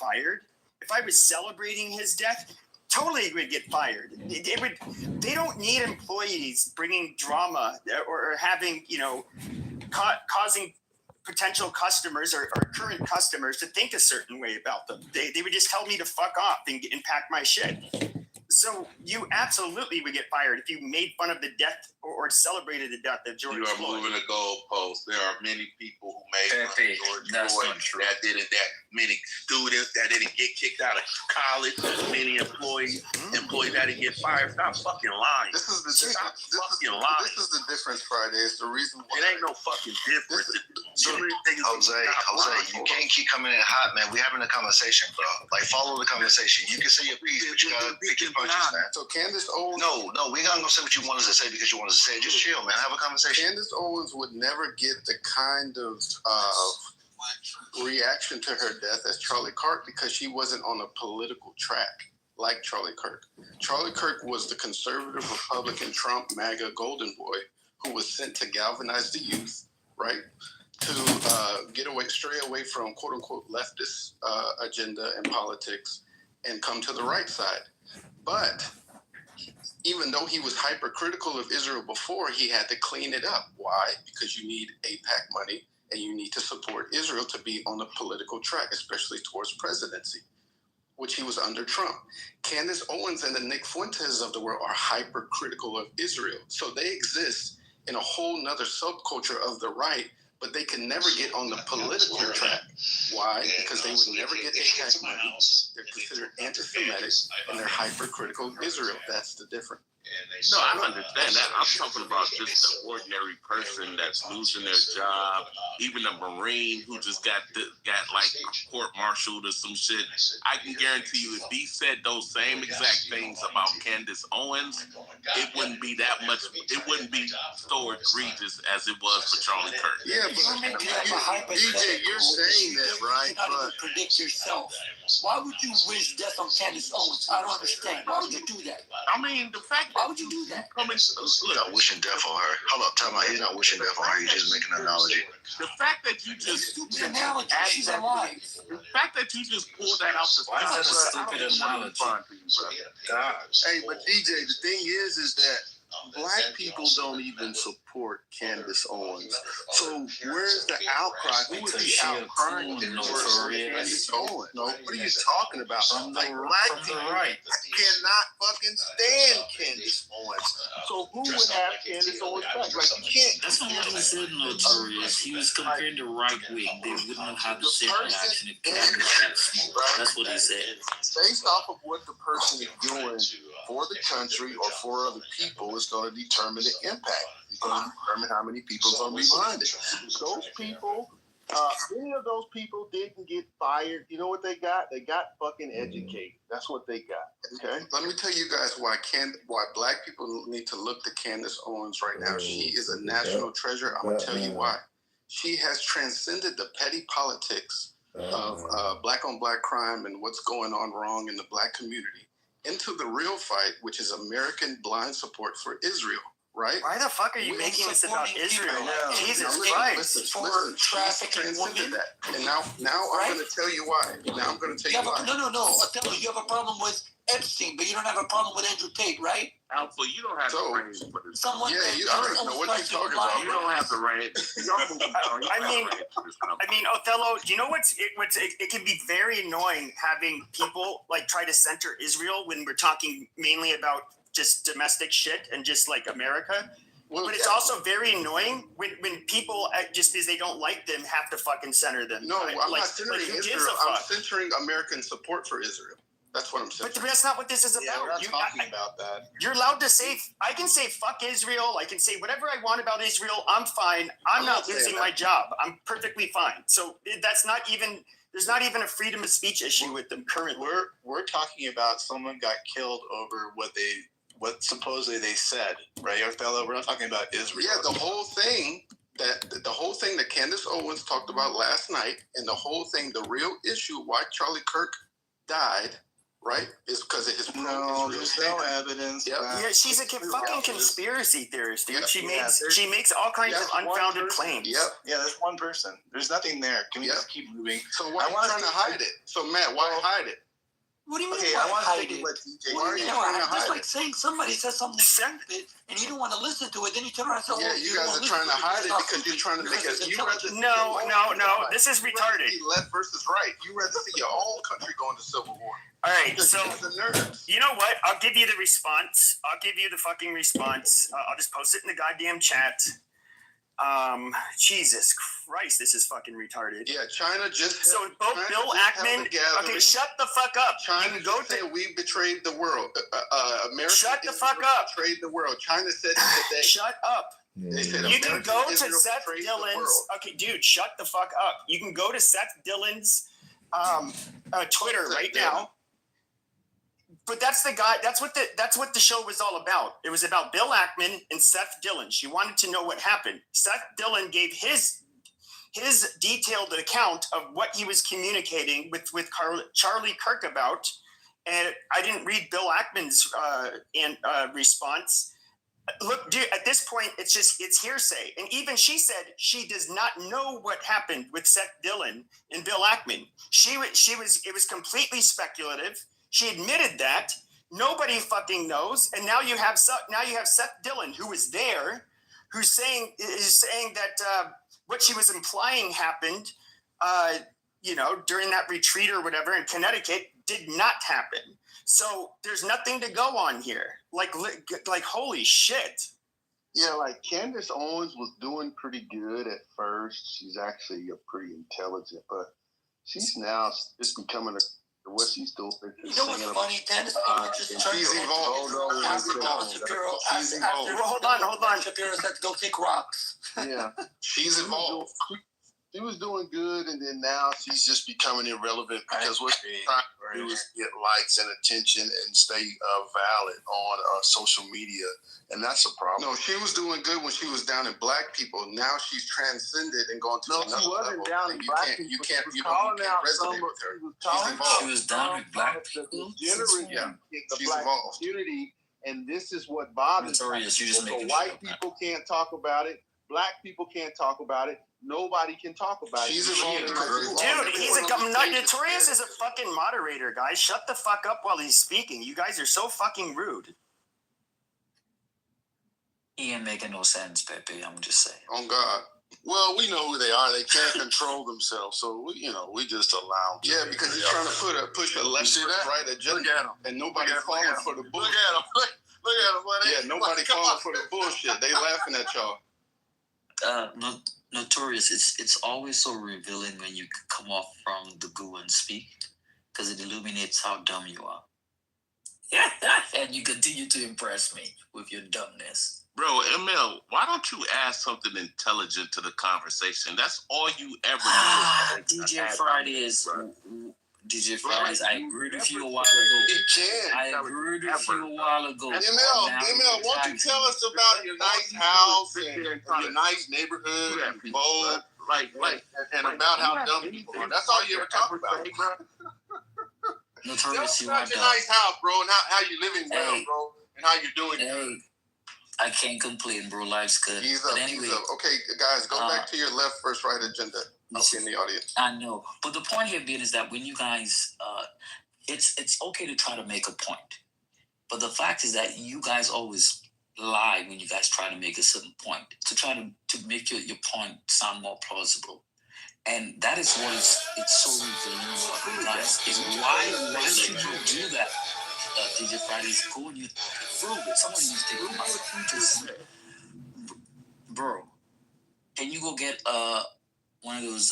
fired. If I was celebrating his death, totally would get fired. They don't need employees bringing drama or having, causing potential customers or current customers to think a certain way about them. They would just tell me to fuck off and pack my shit. So you absolutely would get fired if you made fun of the death or celebrated the death of George Floyd. You are moving the goalposts. There are many people who made fun of George Floyd that didn't. That many students that didn't get kicked out of college. Many employees that didn't get fired. Stop fucking lying. This is the difference, Friday. It's the reason why. It ain't no fucking difference. Jose, you can't keep coming in hot, man. We having a conversation, bro. Like, follow the conversation. You can say your piece, but you gotta pick your punches, man. So Candace Owens. No, we not gonna say what you wanted to say because you wanted to say it. Just chill, man. Have a conversation. Candace Owens would never get the kind of reaction to her death as Charlie Kirk because she wasn't on a political track like Charlie Kirk. Charlie Kirk was the conservative Republican Trump MAGA golden boy who was sent to galvanize the youth, right? To stray away from quote unquote leftist agenda and politics and come to the right side. But even though he was hypercritical of Israel before, he had to clean it up. Why? Because you need AIPAC money and you need to support Israel to be on the political track, especially towards presidency, which he was under Trump. Candace Owens and the Nick Fuentes of the world are hypercritical of Israel. So they exist in a whole nother subculture of the right, but they can never get on the political track. Why? Because they would never get AIPAC money. They're considered anti-Semitic, and they're hypercritical of Israel. That's the difference. No, I understand that. I'm talking about just the ordinary person that's losing their job, even a Marine who just got like court-martialed or some shit. I can guarantee you if he said those same exact things about Candace Owens, it wouldn't be that much, it wouldn't be so egregious as it was for Charlie Kirk. Yeah, but DJ, you're saying that, right? You cannot even predict yourself. Why would you wish death on Candace Owens? I don't understand. Why would you do that? I mean, the fact why would you do that? He's not wishing death on her. Hold up, time out. He's not wishing death on her. He's just making an analogy. The fact that you just stupid analogy. She's alive. The fact that you just pulled that out the why is that a stupid analogy? Hey, but DJ, the thing is that Black people don't even support Candace Owens. So where's the outcry? Who would be outcrying for Candace Owens? No, what are you talking about? Like Black people cannot fucking stand Candace Owens. So who would have Candace Owens back? Like you can't. That's not what he said, Notorious. He was comparing the right wing. They wouldn't know how to say action if Candace had smoke. That's what he said. Based off of what the person is doing for the country or for other people is going to determine the impact. It's going to determine how many people are going to be behind it. Those people, many of those people didn't get fired. You know what they got? They got fucking educated. That's what they got. Okay. Let me tell you guys why Black people need to look to Candace Owens right now. She is a national treasure. I'm going to tell you why. She has transcended the petty politics of Black on Black crime and what's going on wrong in the Black community into the real fight, which is American blind support for Israel, right? Why the fuck are you making this about Israel? Jesus Christ. Listen, trafficking women. And now I'm going to tell you why. Now I'm going to tell you why. No. Othello, you have a problem with Epstein, but you don't have a problem with Andrew Tate, right? Alpha, you don't have the range. I already know what you're talking about. You don't have the range. I mean, Othello, do you know it can be very annoying having people like try to center Israel when we're talking mainly about just domestic shit and just like America. But it's also very annoying when people, just because they don't like them, have to fucking center them. No, I'm not centering Israel. I'm centering American support for Israel. That's what I'm saying. But that's not what this is about. We're not talking about that. You're allowed to say, I can say fuck Israel. I can say whatever I want about Israel. I'm fine. I'm not losing my job. I'm perfectly fine. So there's not even a freedom of speech issue with them currently. We're talking about someone got killed over what supposedly they said, right, Othello? We're not talking about Israel. Yeah, the whole thing that Candace Owens talked about last night, and the real issue why Charlie Kirk died right? It's because of his No, there's no evidence. Yep. Yeah, she's a fucking conspiracy theorist, dude. Yeah, she makes all kinds of one unfounded person. claims. Yep. Yeah, there's one person. There's nothing there. Can we just keep moving? So why are you trying to hide it? So Matt, why hide it? What do you mean? Okay, why I want hide to it? let DJ. What do you mean? trying to Just hide like it? saying somebody says something stupid and you don't want to listen to it, then you turn around and say, Yeah, "Oh, you don't guys wanna are trying to listen hide it it's because you're trying to make because it. it's You rather intelligent." No, this is retarded. Left versus right. You rather see your own country going to civil war. All right, Because so you guys are nerds. you know what? I'll give you the response. I'll give you the fucking response. I'll just post it in the goddamn chat. Jesus Christ, this is fucking retarded. Yeah, China just. So both China Bill just held Ackman. a gathering. Okay, shut the fuck up. China You can go just said to. we betrayed the world. America. Shut the fuck up. Betrayed the world. China said that Shut up. they said You can America, go to Israel Seth betrayed the Dillon's. world. Okay, dude, shut the fuck up. You can go to Seth Dillon's Twitter Seth right Dillon. now. But that's the guy. That's what the show was all about. It was about Bill Ackman and Seth Dillon. She wanted to know what happened. Seth Dillon gave his detailed account of what he was communicating with Charlie Kirk about, and I didn't read Bill Ackman's response. Look, dude, at this point, it's hearsay. And even she said she does not know what happened with Seth Dillon and Bill Ackman. It was completely speculative. She admitted that. Nobody fucking knows. And now you have Seth Dillon, who was there, who's saying that what she was implying happened, during that retreat or whatever in Connecticut did not happen. So there's nothing to go on here. Like holy shit. Yeah, like Candace Owens was doing pretty good at first. She's actually a pretty intelligent, but she's now just becoming what she's doing. You know what's funny? Dennis just turned She's into evolved. after Don Shapiro. She's evolved. Well, hold on. Shapiro said to go kick rocks. Yeah, She's evolved. she was doing good, and then now she's just becoming irrelevant because what she's trying to do is get likes and attention and stay valid on social media, and that's a problem. No, she was doing good when she was down in black people. Now she's transcended and gone to No, another she wasn't level. down in black people. You can't She was calling out resonate some with her. she was She's calling evolved. She was down with black some of the people? degeneracy Yeah, in the she's black evolved. community, and this is what bothers me. Notorious, you just So making white shit up. people can't talk about it. Black people can't talk about it. Nobody can talk about She's it. evolved. Dude, he's Notorious is a fucking moderator, guys. Shut the fuck up while he's speaking. You guys are so fucking rude. He ain't making no sense, Pepe. I'm just saying. On God. Well, we know who they are. They can't control themselves, so we just allow them. Yeah, because he's trying to push a left see that? right agenda, Look at him. and nobody's falling for the Look bullshit. at them. Look at them, buddy. Yeah, nobody falling for the bullshit. They laughing at y'all. Notorious. It's always so revealing when you come off from the goo and speak, because it illuminates how dumb you are. And you continue to impress me with your dumbness. Bro, ML, why don't you add something intelligent to the conversation? That's all you ever do. DJ Fridays. DJ Fridays. I agreed with you a while ago. It can. I agreed with you a while ago. ML, Now ML, won't you tell us about your nice house and your nice neighborhood and bold, and about how dumb people are? That's all you ever talk about. Tell Notorious, us you about are your dumb. nice house, bro, and how you living well, Hey. bro, and how you're doing. Hey, I can't complain, bro. Life's good. He's But up, anyway, he's up. Okay, guys, go back to your left versus right agenda. Okay, in the audience. I know. But the point here being is that when you guys, it's okay to try to make a point. But the fact is that you guys always lie when you guys try to make a certain point, to try to make your point sound more plausible. And that is what it's so revealing about you guys, is why should you do that? DJ Fridays, go and you prove it. Someone needs to take a mic. Bro, can you go get one of those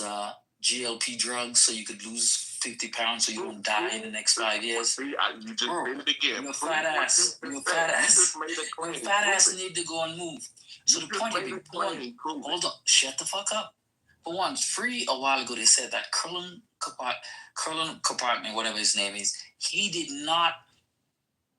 GLP drugs so you could lose 50 pounds so you won't die in the next 5 years? You just Bro, did it again. your fat ass. Your fat ass need to go and move. So the point of it, hold on, shut the fuck up. For one, Free a while ago they said that Curlin Compartment, whatever his name is, he did not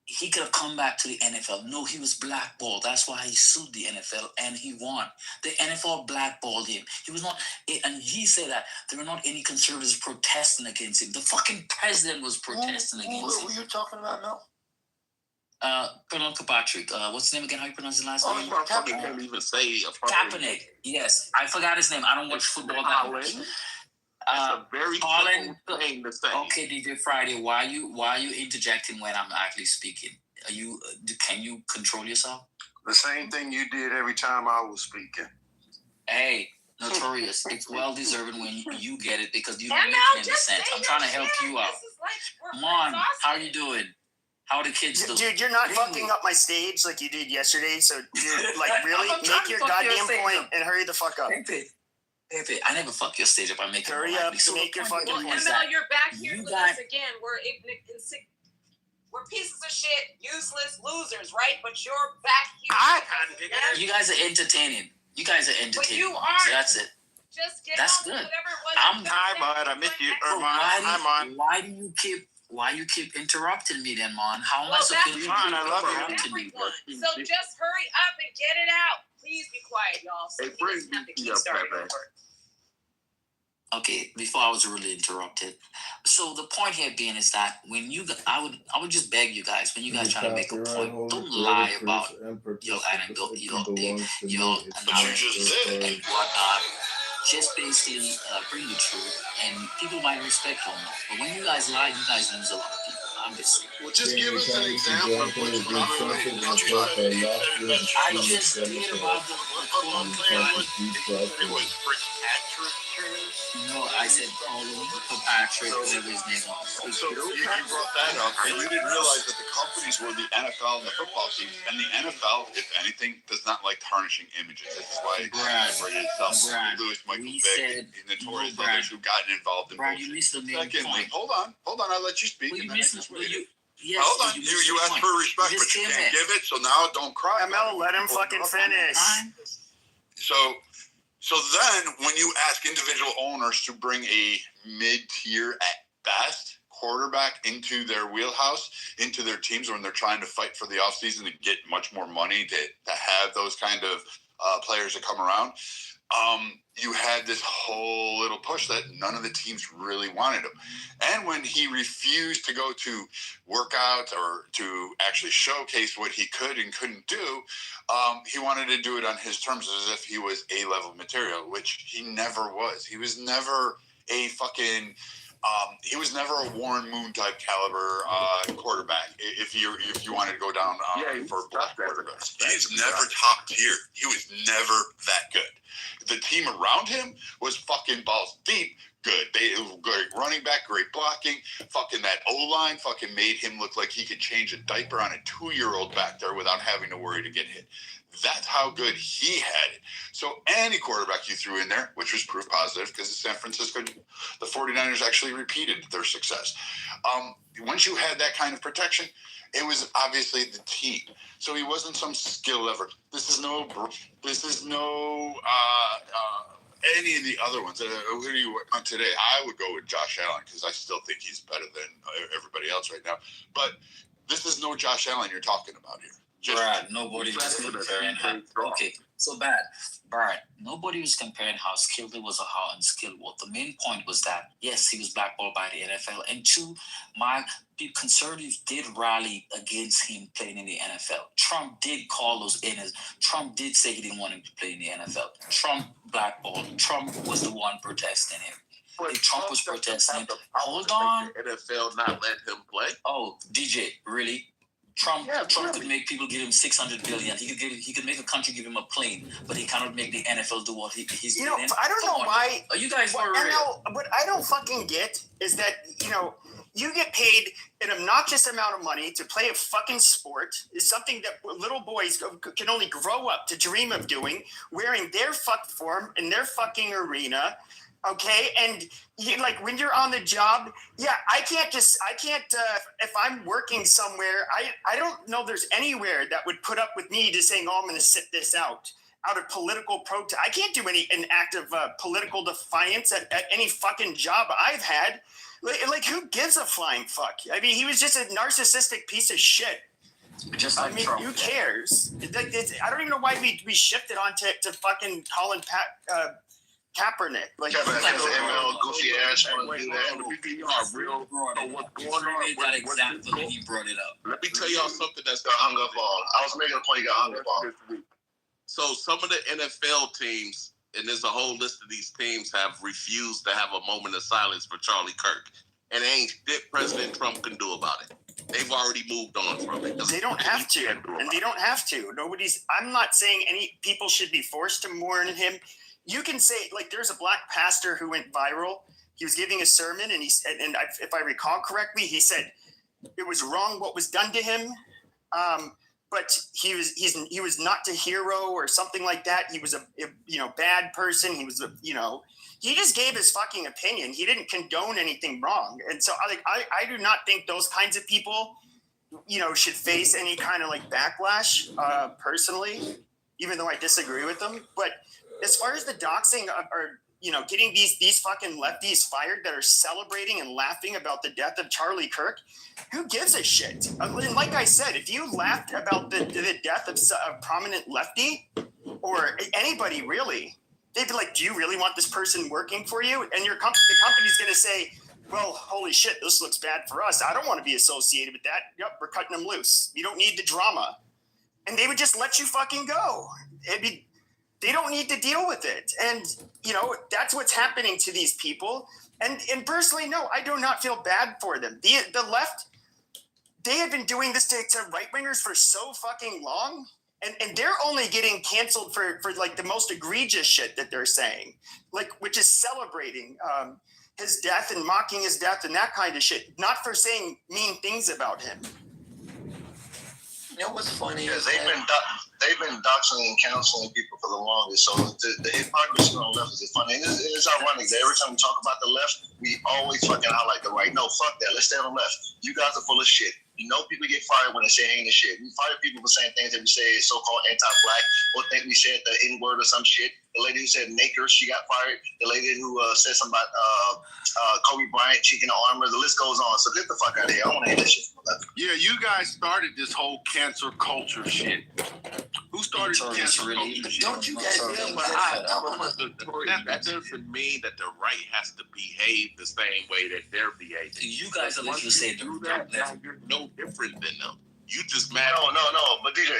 he could have come back to the NFL. No, he was blackballed. That's why he sued the NFL and he won. The NFL blackballed him. He was not, and he said that there were not any conservatives protesting against him. The fucking president was protesting against him. Who are you talking about now? Colonel Kirkpatrick. What's his name again? How you pronounce his last name? Probably can't even say Kaepernick. Yes, I forgot his name. I don't watch football that much. That's a very Colin, simple thing to say. Okay, DJ Friday, why are you interjecting when I'm actually speaking? Are you? Can you control yourself? The same thing you did every time I was speaking. Hey, Notorious, it's well deserved when you get it because you ML, make any just sense. say I'm trying to your help shit. you out. This is like, we're Mon, exhausted. how you doing? How are the kids doing? Dude, you're not fucking up my stage like you did yesterday. So, dude, like, really, I'm trying make to your fuck your goddamn stage point up. and hurry the fuck up. Pepe, I never fuck your stage up. I make it Hurry more up, lively. So make the your point fucking Well, is point. that ML, you're back here you with got- us again. We're pieces of shit, useless losers, right? But you're back here. You guys are entertaining. You guys are entertaining. But you So aren't. that's it. Just get That's on good. with whatever it was. I'm- you Hi, said. Bud. I miss you. So Mon. why do you keep interrupting me then, Mon? How am I Well, supposed to that's fine. I love you. interrupting you? Everyone. So just hurry up and get it out. Please be quiet, y'all. So Hey, he bring doesn't have to me keep up, starting Pepe. over. Okay, before I was really interrupted. So the point here being is that when I would just beg you guys, when you guys try to make a point, don't lie about your anecdote, your analysis and whatnot. Just basically bring the truth, and people might respect you more. But when you guys lie, you guys lose a lot of people. I'm just saying. Well, just give us an example of what's I just did about the No, I said Colin Patrick, whatever his name was. So you brought that up, and you didn't realize that the companies were the NFL and the football teams. And the NFL, if anything, does not like tarnishing images. This is why it separated itself from Brad, Louis, Michael we Vick, said- and notorious no, Brad. others who've gotten involved in Brad, you bullshit. missed the main Secondly, point. hold on, I'll let you speak. Well, you and then I missed just well, waited. yes, Hold but on, missed you the asked point. for respect, You but just you came can't in. give it, so now don't cry. ML, let him fucking finish. Fine. So then when you ask individual owners to bring a mid-tier at best quarterback into their wheelhouse, into their teams when they're trying to fight for the offseason to get much more money to have those kind of players that come around, you had this whole little push that none of the teams really wanted him. And when he refused to go to workouts or to actually showcase what he could and couldn't do, he wanted to do it on his terms as if he was A-level material, which he never was. He was never a fucking... he was never a Warren Moon type caliber quarterback. If you wanted to go down for black quarterbacks, he's never top tier. He was never that good. The team around him was fucking balls deep. Good. They great running back, great blocking. Fucking that O-line fucking made him look like he could change a diaper on a 2-year-old back there without having to worry to get hit. That's how good he had it. So any quarterback you threw in there, which was proof positive because the San Francisco, the 49ers actually repeated their success. Once you had that kind of protection, it was obviously the team. So he wasn't some skill lever. This is no any of the other ones. Who do you work on today? I would go with Josh Allen because I still think he's better than everybody else right now. But this is no Josh Allen you're talking about here. Brad, nobody was comparing how. Okay, so bad. Brad, nobody was comparing how skilled he was or how unskilled was. The main point was that, yes, he was blackballed by the NFL. And two, conservatives did rally against him playing in the NFL. Trump did call those inners. Trump did say he didn't want him to play in the NFL. Trump blackballed. Trump was the one protesting him. But Trump was doesn't protesting have him. the power Hold to on. make the NFL not let him play. Oh, DJ, really? Trump really. could make people give him $600 billion. He could make a country give him a plane, but he cannot make the NFL do what he's You know, doing. I don't know why. Are you guys for real? What I don't fucking get is that, you get paid an obnoxious amount of money to play a fucking sport. Is something that little boys can only grow up to dream of doing, wearing their fuck form in their fucking arena. Okay, and when you're on the job, I can't, if I'm working somewhere, I don't know there's anywhere that would put up with me just saying, I'm going to sit this out of political protest. I can't do an act of political defiance at any fucking job I've had. Like, who gives a flying fuck? I mean, he was just a narcissistic piece of shit. Just I like mean, Trump. who cares? I don't even know why we shifted on to fucking Colin Kaepernick. Like, ML goofy ass want to do that. That example and he brought it up. Let me tell y'all something that's Got hung up on. I was making a point. He got hung up on. So some of the NFL teams, and there's a whole list of these teams, have refused to have a moment of silence for Charlie Kirk. And ain't shit President Trump can do about it. They've already moved on from it. They don't have to, and they don't have to. I'm not saying any people should be forced to mourn him. You can say, like, there's a black pastor who went viral. He was giving a sermon, and if I recall correctly, he said it was wrong what was done to him, but he was not a hero or something like that. He was a bad person. He was he just gave his fucking opinion. He didn't condone anything wrong, and so I do not think those kinds of people should face any kind of like backlash personally, even though I disagree with them. But as far as the doxing or getting these fucking lefties fired that are celebrating and laughing about the death of Charlie Kirk, who gives a shit? And like I said, if you laughed about the death of a prominent lefty or anybody really, they'd be like, do you really want this person working for you? And the company's going to say, well, holy shit, this looks bad for us. I don't want to be associated with that. Yep, we're cutting them loose. You don't need the drama. And they would just let you fucking go. They don't need to deal with it. And, that's what's happening to these people. And personally, no, I do not feel bad for them. The left, they have been doing this to right-wingers for so fucking long. And they're only getting canceled for like the most egregious shit that they're saying, like, which is celebrating his death and mocking his death and that kind of shit, not for saying mean things about him. You know what's funny? Yeah, they've been doxing and counseling people for the longest. So the hypocrisy on the left is funny. And it's ironic that every time we talk about the left, we always fucking highlight the right. No, fuck that. Let's stay on the left. You guys are full of shit. People get fired when they say heinous shit. We fire people for saying things that we say is so-called anti-black, or think we said the N-word or some shit. The lady who said Nakers, she got fired. The lady who said something about Kobe Bryant cheating the armor. The list goes on. So get the fuck out of here. I don't want to hear that shit from the left. Yeah, you guys started this whole cancer culture shit. Who started the cancer culture shit? Don't you guys think that doesn't mean that the right has to behave the same way that they're behaving. You guys are literally saying you're no different than them. You just mad. No, but DJ,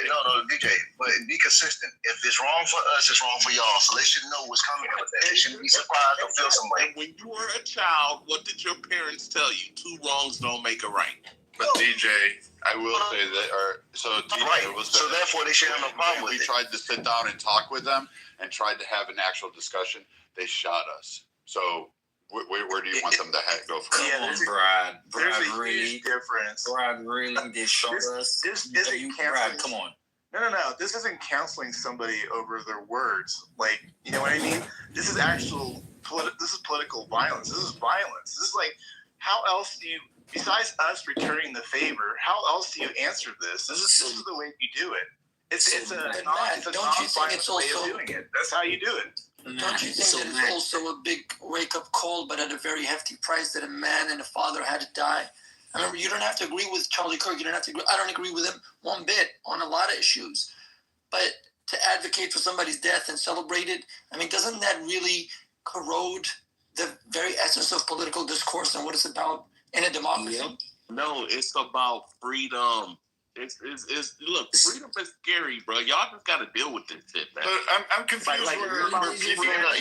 but be consistent. If it's wrong for us, it's wrong for y'all. So they should know what's coming with that. They shouldn't be surprised or feel some way. And when you were a child, what did your parents tell you? 2 wrongs don't make a right. But DJ, I will say that, right. So therefore, they should have no problem with it. We tried to sit down and talk with them and tried to have an actual discussion. They shot us. So where do you want them to go from? Yeah, Brad, there's a really, huge difference. Brad, really, they shot us. This isn't counseling. Brad, come on. No. This isn't counseling somebody over their words. Like, you know what I mean? This is actual. This is political violence. This is violence. This is like, how else do you? Besides us returning the favor, how else do you answer this? This is the way you do it. It's a non-violent way of doing it. That's how you do it. Don't you think that it's also a big wake-up call, but at a very hefty price, that a man and a father had to die? I remember, you don't have to agree with Charlie Kirk. You don't have to agree. I don't agree with him one bit on a lot of issues. But to advocate for somebody's death and celebrate it, I mean, doesn't that really corrode the very essence of political discourse and what it's about in a democracy? Yeah. No, it's about freedom. It's look, freedom is scary, bro. Y'all just got to deal with this shit, man. But I'm confused.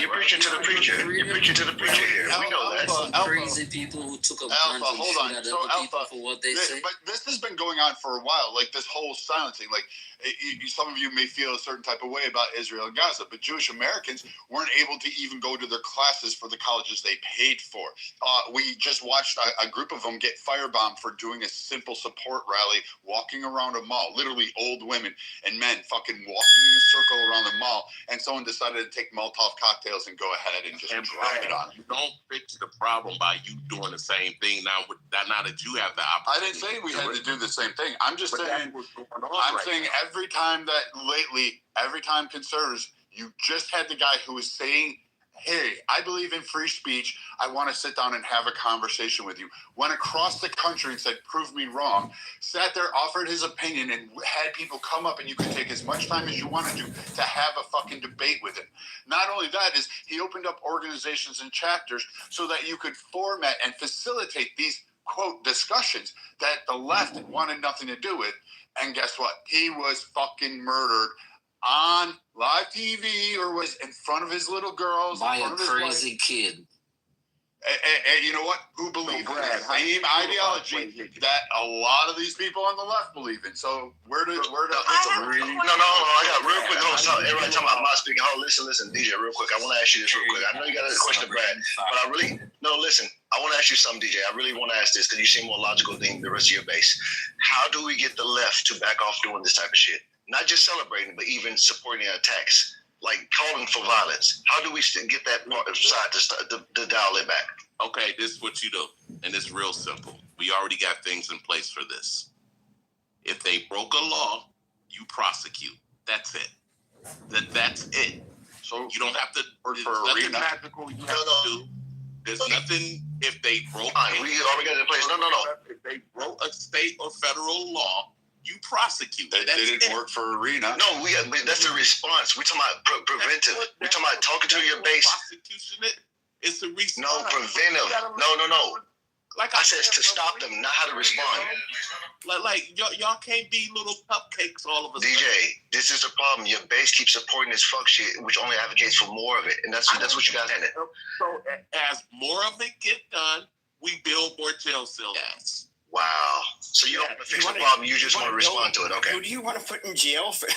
You're preaching to the preacher. You're preaching to the preacher here. We know that. Crazy people who took up guns and hold on. at So other people for what they say. But this has been going on for a while. Like this whole silencing. Like some of you may feel a certain type of way about Israel and Gaza, but Jewish Americans weren't able to even go to their classes for the colleges they paid for. We just watched a group of them get firebombed for doing a simple support rally, walking around a mall, literally old women and men fucking walking in a circle around the mall, and someone decided to take Molotov cocktails and go ahead and just drop it on. You don't fix the problem by you doing the same thing now that you have the opportunity. I didn't say we had to do the same thing. I'm just saying, every time conservatives, you just had the guy who was saying hey, I believe in free speech. I want to sit down and have a conversation with you. Went across the country and said, prove me wrong. Sat there, offered his opinion, and had people come up, and you could take as much time as you wanted to have a fucking debate with him. Not only that is he opened up organizations and chapters so that you could format and facilitate these, quote, discussions that the left wanted nothing to do with. And guess what? He was fucking murdered on live TV, or was in front of his little girls. By a crazy kid. And you know what? Who believes in the same ideology that a lot of these people on the left believe in. So where do No, I got real quick. Everybody talking about my speaking. Hold, listen, DJ, real quick. I want to ask you this real quick. I know you got a question, Brad, but listen. I want to ask you something, DJ. I really want to ask this because you seem more logical than the rest of your base. How do we get the left to back off doing this type of shit? Not just celebrating, but even supporting attacks, like calling for violence. How do we get that side to dial it back? Okay, this is what you do, and it's real simple. We already got things in place for this. If they broke a law, you prosecute. That's it. That's it. So you don't have to. There's nothing magical you have to do. There's nothing. If they broke, we already got it in place. No. If they broke a state or federal law, you prosecute. That didn't work for Arena. No, that's the response. We're talking about preventive. We're talking about talking to your base. Prosecution, it's the response. No, preventive. No. Like I said, to stop them, not how to respond. Like y'all can't be little cupcakes all of a sudden. DJ, this is the problem. Your base keeps supporting this fuck shit, which only advocates for more of it, and that's what you got in it. So as more of it get done, we build more jail cells. Yes. Wow. So you don't want to fix the problem, you just want to respond to it. Okay. Who do you want to put in jail for?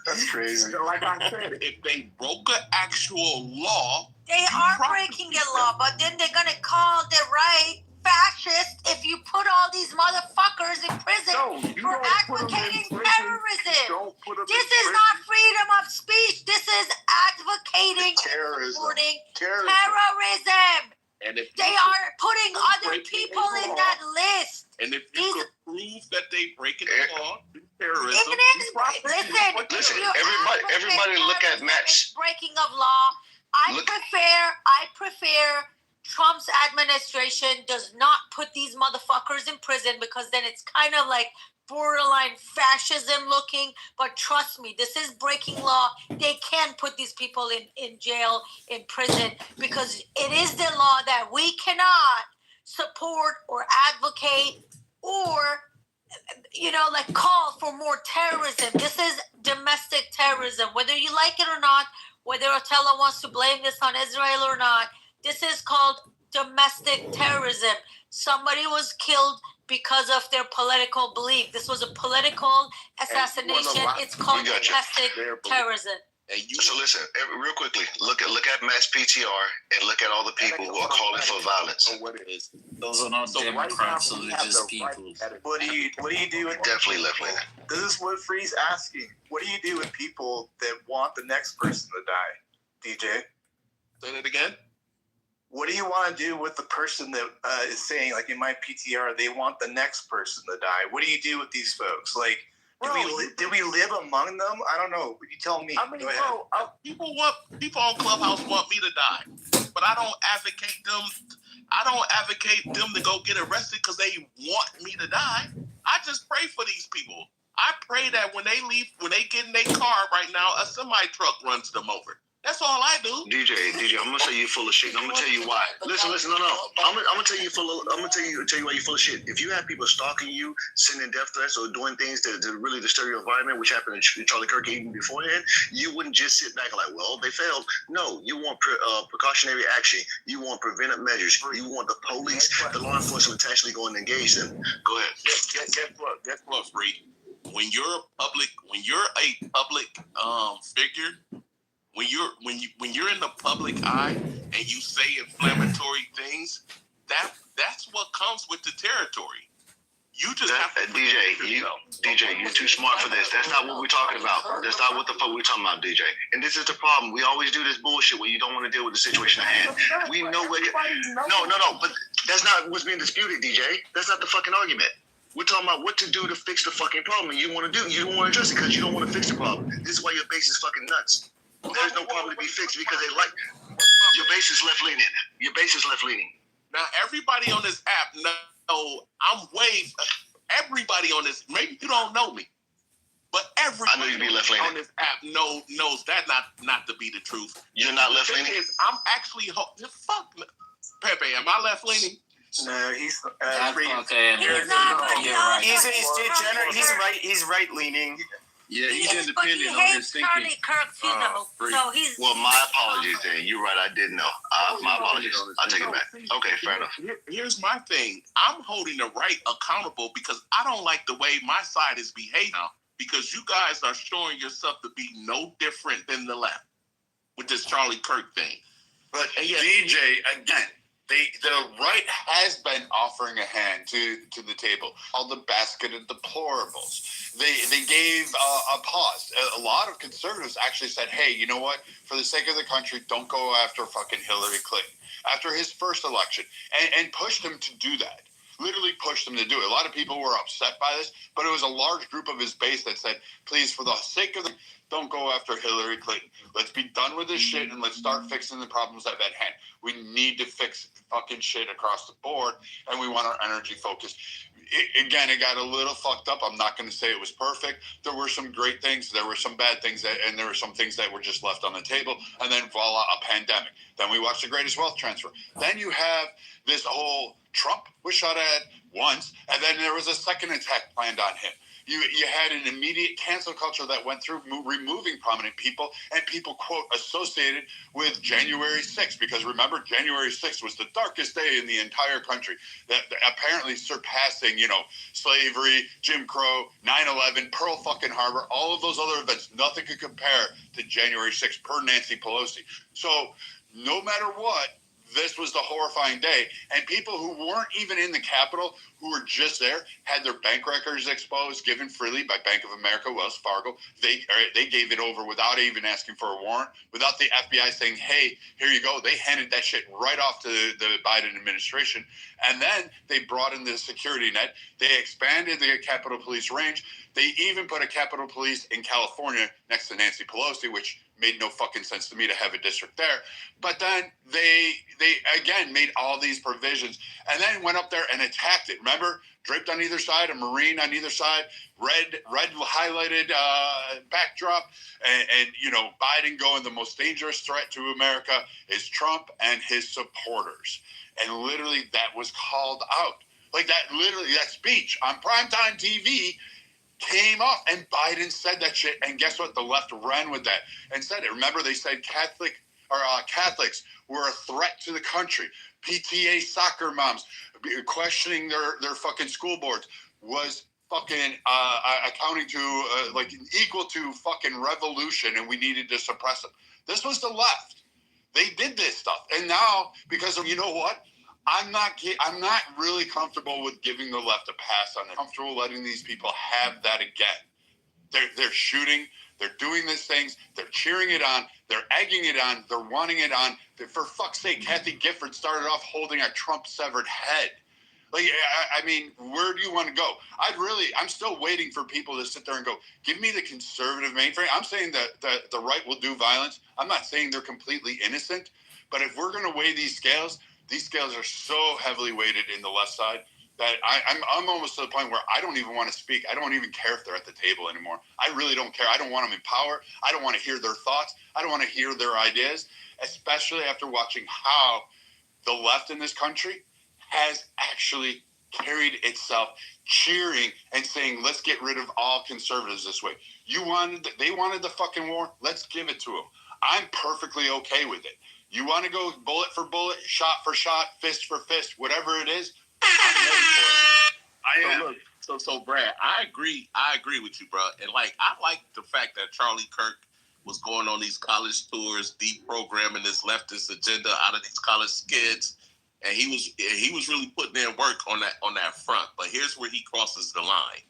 That's crazy. Like I said, if they broke an actual law, they are breaking a law, but then they're gonna call the right fascist if you put all these motherfuckers in prison for advocating terrorism. This is not freedom of speech. This is advocating and supporting terrorism. And if they are putting other people in that list. And if you could prove that they breaking the law, terrorism. Listen, everybody look at Matt's breaking of law. I prefer Trump's administration does not put these motherfuckers in prison, because then it's kind of like borderline fascism looking. But trust me, this is breaking law. They can put these people in jail, in prison, because it is the law that we cannot support or advocate or, like call for more terrorism. This is domestic terrorism. Whether you like it or not, whether Otello wants to blame this on Israel or not, this is called domestic terrorism. Somebody was killed because of their political belief. This was a political assassination. It's called domestic terrorism. So listen, real quickly, look at Matt's PTR and look at all the people who are calling for violence. Those are not Democrats, those are just people. What do you do with definitely left wing? This is what Free's asking. What do you do with people that want the next person to die? DJ, say that again. What do you want to do with the person that is saying, like in my PTR, they want the next person to die? What do you do with these folks? Like, do we live among them? I don't know. You tell me. I mean, people on Clubhouse want me to die, but I don't advocate them. I don't advocate them to go get arrested because they want me to die. I just pray for these people. I pray that when they leave, when they get in their car right now, a semi truck runs them over. That's all I do. DJ, I'm gonna tell you full of shit. I'm gonna tell you why. Listen, no. I'm gonna tell you why you're full of shit. If you have people stalking you, sending death threats, or doing things to really disturb your environment, which happened to Charlie Kirk even beforehand, you wouldn't just sit back and like, well, they failed. No, you want precautionary action. You want preventive measures. You want the police, the law enforcement to actually go and engage them. Go ahead. Guess what, Reed? When you're a public figure. When you're in the public eye and you say inflammatory things, that's what comes with the territory. You just have to DJ, you're too smart for this. That's not what we're talking about. That's not what the fuck we're talking about, DJ. And this is the problem. We always do this bullshit where you don't want to deal with the situation at hand. We know what. No. But that's not what's being disputed, DJ. That's not the fucking argument. We're talking about what to do to fix the fucking problem. And you don't want to address it because you don't want to fix the problem. This is why your base is fucking nuts. There's no problem to be fixed because they like that. Your base is left leaning. Your base is left leaning. Now everybody on this app know I'm way. Everybody on this, maybe you don't know me, but everybody I know you be left leaning on this app knows that not to be the truth. You're not left leaning. I'm actually fuck Pepe. Am I left leaning? No, he's free. Okay, He's not, but you're right. He's degenerate. He's right leaning. Yeah, he's Yes, but he independent on his hates thinking. Charlie Kirk, you know. free. So he's. Well, my apologies then. You're right. I didn't know. My apologies. I'll take it back. Okay, fair enough. Here's my thing. I'm holding the right accountable because I don't like the way my side is behaving now because you guys are showing yourself to be no different than the left with this Charlie Kirk thing. But DJ, again, the right has been offering a hand to the table. All the basket of deplorables. They gave a pause. A lot of conservatives actually said, hey, you know what? For the sake of the country, don't go after fucking Hillary Clinton. After his first election. And pushed him to do that. Literally pushed him to do it. A lot of people were upset by this, but it was a large group of his base that said, please, for the sake of the don't go after Hillary Clinton. Let's be done with this shit and let's start fixing the problems at hand. We need to fix fucking shit across the board, and we want our energy focused. It got a little fucked up. I'm not going to say it was perfect. There were some great things. There were some bad things, and there were some things that were just left on the table. And then, voila, a pandemic. Then we watched the greatest wealth transfer. Then you have this whole Trump was shot at once, and then there was a second attack planned on him. You had an immediate cancel culture that went through removing prominent people and people, quote, associated with January 6th. Because remember, January 6th was the darkest day in the entire country. That apparently surpassing, slavery, Jim Crow, 9/11, Pearl fucking Harbor, all of those other events. Nothing could compare to January 6th per Nancy Pelosi. So no matter what, this was the horrifying day. And people who weren't even in the Capitol, who were just there, had their bank records exposed, given freely by Bank of America, Wells Fargo. They gave it over without even asking for a warrant, without the FBI saying, hey, here you go. They handed that shit right off to the Biden administration. And then they brought in the security net. They expanded the Capitol Police range. They even put a Capitol Police in California next to Nancy Pelosi, which made no fucking sense to me to have a district there. But then they again made all these provisions and then went up there and attacked it. Remember, draped on either side, a Marine on either side, red highlighted backdrop, and Biden going, the most dangerous threat to America is Trump and his supporters. And literally that was called out. Like that, literally that speech on primetime TV came off, and Biden said that shit, and guess what? The left ran with that and said it. Remember, they said Catholics were a threat to the country. PTA soccer moms questioning their fucking school boards was fucking accounting to equal to fucking revolution, and we needed to suppress them. This was the left. They did this stuff, and now because of what. I'm not really comfortable with giving the left a pass on it. I'm comfortable letting these people have that again. They're shooting. They're doing these things. They're cheering it on. They're egging it on. They're wanting it on. For fuck's sake, Kathy Gifford started off holding a Trump-severed head. I mean, where do you want to go? I'm still waiting for people to sit there and go, give me the conservative mainframe. I'm saying that the right will do violence. I'm not saying they're completely innocent. But if we're going to weigh these scales are so heavily weighted in the left side that I'm almost to the point where I don't even want to speak. I don't even care if they're at the table anymore. I really don't care. I don't want them in power. I don't want to hear their thoughts. I don't want to hear their ideas, especially after watching how the left in this country has actually carried itself cheering and saying, let's get rid of all conservatives this way. They wanted the fucking war. Let's give it to them. I'm perfectly okay with it. You want to go bullet for bullet, shot for shot, fist for fist, whatever it is, I'm ready for it. I am. So Brad, I agree with you, bro. And I like the fact that Charlie Kirk was going on these college tours, deprogramming this leftist agenda out of these college kids, and he was really putting in work on that front. But here's where he crosses the line.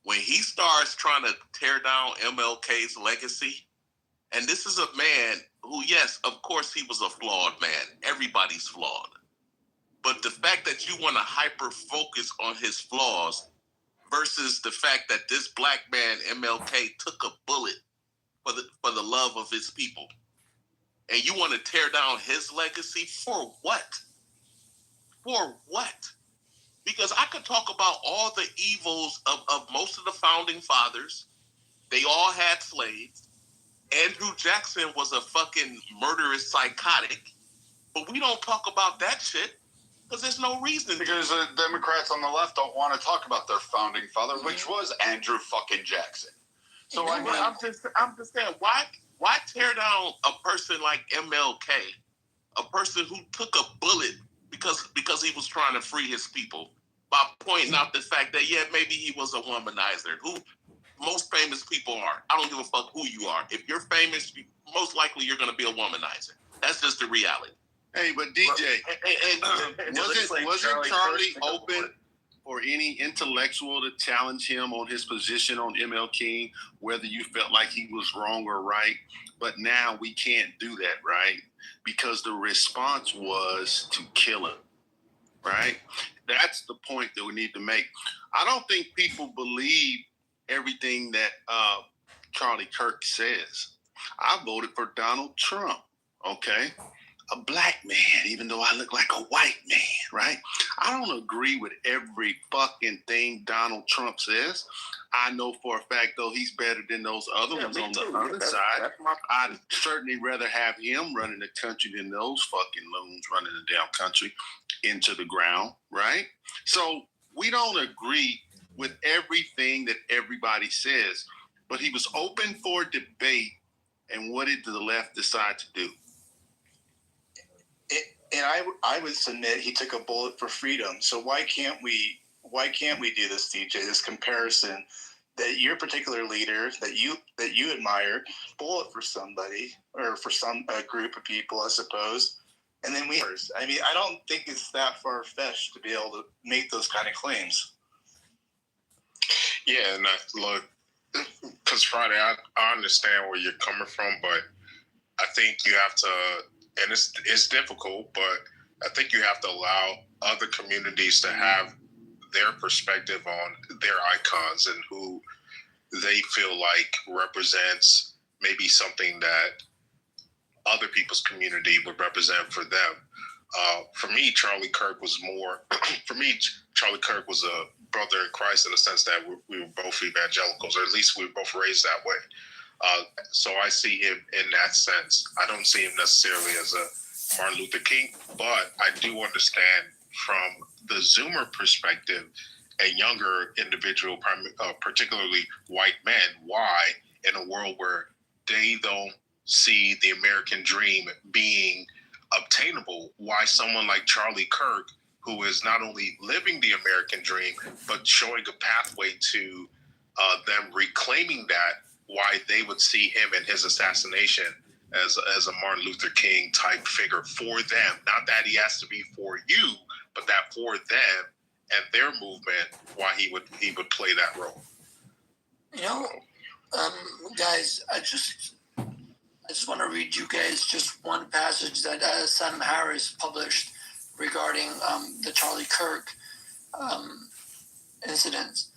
When he starts trying to tear down MLK's legacy, and this is a man who, yes, of course, he was a flawed man. Everybody's flawed. But the fact that you want to hyper-focus on his flaws versus the fact that this black man, MLK, took a bullet for the love of his people. And you want to tear down his legacy for what? For what? Because I could talk about all the evils of most of the founding fathers. They all had slaves. Andrew Jackson was a fucking murderous psychotic. But we don't talk about that shit because there's no reason. Because the Democrats on the left don't want to talk about their founding father, which was Andrew fucking Jackson. So I'm just saying, why tear down a person like MLK, a person who took a bullet because he was trying to free his people, by pointing out the fact that maybe he was a womanizer. Who most famous people are. I don't give a fuck who you are. If you're famous, most likely you're going to be a womanizer. That's just the reality. Hey, but DJ, wasn't Charlie open for any intellectual to challenge him on his position on ML King, whether you felt like he was wrong or right? But now we can't do that, right? Because the response was to kill him, right? That's the point that we need to make. I don't think people believe everything that Charlie Kirk says. I voted for Donald Trump, okay? A black man, even though I look like a white man, right? I don't agree with every fucking thing Donald Trump says. I know for a fact, though, he's better than those other ones on the other side. I'd certainly rather have him running the country than those fucking loons running the damn country into the ground, right? So we don't agree with everything that everybody says, but he was open for debate. And what did the left decide to do? And I would submit he took a bullet for freedom. So why can't we do this, DJ? This comparison that your particular leader that you admire bullet for somebody or for a group of people, I suppose, and then I mean, I don't think it's that far fetched to be able to make those kind of claims. Yeah, and look, because Friday, I understand where you're coming from, but I think you have to. And it's difficult, but I think you have to allow other communities to have their perspective on their icons and who they feel like represents maybe something that other people's community would represent for them. For me, Charlie Kirk was a brother in Christ in the sense that we were both evangelicals, or at least we were both raised that way. So I see him in that sense. I don't see him necessarily as a Martin Luther King, but I do understand from the Zoomer perspective, a younger individual, particularly white men, why in a world where they don't see the American dream being obtainable, why someone like Charlie Kirk, who is not only living the American dream, but showing a pathway to them reclaiming that, why they would see him and his assassination as a Martin Luther King type figure for them. Not that he has to be for you, but that for them and their movement, why he would play that role. You know, guys, I just want to read you guys just one passage that Sam Harris published regarding the Charlie Kirk incident,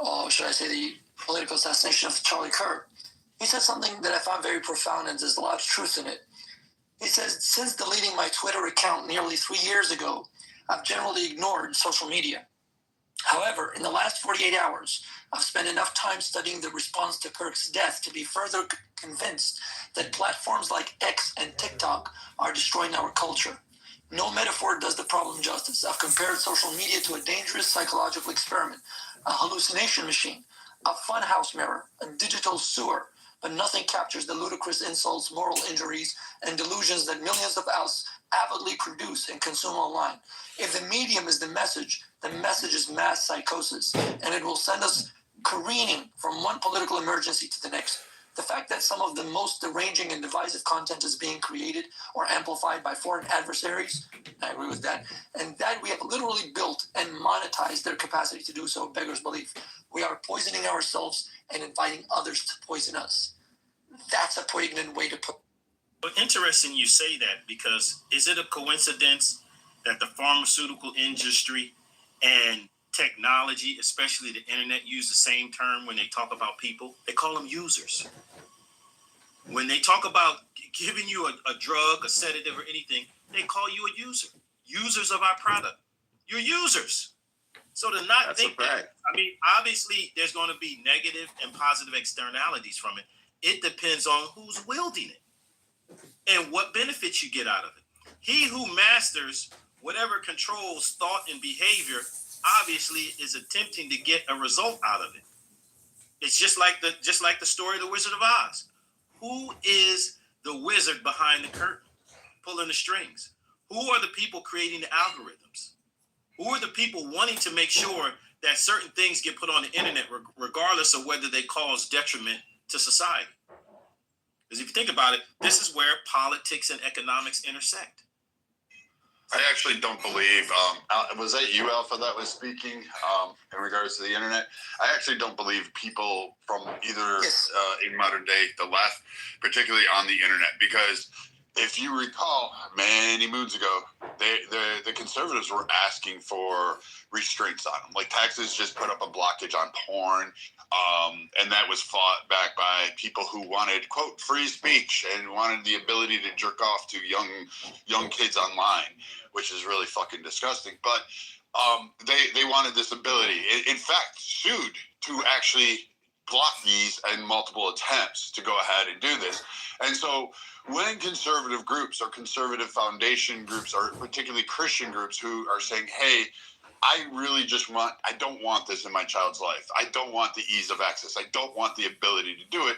or should I say the political assassination of Charlie Kirk. He said something that I found very profound, and there's a lot of truth in it. He says, since deleting my Twitter account nearly 3 years ago, I've generally ignored social media. However, in the last 48 hours, I've spent enough time studying the response to Kirk's death to be further convinced that platforms like X and TikTok are destroying our culture. No metaphor does the problem justice. I've compared social media to a dangerous psychological experiment, a hallucination machine, a funhouse mirror, a digital sewer, but nothing captures the ludicrous insults, moral injuries, and delusions that millions of us avidly produce and consume online. If the medium is the message is mass psychosis, and it will send us careening from one political emergency to the next. The fact that some of the most deranging and divisive content is being created or amplified by foreign adversaries, I agree with that, and that we have literally built and monetized their capacity to do so beggars belief. We are poisoning ourselves and inviting others to poison us. That's a poignant way to put it. But interesting you say that, because is it a coincidence that the pharmaceutical industry and technology, especially the internet, use the same term when they talk about people? They call them users. When they talk about giving you a drug, a sedative, or anything, they call you a user. Users of our product. You're users. So to not think that, I mean, obviously there's going to be negative and positive externalities from it. It depends on who's wielding it and what benefits you get out of it. He who masters whatever controls thought and behavior obviously is attempting to get a result out of it. It's just like the story of the Wizard of Oz. Who is the wizard behind the curtain, pulling the strings? Who are the people creating the algorithms? Who are the people wanting to make sure that certain things get put on the internet, regardless of whether they cause detriment to society? Because if you think about it, this is where politics and economics intersect. I actually don't believe, was that you, Alpha, that was speaking in regards to the internet? I actually don't believe people from either in modern day, the left, particularly on the internet, because if you recall, many moons ago, the conservatives were asking for restraints on them. Like Texas just put up a blockage on porn, and that was fought back by people who wanted, quote, free speech and wanted the ability to jerk off to young kids online, which is really fucking disgusting. But they wanted this ability. In fact, sued to actually block these in multiple attempts to go ahead and do this. And so when conservative groups or conservative foundation groups or particularly Christian groups who are saying, hey, I don't want this in my child's life. I don't want the ease of access. I don't want the ability to do it.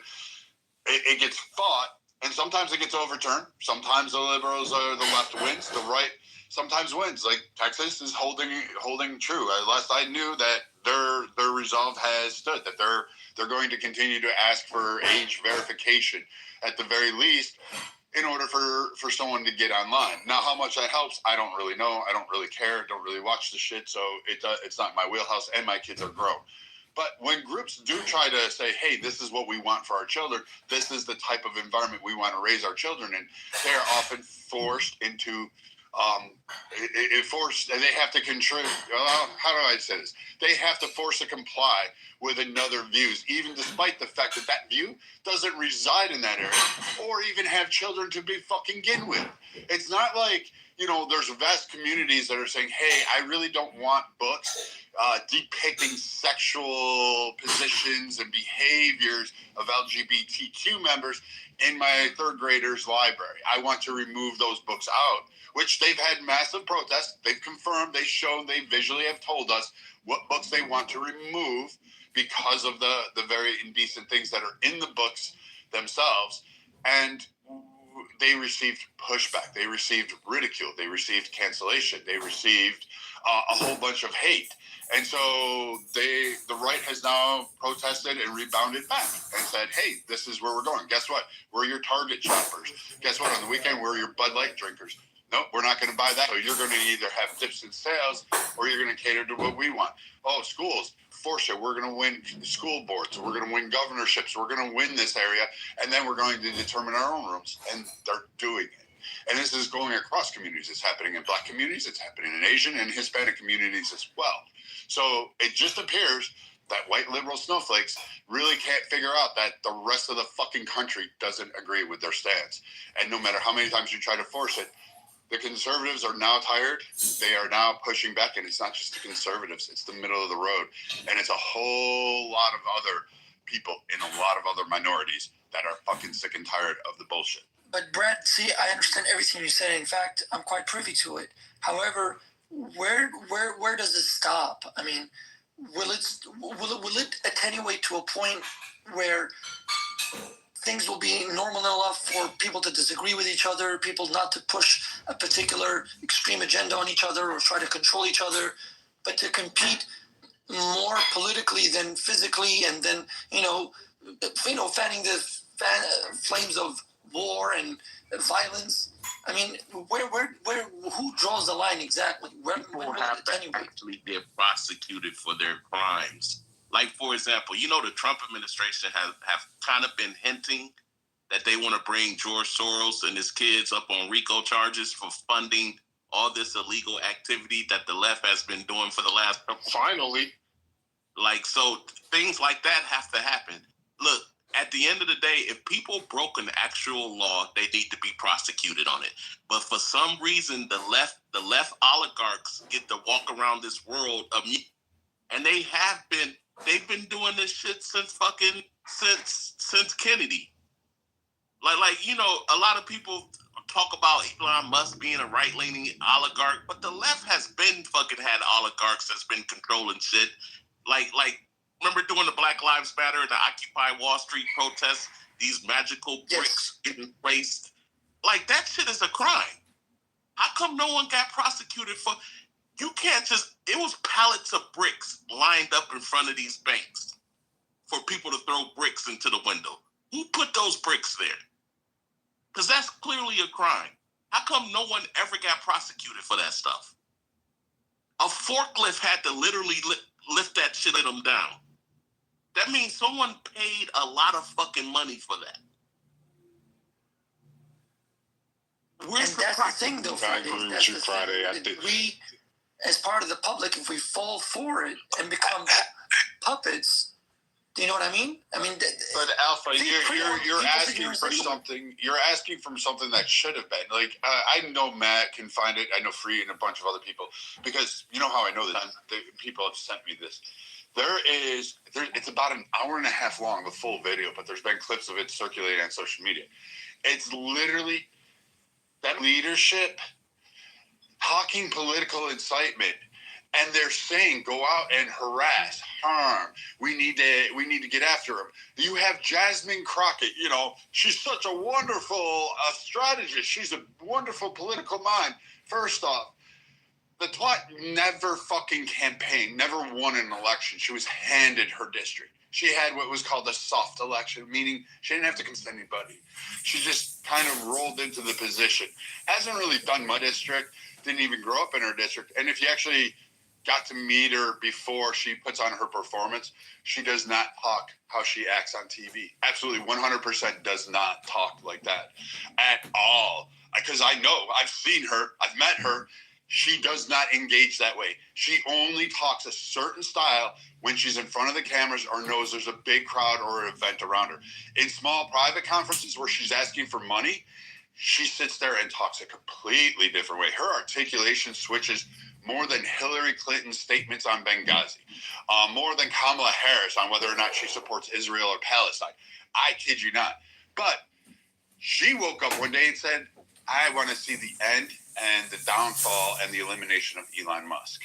It gets fought, and sometimes it gets overturned. Sometimes the liberals or the left wins. The right sometimes wins. Like Texas is holding true. Last I knew that their resolve has stood, that they're going to continue to ask for age verification at the very least in order for someone to get online. Now, how much that helps, I don't really know. I don't really care. Don't really watch the shit, so it's not my wheelhouse, and my kids are grown. But when groups do try to say, hey, this is what we want for our children, this is the type of environment we want to raise our children in, they are often forced into they have to contribute. How do I say this? They have to force to comply with another views, even despite the fact that that view doesn't reside in that area or even have children to be fucking begin with. It's not like, there's vast communities that are saying, hey, I really don't want books depicting sexual positions and behaviors of LGBTQ members in my third graders' library. I want to remove those books out, which they've had massive protests. They've confirmed, they've shown, they visually have told us what books they want to remove because of the very indecent things that are in the books themselves. And they received pushback. They received ridicule. They received cancellation. They received a whole bunch of hate. And so the right has now protested and rebounded back and said, hey, this is where we're going. Guess what? We're your Target shoppers. Guess what? On the weekend, we're your Bud Light drinkers. Nope, we're not going to buy that. So you're going to either have dips in sales or you're going to cater to what we want. Oh, schools, force it. We're going to win school boards. We're going to win governorships. We're going to win this area. And then we're going to determine our own rooms. And they're doing it. And this is going across communities. It's happening in Black communities. It's happening in Asian and Hispanic communities as well. So it just appears that white liberal snowflakes really can't figure out that the rest of the fucking country doesn't agree with their stance. And no matter how many times you try to force it, the conservatives are now tired. They are now pushing back, and it's not just the conservatives. It's the middle of the road. And it's a whole lot of other people in a lot of other minorities that are fucking sick and tired of the bullshit. But Brad, see, I understand everything you said. In fact, I'm quite privy to it. However, where does it stop? I mean, will it attenuate to a point where things will be normal enough for people to disagree with each other, people not to push a particular extreme agenda on each other or try to control each other, but to compete more politically than physically, and then fanning the flames of war and violence? I mean, where who draws the line exactly? People have to actually get prosecuted for their crimes. Like, for example, the Trump administration have kind of been hinting that they want to bring George Soros and his kids up on RICO charges for funding all this illegal activity that the left has been doing for the last. Finally. So things like that have to happen. Look, at the end of the day, if people broke an actual law, they need to be prosecuted on it. But for some reason, the left oligarchs get to walk around this world of, and they've been doing this shit since Kennedy. Like you know, a lot of people talk about Elon Musk being a right-leaning oligarch, but the left has been fucking had oligarchs that's been controlling shit. Like remember doing the Black Lives Matter and the Occupy Wall Street protests? These magical bricks getting placed. Like that shit is a crime. How come no one got prosecuted for? You can't just. It was pallets of bricks lined up in front of these banks for people to throw bricks into the window. Who put those bricks there? Because that's clearly a crime. How come no one ever got prosecuted for that stuff? A forklift had to literally lift that shit in them down. That means someone paid a lot of fucking money for that. And that's the thing, though, Friday. I agree with you, Friday. I think we, as part of the public, if we fall for it and become puppets, do you know what I mean? I mean, but Alpha, you're asking for something. You're asking for something that should have been. Like I know Matt can find it. I know Free and a bunch of other people, because you know how I know this. People have sent me this. It's about an hour and a half long, the full video, but there's been clips of it circulating on social media. It's literally that leadership talking political incitement. And they're saying, go out and harass, harm. We need to get after him. You have Jasmine Crockett. You know, she's such a wonderful strategist. She's a wonderful political mind. First off, the twat never fucking campaigned, never won an election. She was handed her district. She had what was called a soft election, meaning she didn't have to convince anybody. She just kind of rolled into the position. Hasn't really done my district. Didn't even grow up in her district. And if you actually got to meet her before she puts on her performance, she does not talk how she acts on TV. Absolutely 100% does not talk like that at all. Because I know, I've seen her, I've met her. She does not engage that way. She only talks a certain style when she's in front of the cameras or knows there's a big crowd or an event around her. In small private conferences where she's asking for money, she sits there and talks a completely different way. Her articulation switches more than Hillary Clinton's statements on Benghazi, more than Kamala Harris on whether or not she supports Israel or Palestine. I kid you not. But she woke up one day and said, I want to see the end and the downfall and the elimination of Elon Musk.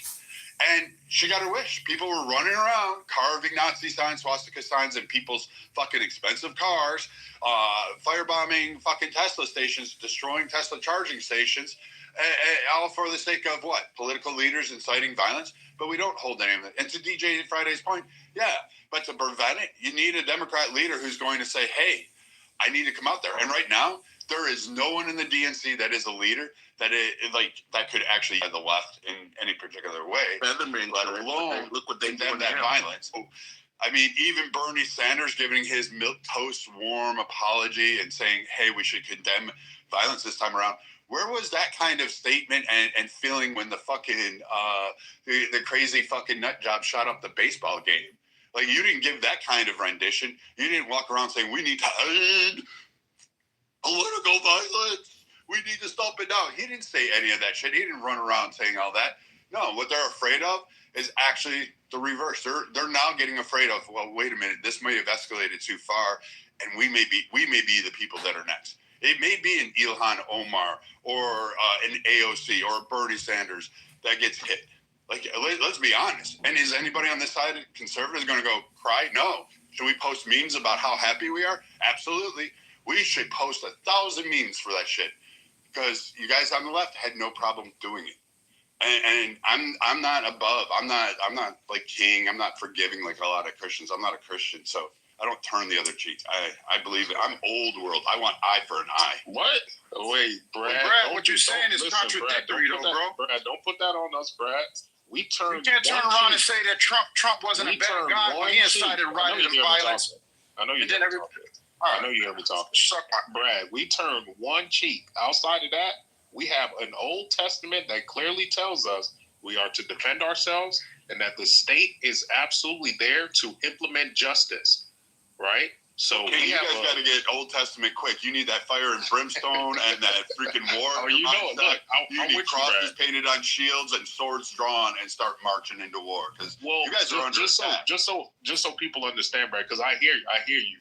And she got her wish. People were running around carving Nazi signs, swastika signs, in people's fucking expensive cars, firebombing fucking Tesla stations, destroying Tesla charging stations, all for the sake of what? Political leaders inciting violence? But we don't hold any of it. And to DJ Friday's point, yeah, but to prevent it, you need a Democrat leader who's going to say, hey, I need to come out there. And right now, there is no one in the DNC that is a leader that could actually head the left in any particular way, let alone look what they condemn that violence. I mean, even Bernie Sanders giving his milquetoast warm apology and saying, hey, we should condemn violence this time around. Where was that kind of statement and feeling when the fucking the crazy fucking nut job shot up the baseball game? Like, you didn't give that kind of rendition. You didn't walk around saying we need to end political violence. We need to stop it now. He didn't say any of that shit. He didn't run around saying all that. No, what they're afraid of is actually the reverse. They're now getting afraid of, well, wait a minute, this may have escalated too far, and we may be the people that are next. It may be an Ilhan Omar or an AOC or a Bernie Sanders that gets hit. Like, let's be honest. And is anybody on this side, conservatives, going to go cry? No. Should we post memes about how happy we are? Absolutely. We should post 1,000 memes for that shit, because you guys on the left had no problem doing it. And I'm not above. I'm not like king. I'm not forgiving like a lot of Christians. I'm not a Christian, so I don't turn the other cheek. I believe it. I'm old world. I want eye for an eye. What? Oh, wait, Brad. What you're saying is contradictory, though, bro. Brad, don't put that on us, Brad. You can't turn around and say that Trump wasn't a bad guy when he incited rioting and violence. I know you heard me talking. I know you heard me talking. Brad, we turn one cheek. Outside of that, we have an Old Testament that clearly tells us we are to defend ourselves and that the state is absolutely there to implement justice, right? So Okay, you guys got to get Old Testament quick. You need that fire and brimstone and that freaking war. Oh, you know it. Look, you need crosses painted on shields and swords drawn and start marching into war. Because you guys are under attack. Just so people understand, Brad, because I hear you,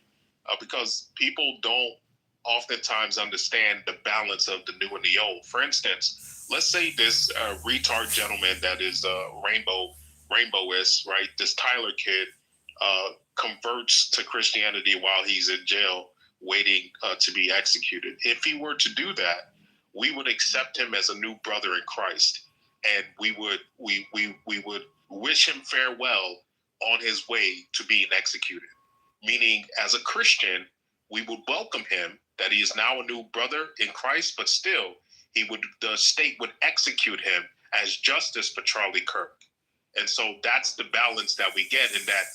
because people don't oftentimes understand the balance of the new and the old. For instance, let's say this retard gentleman that is rainbowist, right? This Tyler kid converts to Christianity while he's in jail, waiting to be executed. If he were to do that, we would accept him as a new brother in Christ, and we would wish him farewell on his way to being executed. Meaning, as a Christian, we would welcome him that he is now a new brother in Christ, but still, the state would execute him as justice for Charlie Kirk. And so that's the balance that we get in that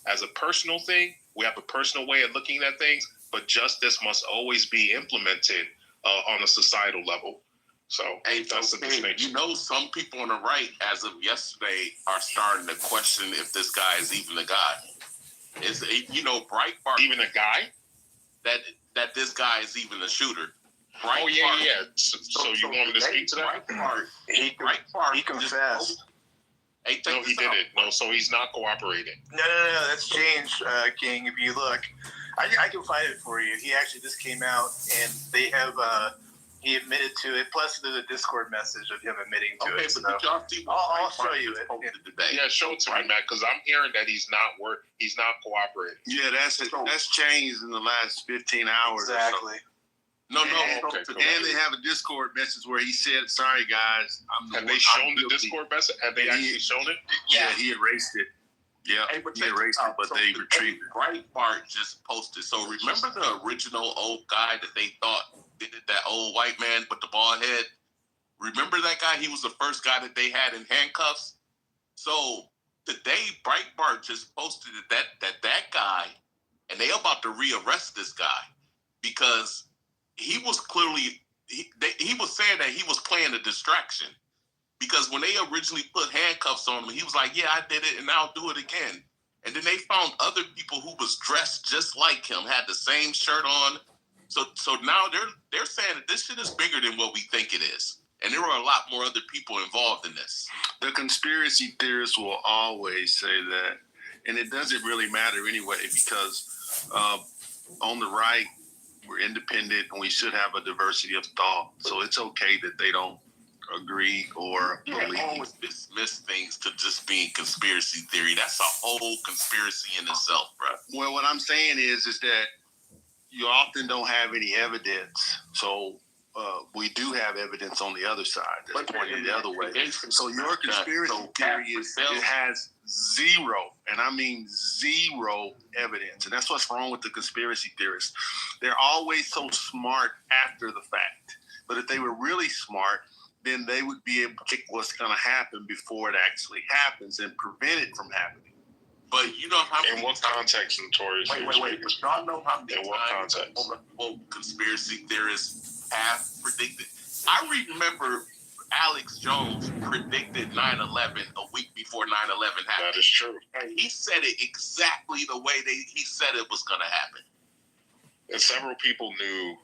as a personal thing, we have a personal way of looking at things, but justice must always be implemented on a societal level. So that's the distinction. You know, some people on the right, as of yesterday, are starting to question if this guy is even a guy. Is Breitbart even a guy? That this guy is even a shooter. Breitbart, oh yeah. So you want me to speak to that? Breitbart he confessed. No, he didn't. No, so he's not cooperating. No. That's changed, King. If you look, I can find it for you. He actually just came out, and they have. He admitted to it. Plus, there's a Discord message of him admitting to it. Okay, but y'all see I'll show you it. Yeah, show it to me, Matt, because I'm hearing that he's not cooperating. Yeah, that's changed in the last 15 hours. Exactly. No. Okay, and they have a Discord message where he said, "Sorry guys, Have they shown the Discord message? Have they actually shown it? Yeah, he erased it. Yeah, he erased it, but they retrieved it. Breitbart just posted. So remember the original old guy that they thought did it, that old white man with the bald head? Remember that guy? He was the first guy that they had in handcuffs. So today, Breitbart just posted that guy, and they about to rearrest this guy because he was clearly he was saying that he was playing a distraction. Because when they originally put handcuffs on him, he was like, yeah, I did it, and I'll do it again. And then they found other people who was dressed just like him, had the same shirt on. So now they're saying that this shit is bigger than what we think it is. And there are a lot more other people involved in this. The conspiracy theorists will always say that. And it doesn't really matter anyway, because on the right, we're independent, and we should have a diversity of thought. So it's okay that they don't agree or believe. You always dismiss things to just being conspiracy theory. That's a whole conspiracy in itself, bro. Well, what I'm saying is that you often don't have any evidence. So we do have evidence on the other side that's pointing the other way. So your conspiracy theory it has zero, and I mean zero evidence. And that's what's wrong with the conspiracy theorists. They're always so smart after the fact. But if they were really smart, then they would be able to predict what's going to happen before it actually happens and prevent it from happening. But you know how many... In what context, Notorious? Wait. But y'all know how many in what context? Conspiracy theorists have predicted. I remember Alex Jones predicted 9/11 a week before 9/11 happened. That is true. And he said it exactly the way he said it was going to happen. And several people knew,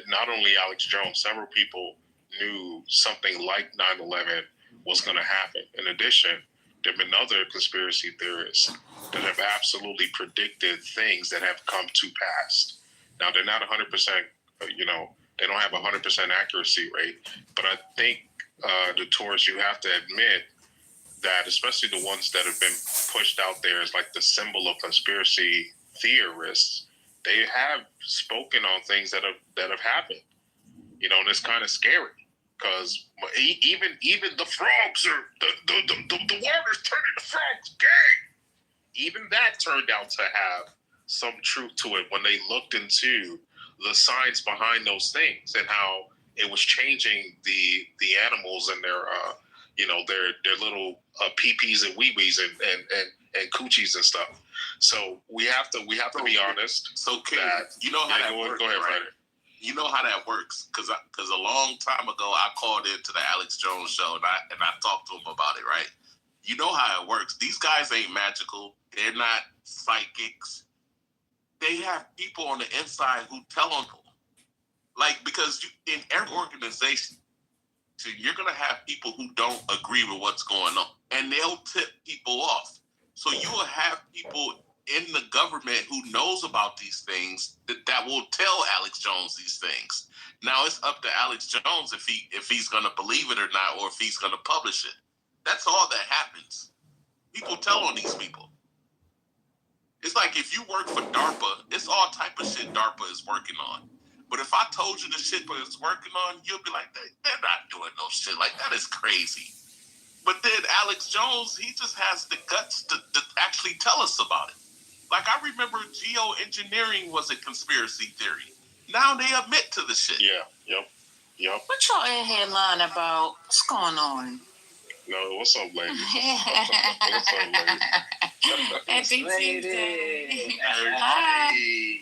not only Alex Jones, several people knew something like 9/11 was going to happen. In addition, there have been other conspiracy theorists that have absolutely predicted things that have come to pass. Now, they're not 100%, they don't have 100% accuracy rate, but I think, Notorious, you have to admit that, especially the ones that have been pushed out there as like the symbol of conspiracy theorists, they have spoken on things that have happened. And it's kind of scary. Because even the frogs are the water's turning the frogs gay. Even that turned out to have some truth to it when they looked into the science behind those things and how it was changing the animals and their little peepees and wee-wees and coochies and stuff. So we have to be honest. So you know how that works, go ahead, right? Ryder. You know how that works, because a long time ago I called into the Alex Jones show and I talked to him about it, right? You know how it works. These guys ain't magical. They're not psychics. they have people on the inside who tell them, like, because in every organization, so you're going to have people who don't agree with what's going on, and they'll tip people off. So you will have people in the government who knows about these things that will tell Alex Jones these things. Now it's up to Alex Jones if he's going to believe it or not, or if he's going to publish it. That's all that happens. People tell on these people. It's like if you work for DARPA, it's all type of shit DARPA is working on. But if I told you the shit that it's working on, you'll be like, they're not doing no shit. Like, that is crazy. But then Alex Jones, he just has the guts to actually tell us about it. Like, I remember geoengineering was a conspiracy theory. Now they admit to the shit. Yeah, yep. What y'all in here lying about? What's going on? No, what's up, lady? What's up, Happy Tuesday. Hi.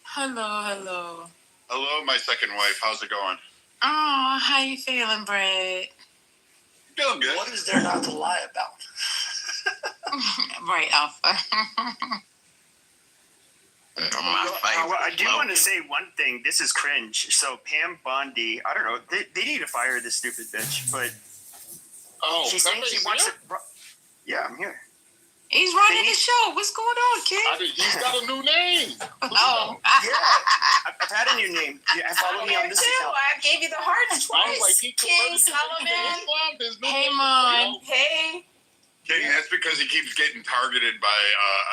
Hello. Hello, my second wife. How's it going? Oh, how you feeling, Brad? Doing good. What is there not to lie about? Right, Alpha. I do want to say one thing. This is cringe. So Pam Bondi, I don't know. They need to fire this stupid bitch. But she's saying she wants to. Yeah, I'm here. He's running the show. What's going on, kid? He's got a new name. Oh. Yeah, I've had a new name. Yeah, follow me on this account. I gave you the hearts twice. King Solomon. Hey, Mom. Hey. King, that's because he keeps getting targeted by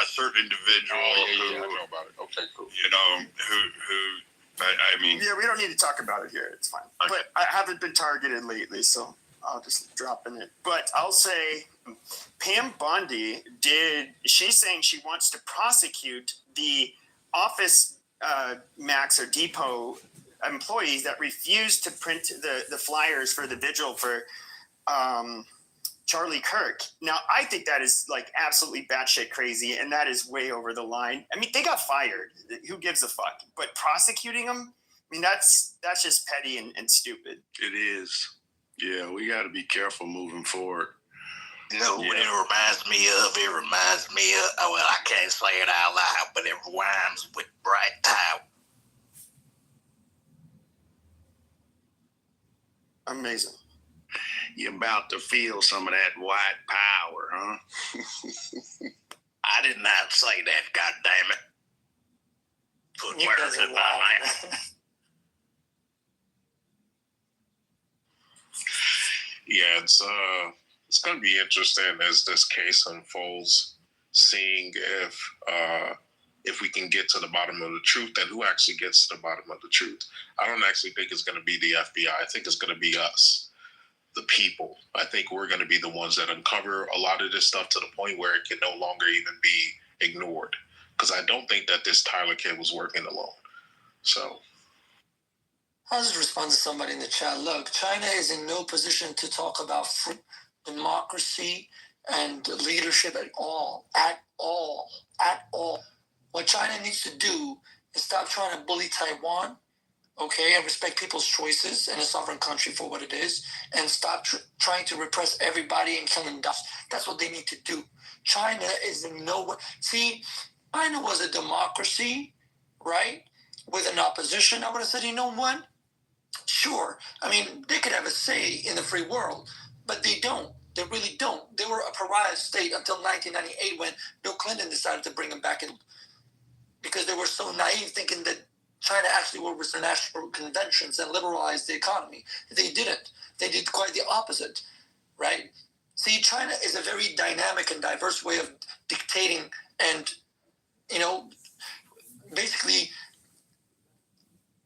a certain individual I know about it. Okay, cool. you know, who I mean, Yeah, we don't need to talk about it here. It's fine. Okay. But I haven't been targeted lately, so I'll just drop in it. But I'll say Pam Bondi she's saying she wants to prosecute the Office Max or Depot employees that refused to print the flyers for the vigil for Charlie Kirk. Now, I think that is like absolutely batshit crazy, and that is way over the line. I mean, they got fired. Who gives a fuck? But prosecuting them, I mean, that's just petty and stupid. It is. Yeah, we got to be careful moving forward. You know what it reminds me of? It reminds me of, well, I can't say it out loud, but it rhymes with Bright Tower. Amazing. You're about to feel some of that white power, huh? I did not say that, goddammit. Put words in my mouth. Yeah, it's going to be interesting as this case unfolds, seeing if we can get to the bottom of the truth and who actually gets to the bottom of the truth. I don't actually think it's going to be the FBI. I think it's going to be us, the people. I think we're going to be the ones that uncover a lot of this stuff to the point where it can no longer even be ignored. Because I don't think that this Tyler kid was working alone. So I'll just respond to somebody in the chat. Look, China is in no position to talk about democracy and leadership at all. What China needs to do is stop trying to bully Taiwan, okay, and respect people's choices and a sovereign country for what it is, and stop trying to repress everybody and kill them. That's what they need to do. China is in no way. See, China was a democracy, right, with an opposition. I would have said, you know what? Sure. I mean, they could have a say in the free world, but they don't. They really don't. They were a pariah state until 1998 when Bill Clinton decided to bring them back in because they were so naive thinking that China actually worked with international conventions and liberalized the economy. They didn't. They did quite the opposite, right? See, China is a very dynamic and diverse way of dictating and, you know, basically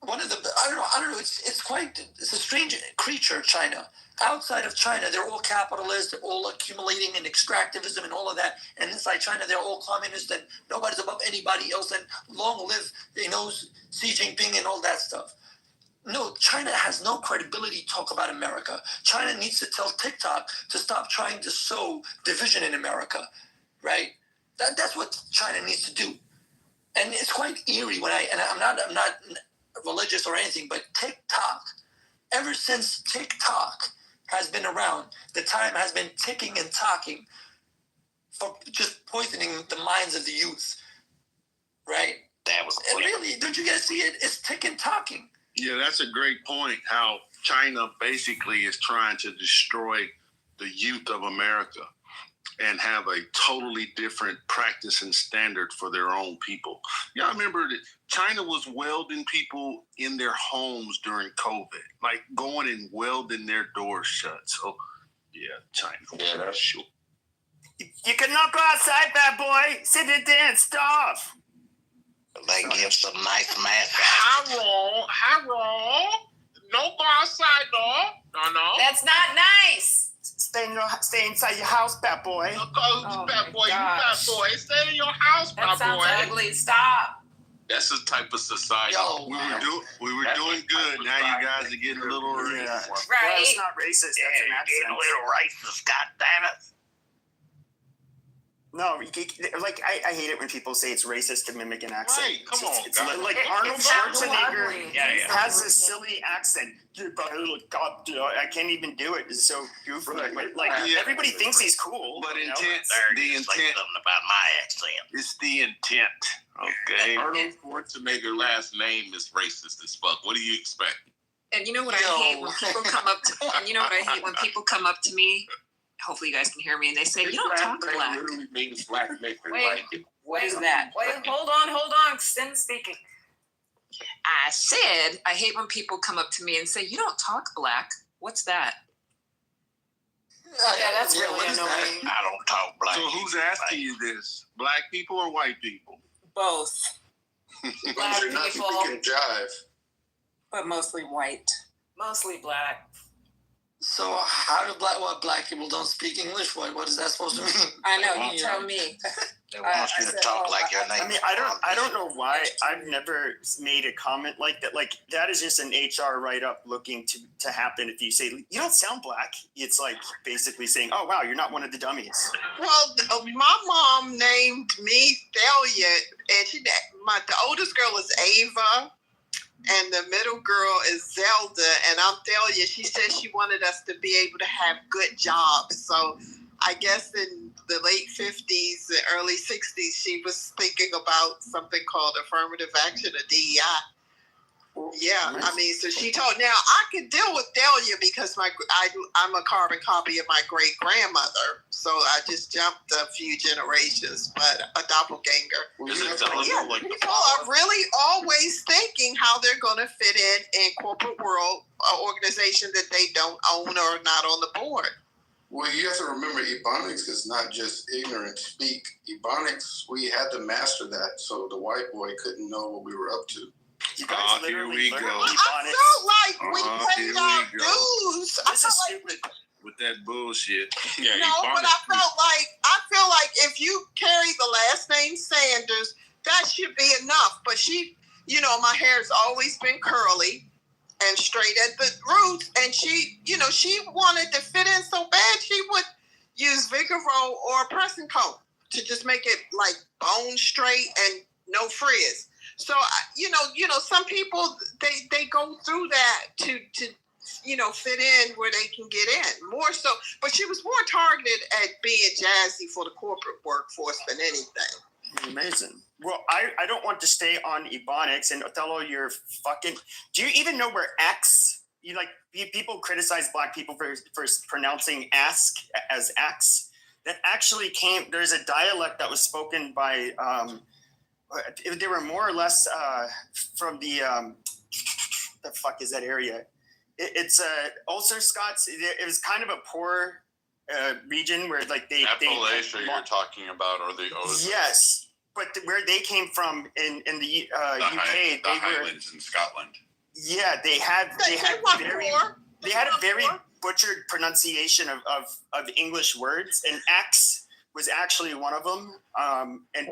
one of the, I don't know, it's a strange creature, China. Outside of China, they're all capitalists, they're all accumulating and extractivism and all of that. And inside China, they're all communists and nobody's above anybody else. And long live, you know, Xi Jinping and all that stuff. No, China has no credibility to talk about America. China needs to tell TikTok to stop trying to sow division in America, right? That's what China needs to do. And it's quite eerie when I'm not religious or anything, but TikTok, ever since TikTok has been around, the time has been ticking and talking for just poisoning the minds of the youth. Right. That was And really, don't you guys see it? It's tick and talking. Yeah, that's a great point. How China basically is trying to destroy the youth of America and have a totally different practice and standard for their own people. Y'all remember that China was welding people in their homes during COVID, like going and welding their doors shut. So, yeah, China. Yeah, that's sure. You cannot go outside, bad boy. Sit it there and stop. They give some nice math. Harold. No go outside, no. That's not nice. Stay inside your house, bad boy. Oh bad boy, my gosh. you bad boy. Stay in your house, That bad sounds boy. ugly. Stop. That's the type of society. Yo, We were doing good. Now you guys are getting a little racist. Yeah. Well, Right. it's not racist. That's an Getting a accent. little racist, goddammit. No, I hate it when people say it's racist to mimic an accent. Right, come on, It's guys. like Arnold It's not Schwarzenegger ugly. Yeah. has a silly accent. God, I can't even do it. It's so goofy. Yeah. Everybody thinks he's cool. But you know? intent, There, the you say intent, something about my accent. it's the intent. Okay. Arnold Schwarzenegger's last name is racist as fuck. What do you expect? And you know what I hate when people come up to and you know what I hate when people come up to me. Hopefully you guys can hear me and they say, you don't talk black. Literally means black nigger. Wait. Like, What is that? Wait, hold on. Sim speaking. I said I hate when people come up to me and say, you don't talk black. What's that? yeah, that's really what is that? annoying. I don't talk black. So who's asking you this? Black people or white people? Both. Black You're not people, speaking jive. but mostly white. Mostly black. So how do black people don't speak English? What is that supposed to mean? I know, you tell me. They want you to talk like your name. I mean, I don't know why I've never made a comment like that. Like that is just an HR write-up looking to happen. If you say you don't sound black, it's like basically saying, "Oh wow, you're not one of the dummies." Well, my mom named me Thalia, and the oldest girl is Ava, and the middle girl is Zelda, and I'm Thalia. She said she wanted us to be able to have good jobs. So I guess in the late 50s and early 60s, she was thinking about something called affirmative action or DEI. Yeah, I mean, so she told. Now I could deal with Delia because I'm a carbon copy of my great grandmother, so I just jumped a few generations, but a doppelganger. People are really always thinking how they're going to fit in corporate world, an organization that they don't own or not on the board. Well, you have to remember, Ebonics is not just ignorant speak. Ebonics, we had to master that so the white boy couldn't know what we were up to. You guys Here literally we learned go. Ebonics. I felt like we paid Here our we go. dues. I This felt is like stupid. With that bullshit. Yeah, no, but I feel like if you carry the last name Sanders, that should be enough. But she, my hair's always been curly and straight at the roots, and she wanted to fit in so bad she would use Vigoro or a pressing comb to just make it like bone straight and no frizz. So some people they go through that to fit in where they can get in more so. But she was more targeted at being jazzy for the corporate workforce than anything. Amazing. Well, I don't want to stay on Ebonics, and Othello, you're fucking. Do you even know where X? People criticize black people for pronouncing ask as X. That actually came. There's a dialect that was spoken by. They were more or less from the fuck is that area? It's Ulster Scots. It was kind of a poor region where like they Appalachia you're talking about, or the O's? Yes, but where they came from in the UK, the Highlands in Scotland. Yeah, they had a very butchered pronunciation of English words, and X was actually one of them. And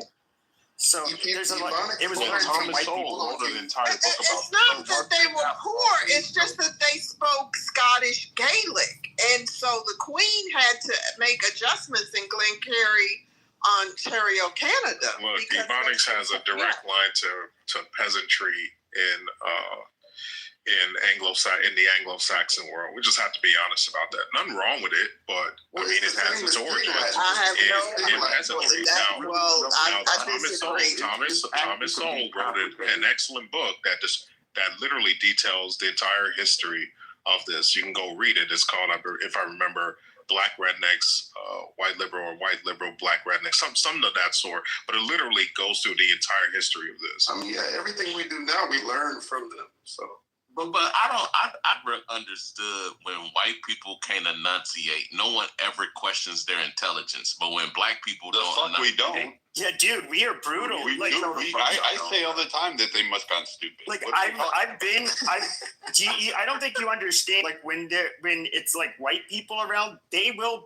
so there's a lot. It was learned from white people. It's not that they were poor. It's just that they spoke Scottish Gaelic, and so the Queen had to make adjustments in Glengarry, Ontario, Canada. Look, Ebonics has a direct line to peasantry in the Anglo-Saxon world. We just have to be honest about that. Nothing wrong with it, but Well, I mean, it has its origins. Thomas Sowell wrote an excellent book that literally details the entire history of this. You can go read it. It's called, if I remember, Black Rednecks, White Liberal, or White Liberal, Black Rednecks, something of that sort. But it literally goes through the entire history of this. I mean, yeah, everything we do now, we learn from them. So. But I never understood when white people can't enunciate. No one ever questions their intelligence. But when black people we don't. Yeah, dude, we are brutal. I say all the time that they must gone stupid. Like I don't think you understand. Like when it's like white people around, they will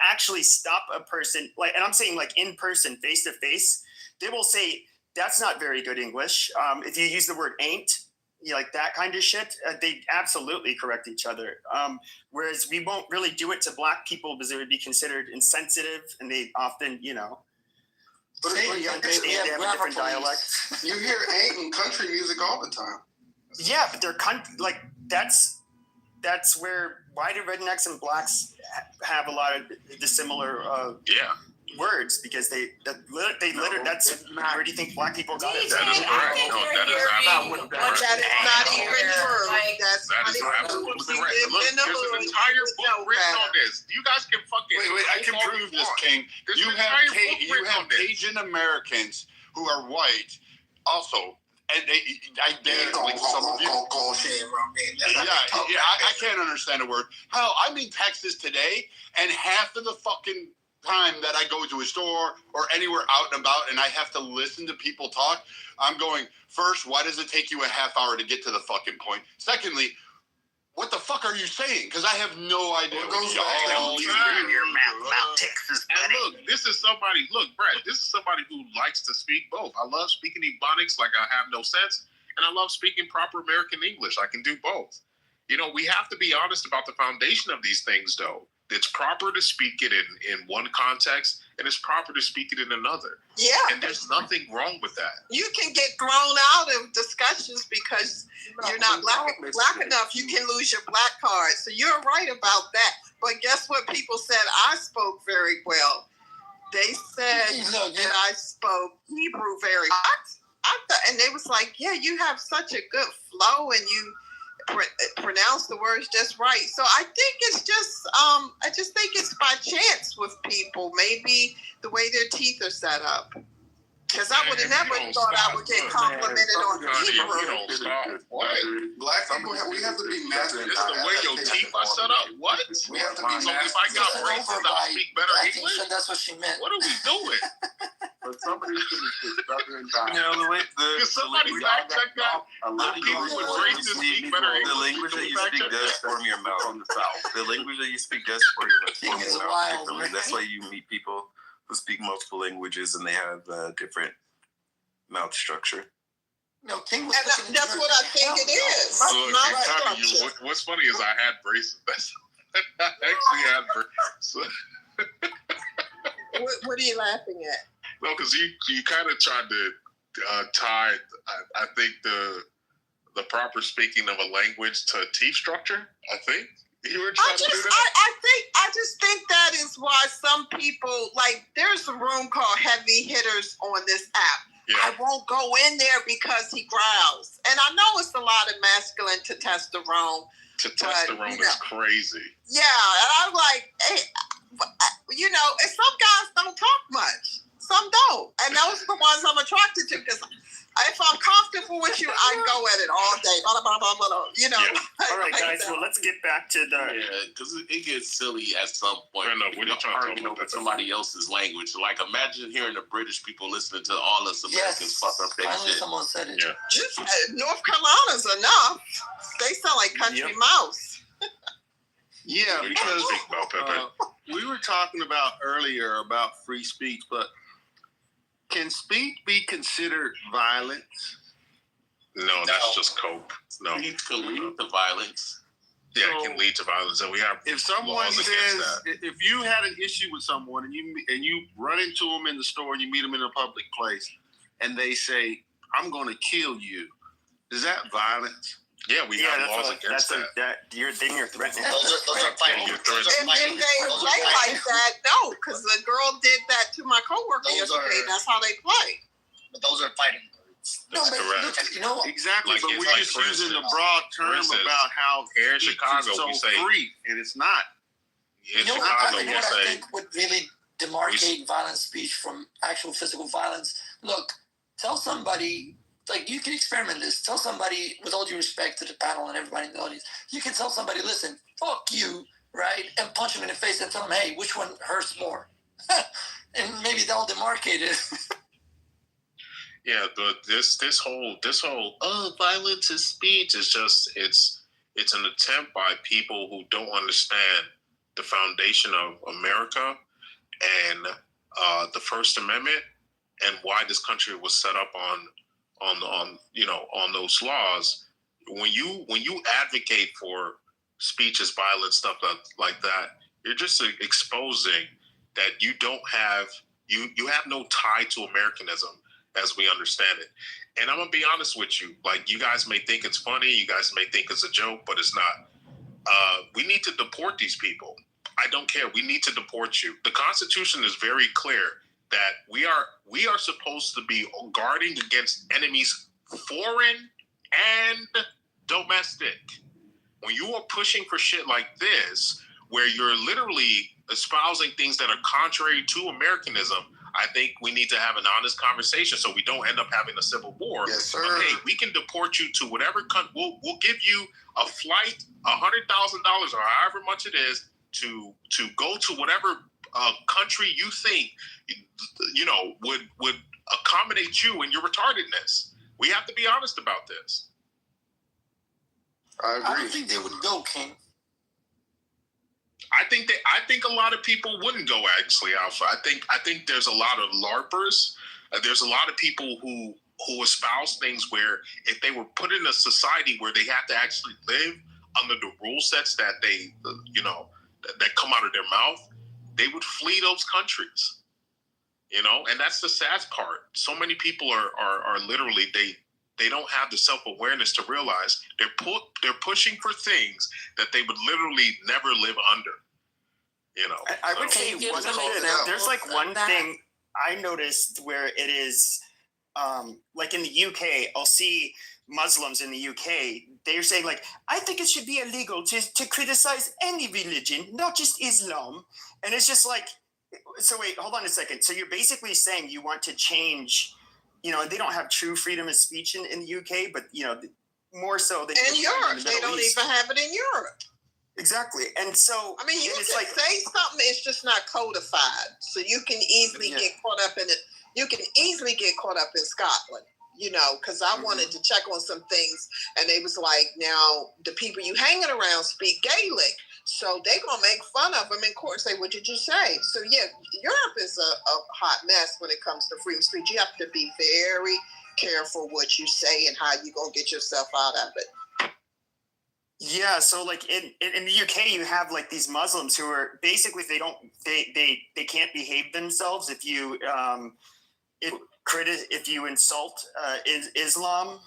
actually stop a person. Like, and I'm saying like in person, face to face, they will say that's not very good English. If you use the word ain't. Like that kind of shit, they absolutely correct each other. Whereas we won't really do it to black people because it would be considered insensitive, and they often, But you understand they have a different dialect. You hear ain't in country music all the time. Yeah, but they're like that's where white rednecks and blacks have a lot of the similar words because they literally that's where do you think black people got it? That is correct. No, that is absolutely correct. That is not even true. That's absolutely correct. Look, there's an entire book written on this. You guys can fucking wait. I can prove this, King. You have Cajun Americans who are white, also. And identically some of you. I can't understand a word. Hell, I'm in Texas today, and half of the fucking time that I go to a store or anywhere out and about and I have to listen to people talk, I'm going, first, why does it take you a half hour to get to the fucking point? Secondly, what the fuck are you saying? Because I have no idea what y'all in your mouth about Texas. And look, Brad, this is somebody who likes to speak both. I love speaking Ebonics like I have no sense, and I love speaking proper American English. I can do both. We have to be honest about the foundation of these things, though. It's proper to speak it in one context, and it's proper to speak it in another. Yeah. And there's nothing wrong with that. You can get thrown out of discussions because you're not black enough. You can lose your black card. So you're right about that. But guess what? People said I spoke very well. They said that I spoke Hebrew very well. And they was like, yeah, you have such a good flow and you pronounce the words just right. So I think it's just, I just think it's by chance with people. Maybe the way their teeth are set up. Because I would have never thought I would get complimented on Hebrew. What? Black people, we have to be mastered. This is the way your teeth are set up. What? We have to be mastered. If I got braces, I'll speak better English. That's what she meant. What are we doing? But somebody should have Southern time. Can somebody fact check that? A lot of people with braces speak better English. The language that you speak does form your mouth from the South. The language that you speak does form your mouth differently. That's why you meet people who speak multiple languages and they have different mouth structure. No, King was that's what I think it is. What's funny is I had braces. I actually had braces. What are you laughing at? No, because you kind of tried to tie, I think, the proper speaking of a language to teeth structure. I think you were trying to do that. I just think that is why some people, like, there's a room called Heavy Hitters on this app. Yeah. I won't go in there because he growls. And I know it's a lot of masculine testosterone. Testosterone is crazy. Yeah, and I'm like, hey, and some guys don't talk much. Some don't. And those are the ones I'm attracted to because if I'm comfortable with you, I go at it all day. Blah, blah, blah, blah, blah, Yeah. All right, guys. Well, let's get back to the. Yeah, because it gets silly at some point. We're not talking about somebody else's language. Like, imagine hearing the British people listening to all us Americans fuck up their shit. Someone said it. Yeah. North Carolina's enough. They sound like country mouse. Yeah, because we were talking about earlier about free speech, but can speech be considered violence? No, that's just cope. No, it can lead to violence. Yeah, it can lead to violence, and we have. If someone says, if you had an issue with someone and you run into them in the store, and you meet them in a public place, and they say, "I'm going to kill you," is that violence? Yeah, we have laws against that. You're threatening. Those are fighting. If they play like that, no, because the girl did that to my coworker yesterday. That's how they play. But those are fighting. No, but look, you know, exactly. Like but it's we're like, just for using instance- the broad for term instance, about how here in speech Chicago, is so we say- free, and it's not. In you know Chicago, what we I say think would really demarcate violent speech from actual physical violence. Look, tell somebody, like you can experiment this. Tell somebody, with all due respect to the panel and everybody in the audience, you can tell somebody, listen, fuck you, right? And punch them in the face and tell them, hey, which one hurts more? And maybe they'll demarcate it. yeah, this whole violence is speech is just it's an attempt by people who don't understand the foundation of America and the First Amendment and why this country was set up on those laws. When you advocate for speech as violent stuff like that, you're just exposing that you don't have you have no tie to Americanism as we understand it. And I'm gonna be honest with you, like you guys may think it's funny, you guys may think it's a joke, but it's not. We need to deport these people. I don't care. We need to deport you. The Constitution is very clear that we are supposed to be guarding against enemies, foreign and domestic. When you are pushing for shit like this, where you're literally espousing things that are contrary to Americanism, I think we need to have an honest conversation so we don't end up having a civil war. Yes, sir. But, hey, we can deport you to whatever country. We'll give you a flight, $100,000 or however much it is to go to whatever country you think would accommodate you and your retardedness. We have to be honest about this. I agree. I don't think they would go, King. I think a lot of people wouldn't go, actually, Alpha. I think there's a lot of LARPers. There's a lot of people who espouse things where if they were put in a society where they have to actually live under the rule sets that they that come out of their mouth, they would flee those countries. And that's the sad part. So many people are literally they don't have the self-awareness to realize they're pushing for things that they would literally never live under. I would say there's like one thing I noticed where it is like in the UK, I'll see Muslims in the UK, they're saying like, I think it should be illegal to criticize any religion, not just Islam. And it's just like, so wait, hold on a second. So you're basically saying you want to change, they don't have true freedom of speech in the UK, but more so than in Europe. They don't even have it in Europe. Exactly. And so I mean, you can say something, it's just not codified. So you can easily get caught up in it. You can easily get caught up in Scotland, because I wanted to check on some things, and they was like, now the people you hanging around speak Gaelic, so they gonna make fun of them in court. Say, what did you say? So yeah, Europe is a hot mess when it comes to freedom of speech. You have to be very careful what you say and how you gonna get yourself out of it. Yeah, so like in the UK, you have like these Muslims who are basically they can't behave themselves if you if you insult Islam.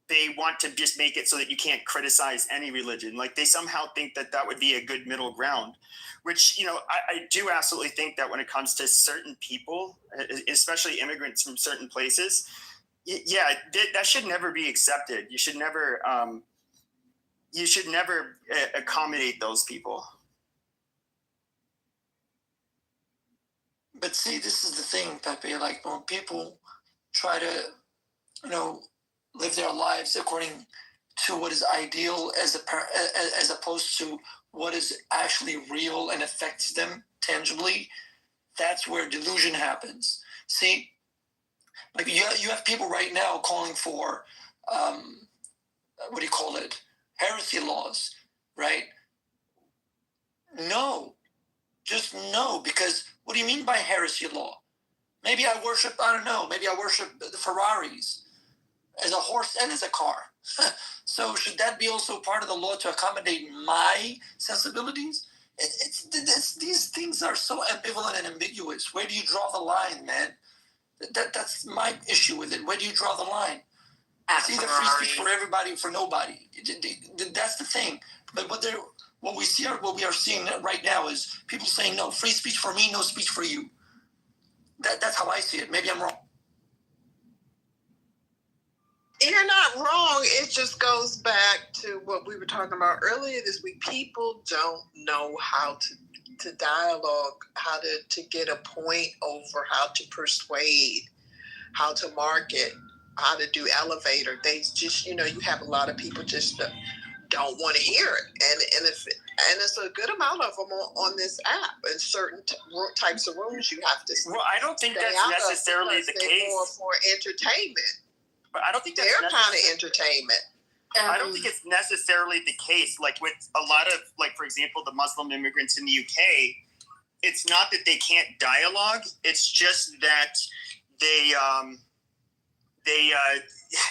They want to just make it so that you can't criticize any religion. Like they somehow think that would be a good middle ground, which I do absolutely think that when it comes to certain people, especially immigrants from certain places, that should never be accepted. You should never. You should never accommodate those people. But see, this is the thing, Pepe. Like when people try to, live their lives according to what is ideal, as opposed to what is actually real and affects them tangibly, that's where delusion happens. See, like you have people right now calling for, what do you call it? Heresy laws, right? No, just no, because what do you mean by heresy law? Maybe I worship the Ferraris as a horse and as a car. So should that be also part of the law to accommodate my sensibilities? These things are so ambivalent and ambiguous. Where do you draw the line, man? That's my issue with it. Where do you draw the line? It's either free speech for everybody or for nobody. That's the thing. But what we are seeing right now is people saying, no, free speech for me, no speech for you. That's how I see it. Maybe I'm wrong. You're not wrong. It just goes back to what we were talking about earlier this week. People don't know how to dialogue, how to get a point over, how to persuade, how to market, how to do elevator. They just, you have a lot of people just don't want to hear it. And it's a good amount of them on this app. In certain types of rooms, you have to. Well, I don't think that's necessarily the case. More for entertainment. But I don't think that's they're kind of entertainment. I don't think it's necessarily the case. Like with a lot of, like, for example, the Muslim immigrants in the UK, it's not that they can't dialogue. It's just that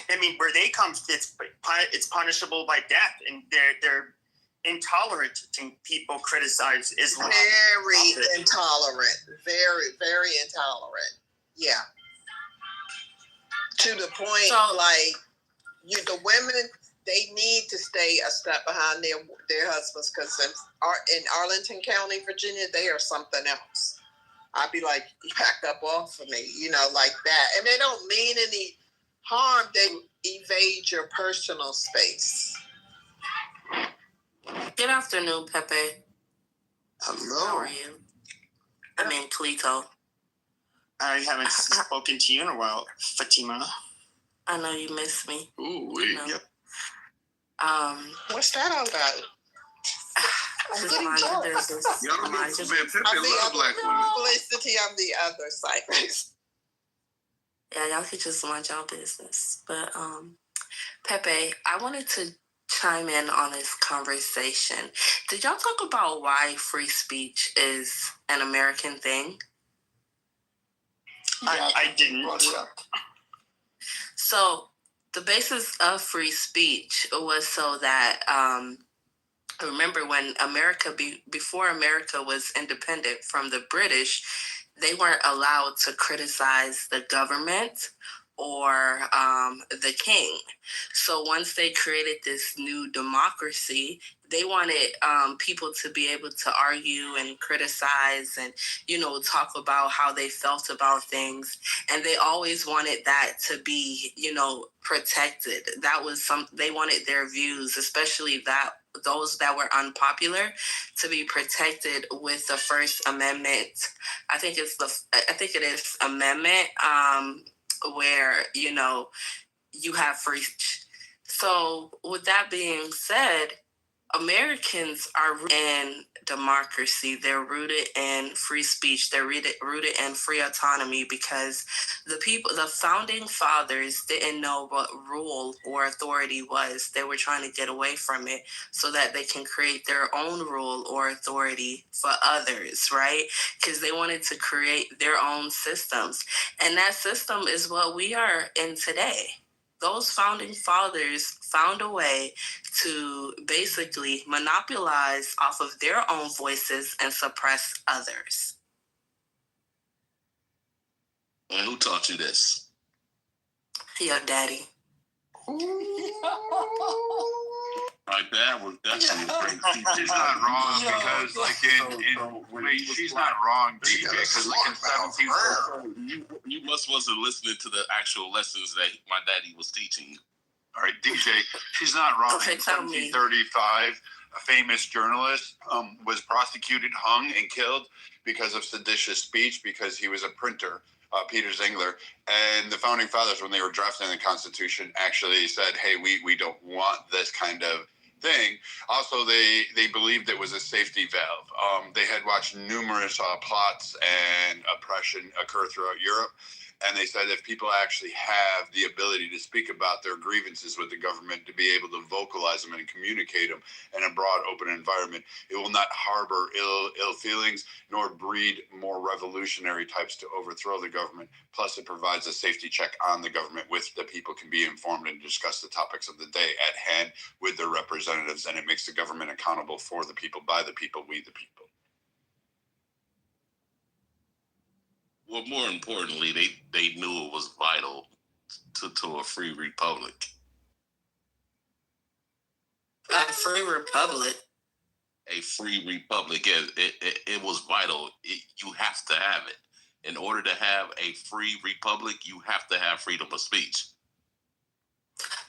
I mean, where they come, it's punishable by death, and they're intolerant to people criticize Islam. Very intolerant. Very, very intolerant. Yeah. To the point, the women, they need to stay a step behind their husbands, because in Arlington County, Virginia, they are something else. I'd be like, back up off of me, like that. And they don't mean any harm. They evade your personal space. Good afternoon, Pepe. Hello. How are you? I mean, Clito. I haven't spoken to you in a while, Fatima. I know you miss me. Ooh, yep. What's that all about? I'm getting jealous. Y'all know, man, Pepe love black women. Felicity on the other side. Yeah, y'all could just mind y'all business. But Pepe, I wanted to chime in on this conversation. Did y'all talk about why free speech is an American thing? I didn't. So the basis of free speech was so that remember when before America was independent from the British, they weren't allowed to criticize the government or the king. So once they created this new democracy, they wanted people to be able to argue and criticize and, talk about how they felt about things. And they always wanted that to be, protected. That was they wanted their views, especially those that were unpopular, to be protected with the First Amendment. I think it is amendment where, you have free speech. So with that being said, Americans are rooted in democracy. They're rooted in free speech. They're rooted in free autonomy, because the founding fathers didn't know what rule or authority was. They were trying to get away from it so that they can create their own rule or authority for others, right? Because they wanted to create their own systems. And that system is what we are in today. Those founding fathers found a way to basically monopolize off of their own voices and suppress others. And who taught you this? Your daddy. My dad was definitely a great teacher. She's not wrong, because she's not wrong, DJ, because in 17... You must wasn't listening to the actual lessons that my daddy was teaching you. All right, DJ, she's not wrong. Okay, in 1735, a famous journalist was prosecuted, hung, and killed because of seditious speech, because he was a printer, Peter Zingler. And the founding fathers, when they were drafting the Constitution, actually said, hey, we don't want this kind of thing. Also, they believed it was a safety valve. They had watched numerous plots and oppression occur throughout Europe. And they said if people actually have the ability to speak about their grievances with the government, to be able to vocalize them and communicate them in a broad, open environment, it will not harbor ill feelings nor breed more revolutionary types to overthrow the government. Plus, it provides a safety check on the government, with the people can be informed and discuss the topics of the day at hand with their representatives. And it makes the government accountable for the people, by the people, we the people. Well, more importantly, they knew it was vital to to a free republic. A free republic. A free republic. It was vital. You have to have it. In order to have a free republic, you have to have freedom of speech.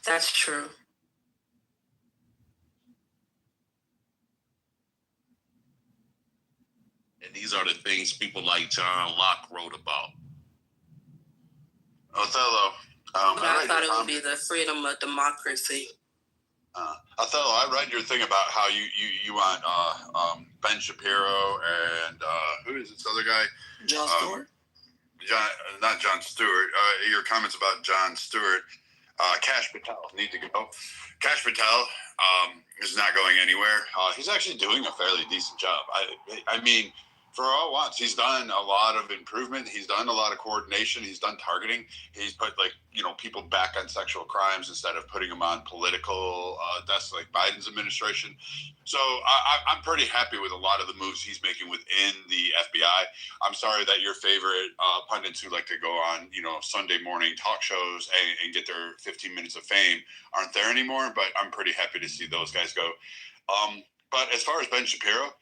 That's true. And these are the things people like John Locke wrote about. Othello. I thought it would be the freedom of democracy. Othello, I read your thing about how you want Ben Shapiro and who is this other guy? Jon Stewart. Not Jon Stewart. Your comments about Jon Stewart. Kash Patel need to go. Kash Patel is not going anywhere. He's actually doing a fairly decent job. I mean, for all once, he's done a lot of improvement. He's done a lot of coordination. He's done targeting. He's put people back on sexual crimes instead of putting them on political deaths like Biden's administration. So I'm pretty happy with a lot of the moves he's making within the FBI. I'm sorry that your favorite pundits who like to go on, Sunday morning talk shows and get their 15 minutes of fame aren't there anymore, but I'm pretty happy to see those guys go. But as far as Ben Shapiro,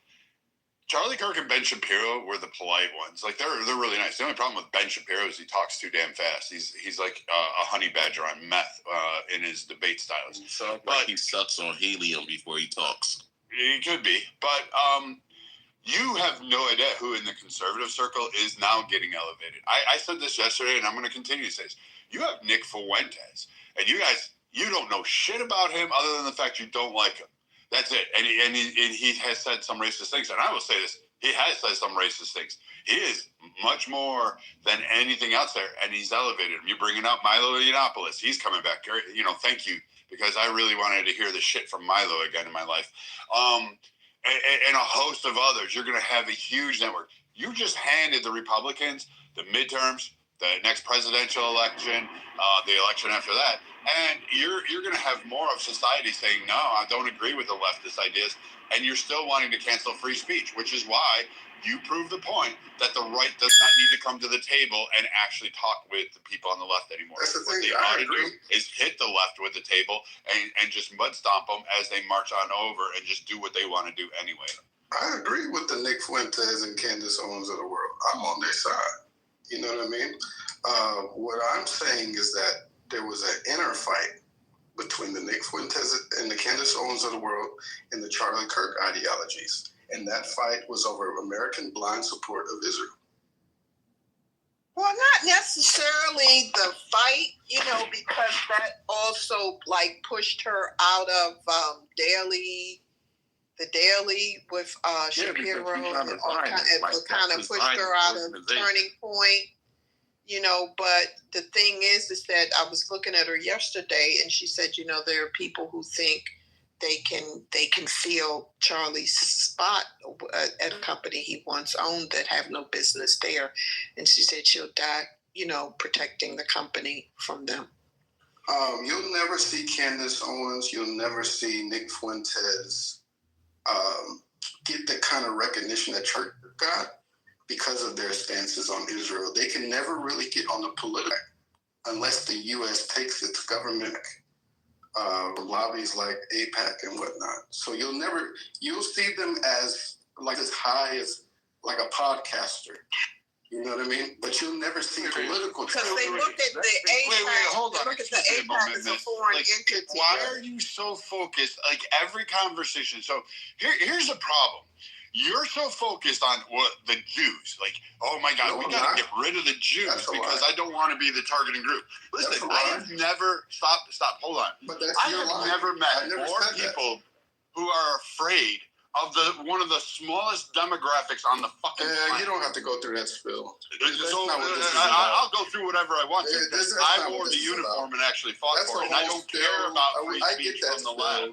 Charlie Kirk and Ben Shapiro were the polite ones. Like they're really nice. The only problem with Ben Shapiro is he talks too damn fast. He's like a honey badger on meth in his debate styles. But he sucks on helium before he talks. He could be, but you have no idea who in the conservative circle is now getting elevated. I said this yesterday, and I'm going to continue to say this. You have Nick Fuentes, and you guys, you don't know shit about him other than the fact you don't like him. That's it. And he has said some racist things. And I will say this. He has said some racist things. He is much more than anything else there. And he's elevated him. You're bringing up Milo Yiannopoulos. He's coming back. Thank you. Because I really wanted to hear the shit from Milo again in my life. And a host of others. You're going to have a huge network. You just handed the Republicans the midterms, the next presidential election, the election after that. And you're going to have more of society saying, no, I don't agree with the leftist ideas. And you're still wanting to cancel free speech, which is why you prove the point that the right does not need to come to the table and actually talk with the people on the left anymore. That's the what thing. they ought to do is hit the left with the table and just mud stomp them as they march on over and just do what they want to do anyway. I agree with the Nick Fuentes and Candace Owens of the world. I'm on their side. You know what I mean? What I'm saying is that there was an inner fight between the Nick Fuentes and the Candace Owens of the world and the Charlie Kirk ideologies. And that fight was over American blind support of Israel. Well, not necessarily the fight, because that also pushed her out of the Daily with Shapiro, and kind of pushed her out of Turning Point. But the thing is that I was looking at her yesterday, and she said, there are people who think they can fill Charlie's spot at a company he once owned that have no business there, and she said she'll die, protecting the company from them. You'll never see Candace Owens. You'll never see Nick Fuentes get the kind of recognition that Church got because of their stances on Israel. They can never really get on the political unless the U.S. takes its government lobbies like AIPAC and whatnot. So you'll see them as high as like a podcaster. You know what I mean? But you'll never see political. Because they look at the AIPAC. Hold on. Look at the AIPAC as a foreign entity. Why are you so focused? Every conversation. So here's a problem. You're so focused on what the Jews, oh my God, we got to get rid of the Jews because I don't want to be the targeting group. Listen, I have never stop. Hold on. I have never met more people who are afraid of one of the smallest demographics on the fucking planet. You don't have to go through that spill. I'll go through whatever I want to. I wore the uniform and actually fought for it. And I don't care about free speech from the left.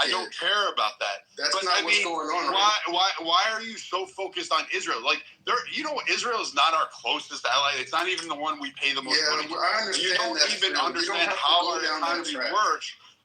I don't care about that. That's not what's going on. Why are you so focused on Israel? Israel is not our closest ally. It's not even the one we pay the most money to. I understand you don't even understand how our economy works.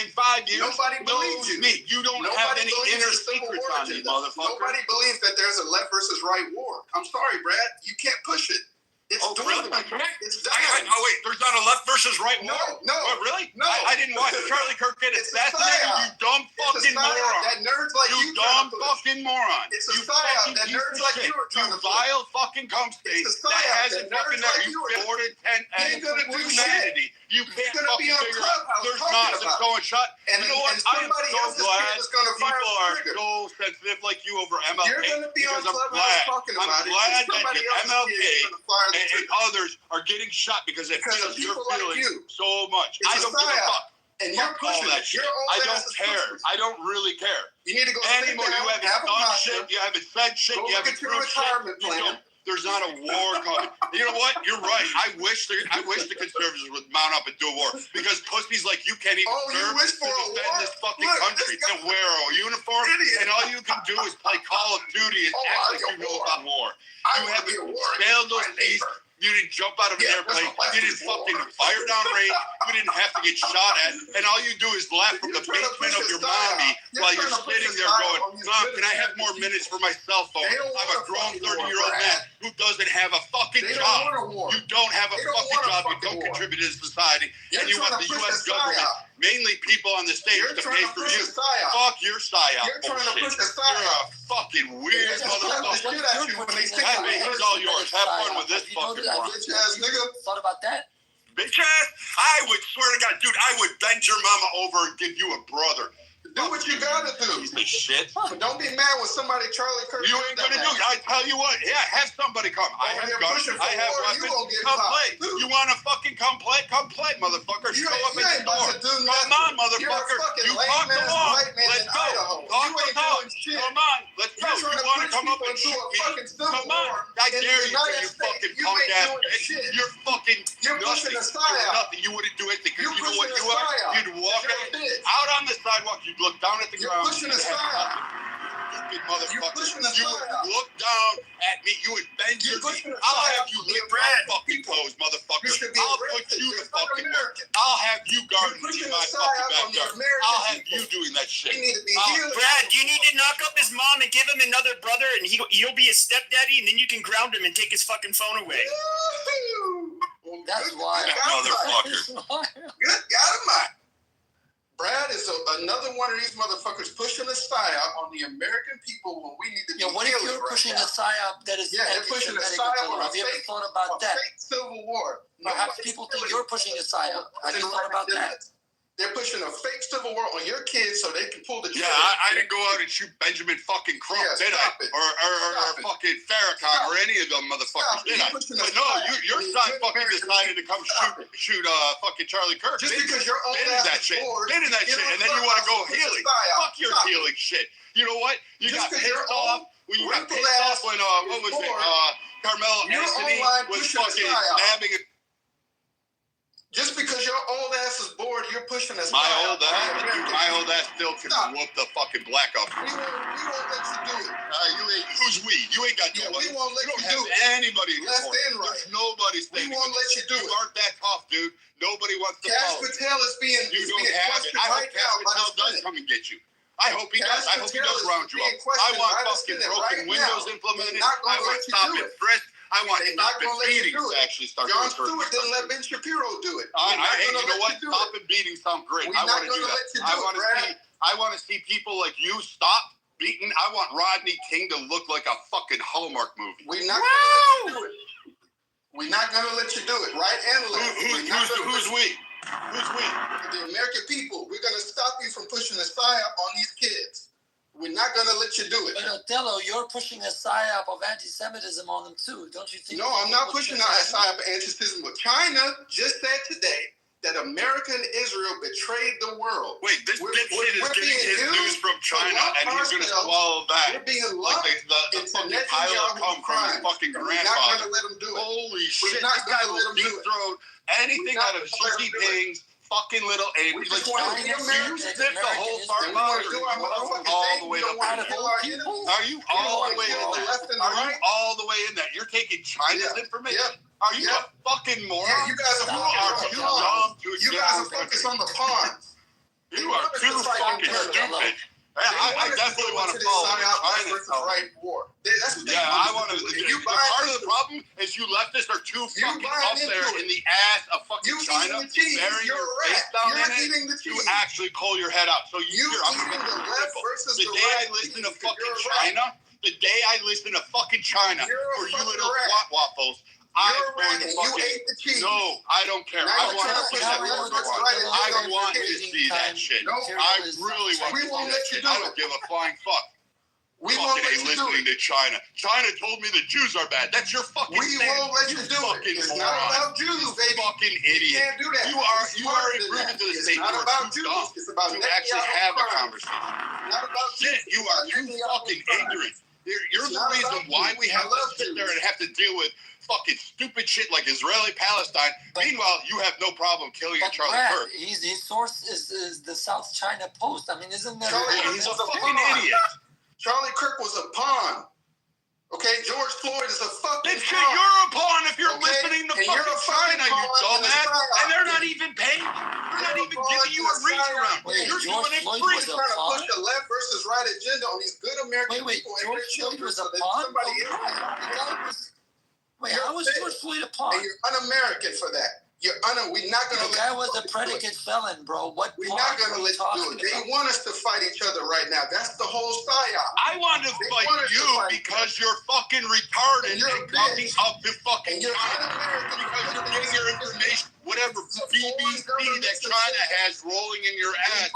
in 5 years. Nobody believes you. Me. You don't have any inner secrets on me, motherfucker. Nobody believes that there's a left versus right war. I'm sorry, Brad. You can't push it. It's done. Really? It's done. Oh, wait. There's not a left versus right war? No. Oh, really? No. I didn't watch Charlie Kirk get assassinated, you dumb fucking moron. That nerds like you dumb fucking moron. It's a psyop that nerds like you are trying to push. Vile fucking cum state that hasn't fucking never supported humanity. You can't fucking figure out. There's not. It's going shut. You know what? I am so glad people are so sensitive like you over MLK. You're going to be on Clubhouse talking about it. I'm glad that MLK and others are getting shot because it feels your feelings so much. I don't give a fuck. And you're pushing that shit. I don't care. I don't really care. You need to go anymore. You haven't done shit. You haven't said shit. You haven't proved shit. There's not a war coming. You know what? You're right. I wish the conservatives would mount up and do a war because pussies like you can't even serve to defend this fucking country. To wear a uniform and all you can do is play Call of Duty and act like you know about war. You haven't scaled those seas. You didn't jump out of an airplane. You didn't fucking fire down range. You didn't have to get shot at. And all you do is laugh from the basement of your mommy while you're sitting there going, Mom, can I have more minutes for my cell phone? I'm a grown 30-year-old man who doesn't have a fucking job. You don't have a fucking job. You don't contribute to society. And you want the U.S. government, mainly people on the stage, to pay for you. Fuck your psyop bullshit. You're a fucking weird motherfucker. He's all yours. Have fun with this fucking one. Bitch ass nigga. Thought about that? Bitch ass? I would swear to God, dude, I would bend your mama over and give you a brother. Do what you gotta do. Piece of shit. But don't be mad when somebody Charlie Kirk. You ain't gonna do it. I tell you what, yeah, have somebody come. I have guns. I have weapons. Come play. You wanna fucking come play? Come play, motherfucker. Show up at the door. Come on, motherfucker. You talk the walk. Let's go. Talk the talk. Come on. Let's go. You wanna come up and shoot me? Come on. I dare you, you fucking punk ass bitch. You're fucking nothing. You're nothing. You wouldn't do anything because you know what you are? You'd walk out on the sidewalk. You'd look down at the ground. You're pushing a psyop. Stupid motherfucker. You would look down at me. You would bend your knee. I'll have you lick my fucking toes, motherfucker. I'll put you to fucking work. I'll have you guarding my fucking backyard. I'll have you doing that shit. Brad, you need to knock up his mom and give him another brother, and you'll be his stepdaddy, and then you can ground him and take his fucking phone away. That's why. Motherfucker. Good God Almighty. Brad is another one of these motherfuckers pushing a psyop on the American people when we need to be what if you're pushing a psyop that is they're pushing a psyop on have you ever thought about that? Civil war. Perhaps people think you're pushing a psyop. Have you thought about that? They're pushing a fake civil war on your kids so they can pull the trigger. Yeah, I didn't go out and shoot Benjamin fucking Crump, did I? Or fucking Farrakhan or any of them motherfuckers, did I? But no, your side fucking decided to come shoot fucking Charlie Kirk. Just because you're on that shit. And then you want to go healing. Fuck your healing shit. You know what? You got pissed off when what was it? Carmelo Anthony was fucking stabbing Just because your old ass is bored, you're pushing us. My old ass still can whoop the fucking black up. We won't let you do it. Who's we? You ain't got nobody. We won't let you do it. Anybody. Left and right. There's nobody standing. We won't let you do it. You aren't that tough, dude. Nobody wants to Cash Patel is being questioned right now. Cash Patel does come and get you. I hope he does. I hope he does round you up. I want fucking broken windows implemented. I want stop and frisk. I want stop and beatings to actually start. John Stewart didn't let Ben Shapiro do it. You know what? Stop and beatings sound great. I want to do that. I want to see people like you stop beating. I want Rodney King to look like a fucking Hallmark movie. We're not going to let you do it. We're not going to let you do it, right? And left. Who's we? Who's we? The American people. We're going to stop you from pushing a psyop on these kids. We're not going to let you do it. But Othello, you're pushing a psyop of anti-Semitism on them too, don't you think? No, I'm not pushing a psyop of anti-Semitism. But China just said today that America and Israel betrayed the world. Wait, this dipshit is getting his news from China, and he's going to swallow that. We're being like the fucking pile of cum from his fucking grandfather. We're not going to let him do it. Holy shit, this guy will deep throat anything out of Xi Jinping's fucking little ape. You sniff the whole fart boundary all the way up. Are you all the way in that? Are you all the way in that? You're taking China's information? Are you a fucking moron? Yeah, you guys are too dumb. You guys are focused on the pawns. You are too fucking stupid. I definitely want to follow China. Right war. That's what I want to. Part of the problem is you leftists are too fucking up there in the ass of fucking China, burying your face down in it to actually call your head out. So the day I listen to fucking China, for you little twat waffles, I'm going to fucking. No, I don't care. I want to see that. I want to see that shit. I really want to see that shit. I don't give a flying fuck. We won't let you do listening to China. China told me the Jews are bad. That's your fucking We won't let you do it. It's not about Jews, baby. Fucking idiot. You can't do that. You are improving to the state. You are too dumb to actually have a conversation. Not about shit. You are too fucking ignorant. You're the reason why we have to sit there and have to deal with fucking stupid shit like Israeli-Palestine. Meanwhile, you have no problem killing Charlie Kirk. His source is the South China Post. I mean, isn't that... He's a fucking idiot. Charlie Kirk was a pawn. Okay, George Floyd is a fucking Then shit, pawn. you're a pawn if you're Okay? listening to And you're fucking a fucking China, you pawn in the dumbass. psyop. And they're not even paying. They're not even giving you a reach around. You're doing it free. He's trying to push the left versus right agenda on these good American people and their children so that somebody else. How was George Floyd a pawn? And you're un-American for that. We're not going to let you do it. The guy was a predicate felon, bro. We're not going to let you do it. They want us to fight each other right now. That's the whole psyop. I want to fight you because you're fucking retarded and coming up to fucking China because you're getting your information, whatever BBC that China has rolling in your ass,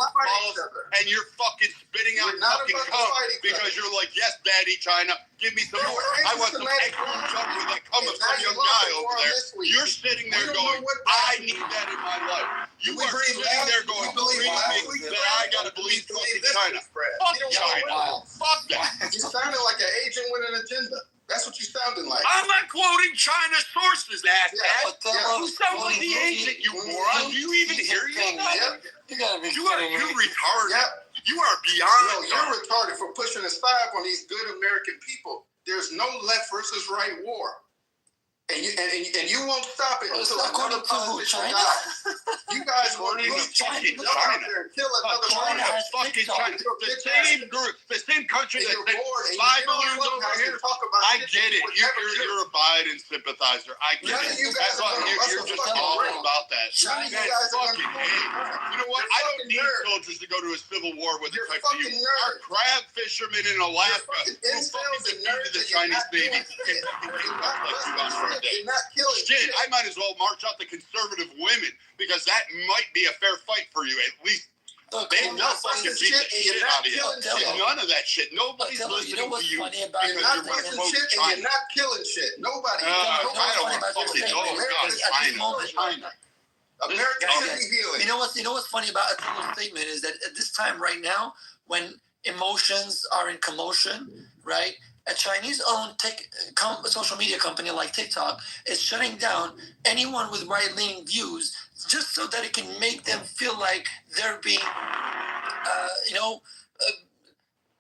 and you're fucking spitting out fucking cum because you're like, yes, daddy, China, give me some more. I want some extra jumper that comes from your guy over there. You're sitting there going, I need that in my life. You are sitting there going, believe me, that I gotta believe fucking China. Fuck China. Fuck that. You sounded like an agent with an agenda. That's what you sounded like. I'm not quoting China's sources, ass. You sound like the agent, you moron. Do you even hear you? You gotta be You're retarded. You are beyond. No, you're retarded for pushing a stop on these good American people. There's no left versus right war. And you won't stop it until another politician dies. You guys want to fucking jump out there and kill another fucking China. The same group, the same country that sent 5 balloons over here. I get it. You're a Biden sympathizer. I get it. You're just all about that. You guys fucking hate. You know what? I don't need soldiers to go to a civil war with the type of you. Our crab fishermen in Alaska who fucking defeated the Chinese baby. You're not killing shit. I might as well march out the conservative women because that might be a fair fight for you at least. They know fucking beat the shit out of you. None of that shit. Nobody's listening to you because you're You're not killing shit. Nobody. I don't fucking know. China. America should be healing. You know what's funny about Atilo's statement is that at this time right now, when emotions are in commotion, right? A Chinese-owned social media company like TikTok is shutting down anyone with right-leaning views just so that it can make them feel like they're being,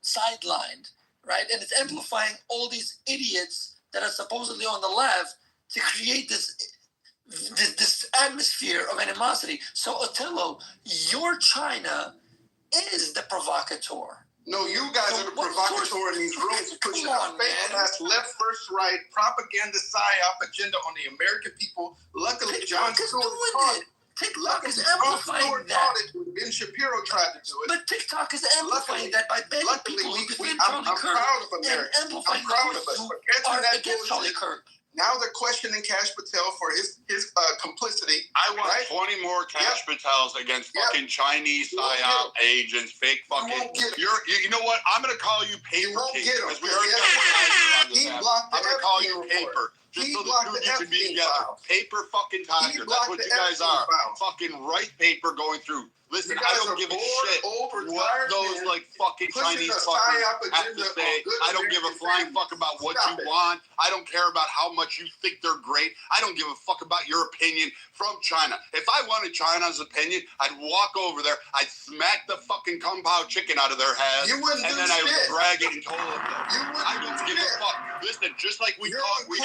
sidelined, right? And it's amplifying all these idiots that are supposedly on the left to create this atmosphere of animosity. So, Attilo, your China is the provocateur. No, you guys are the provocateur in these rooms pushing a fake-ass left versus right propaganda psyop agenda on the American people. Luckily, John Stewart taught it. TikTok is amplifying that. Ben Shapiro tried to do it. But TikTok is amplifying that by banning people who defend Charlie Kirk. I'm proud of America. I'm proud of us for catching that against Charlie Kirk. Now they're questioning Kash Patel for his complicity. I want 20 more Kash Patels against fucking Chinese psyop agents, fake fucking. You know what? I'm gonna call you Paper King because we already got I'm gonna call you Paper. Just so the two of you can be together. Paper fucking tiger. That's what you guys are. Fucking right paper going through. Listen, I don't give a shit what those like fucking Chinese fuckers have to say. I don't give a flying fuck about what you want. I don't care about how much you think they're great. I don't give a fuck about your opinion from China. If I wanted China's opinion, I'd walk over there, I'd smack the fucking kung pao chicken out of their heads, and then I would drag it and told them. I don't give a fuck. Listen, just like we thought we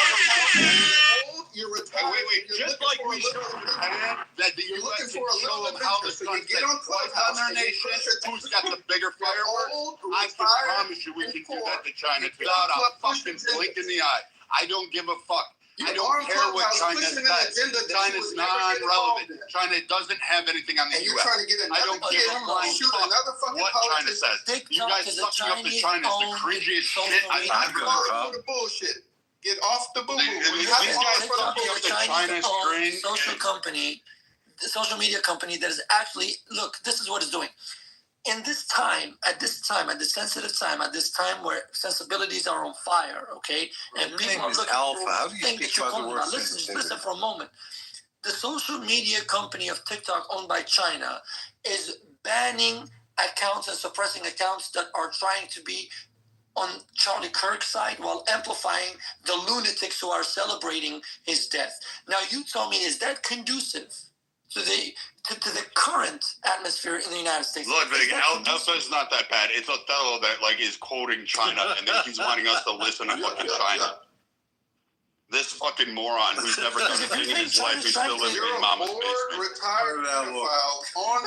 you're retired. Wait. Just like we showed Japan that the U.S. can show them how the sun sets twice on their nation, who's got the bigger fireworks. I can promise you we can do that to China without a fucking blink in the eye. I don't give a fuck. I don't care what China says. China's non-relevant. China doesn't have anything on the U.S. I don't give a flying fuck what China says. You guys sucking up to China is the cringiest shit I've ever heard of. Bullshit. Get off the boo-boo. Social media company that is actually, look, this is what it's doing. In this time, at this sensitive time, at this time where sensibilities are on fire, okay? And people are looking for things that you're calling about. Listen for a moment. The social media company of TikTok owned by China is banning accounts and suppressing accounts that are trying to be on Charlie Kirk's side while amplifying the lunatics who are celebrating his death. Now, you tell me, is that conducive to the current atmosphere in the United States? Look, Elsa is not that bad. It's Othello that like is quoting China, and then he's wanting us to listen to fucking China. This fucking moron who's never done a thing in his life who's still living in mama's basement. Retired pedophile on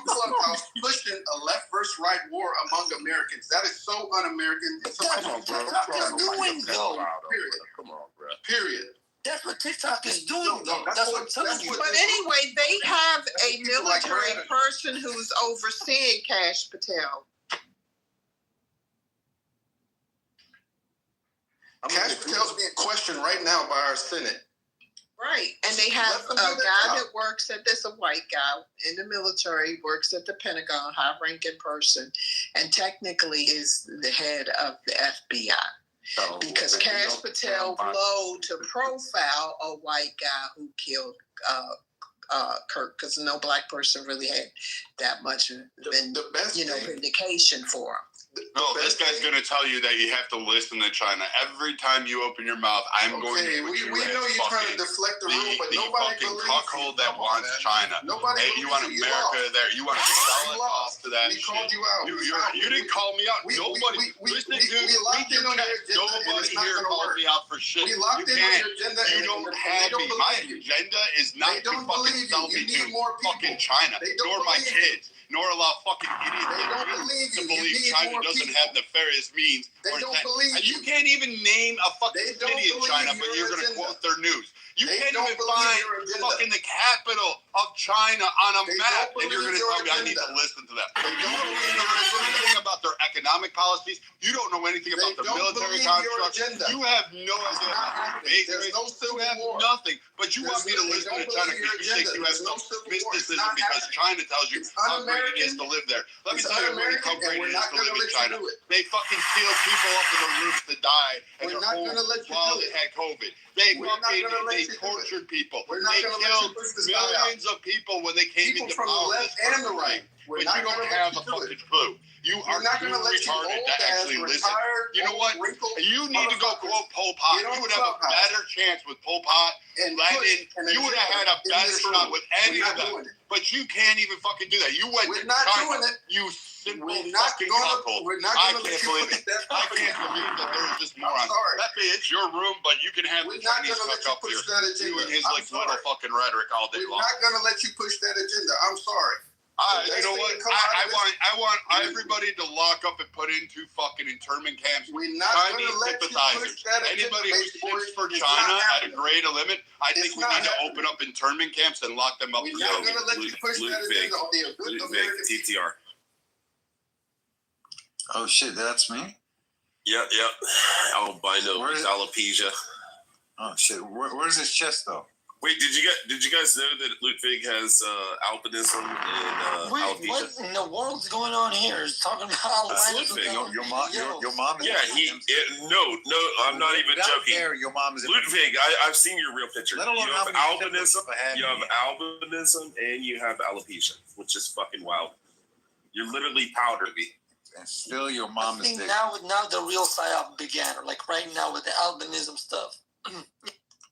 Clubhouse pushing a left versus right war among Americans. That is so un-American. It's so TikTok is doing, though. Come on, bro. Period. That's what TikTok is doing, though. That's what I'm telling you. But anyway, they have a military person who's overseeing Cash Patel. Cash Patel's being questioned right now by our Senate. Right. And they have a guy that works at, there's a white guy in the military, works at the Pentagon, high-ranking person, and technically is the head of the FBI. Because Cash Patel blowed to profile a white guy who killed Kirk, because no black person really had that much vindication for him. No, this guy's going to tell you that you have to listen to China. Every time you open your mouth, I'm going to put we know you're trying to deflect the room, but nobody fucking cuckold that wants China. Nobody hey, you want America there. You want to sell it off to that shit. Called you out. You didn't call me out. Nobody. Listen, dude. Nobody here called me out for shit. You can't. You don't have me. My agenda is not to fucking sell me to fucking China, nor my kids. Nor allow fucking idiots to believe China doesn't have nefarious means. You can't even name a fucking city in China, but you're going to quote their news. You can't even find fucking the capital of China on a map, and you're going to tell me I need to listen to them. You don't know anything about their economic policies. You don't know anything about their military construct. You have no idea about their base. You have nothing. But you want me to listen to China because you think you have some mysticism because China tells you how great it is to live there. Let me tell you how great it is to live in China. They fucking sealed people up in the rooms to die and their homes while they had COVID. They tortured people. They killed millions of people when they came into power. And the right. But you don't have a fucking clue. You are too retarded to actually listen. You know what? You need to go quote Pol Pot. You would have a better chance with Pol Pot and Lenin. You would have had a better shot with any of them. But you can't even fucking do that. You went to China. You simple fucking cuckold. I can't believe it. I can't believe that there's this moron. Pepe, it's your room, but you can have the Chinese fuck up here. You and his like little fucking rhetoric all day long. We're not gonna let you push that agenda. I'm sorry. You know what? I want everybody to lock up and put into fucking internment camps. We're not going to let you push that agenda. Anybody who sits for China at a great limit, I think we need to open up internment camps and lock them up. We're not going to let you push that agenda on the good American TTR. Oh shit, that's me? Yep. Albino, alopecia. Oh shit, where's his chest though? Wait, did you guys know that Ludwig has albinism and alopecia? What in the world's going on here? Is talking about Ludwig. Your mom. Yeah, no, I'm not even joking. Your mom is Ludwig. I've seen your real picture. You have albinism. You have albinism, and you have alopecia, which is fucking wild. You're literally powder. And still, your mom is there. Now the real psyop began, like right now with the albinism stuff.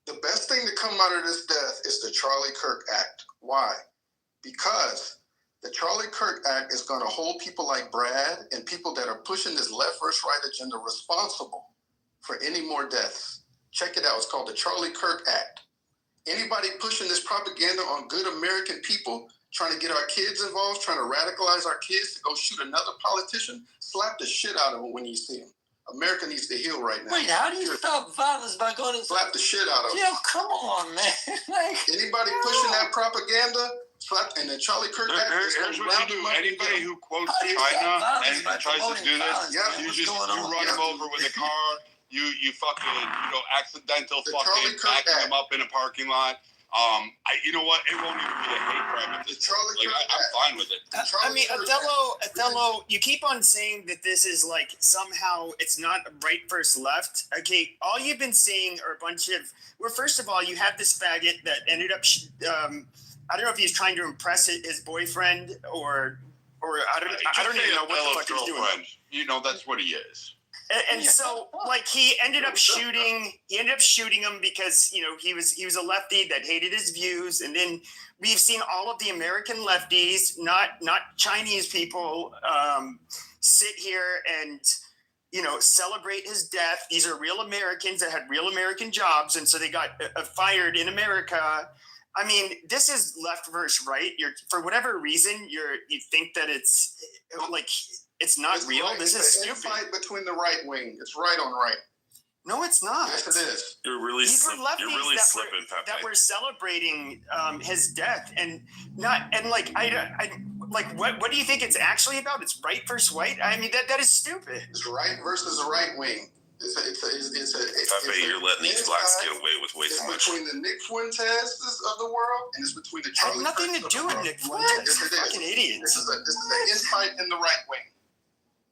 The best thing to come out of this death is the Charlie Kirk Act. Why? Because the Charlie Kirk Act is going to hold people like Brad and people that are pushing this left versus right agenda responsible for any more deaths. Check it out. It's called the Charlie Kirk Act. Anybody pushing this propaganda on good American people, trying to get our kids involved, trying to radicalize our kids to go shoot another politician, slap the shit out of them when you see them. America needs to heal right now. Wait, how do you stop violence by going to slap the shit out of them? Yo, come on, man. Anybody pushing that propaganda, slap, and then Charlie Kirk. Here's what you do. Anybody who quotes China and tries to do this, you run them over with a car. You fucking accidental fucking backing them up in a parking lot. You know what? It won't even be a hate crime at this point. I'm fine with it. I mean, Othello, you keep on saying that this is like somehow it's not right versus left. Okay, all you've been seeing are a bunch of. Well, first of all, you have this faggot that ended up. I don't know if he's trying to impress his boyfriend or I don't even know what the fuck he's doing. You know, that's what he is. And so, like, he ended up shooting him because, you know, he was a lefty that hated his views. And then we've seen all of the American lefties, not Chinese people, sit here and, you know, celebrate his death. These are real Americans that had real American jobs, and so they got fired in America. I mean, this is left versus right. For whatever reason, you think that it's like it's not real. Right. This is stupid. Fight between the right wing. It's right on right. No, it's not. Yes, it is. You're really These were lefties you're really slipping, Pepe. that were celebrating his death, and like I like what do you think it's actually about? It's right versus white. I mean that is stupid. It's right versus the right wing. Pepe, you're letting these blacks get away with way too much. It's between the Nick Fuentes of the world, and it's between the Charlie. Had nothing to do with Nick Fuentes. Yes, it is. Fucking idiots. This is an infight in the right wing.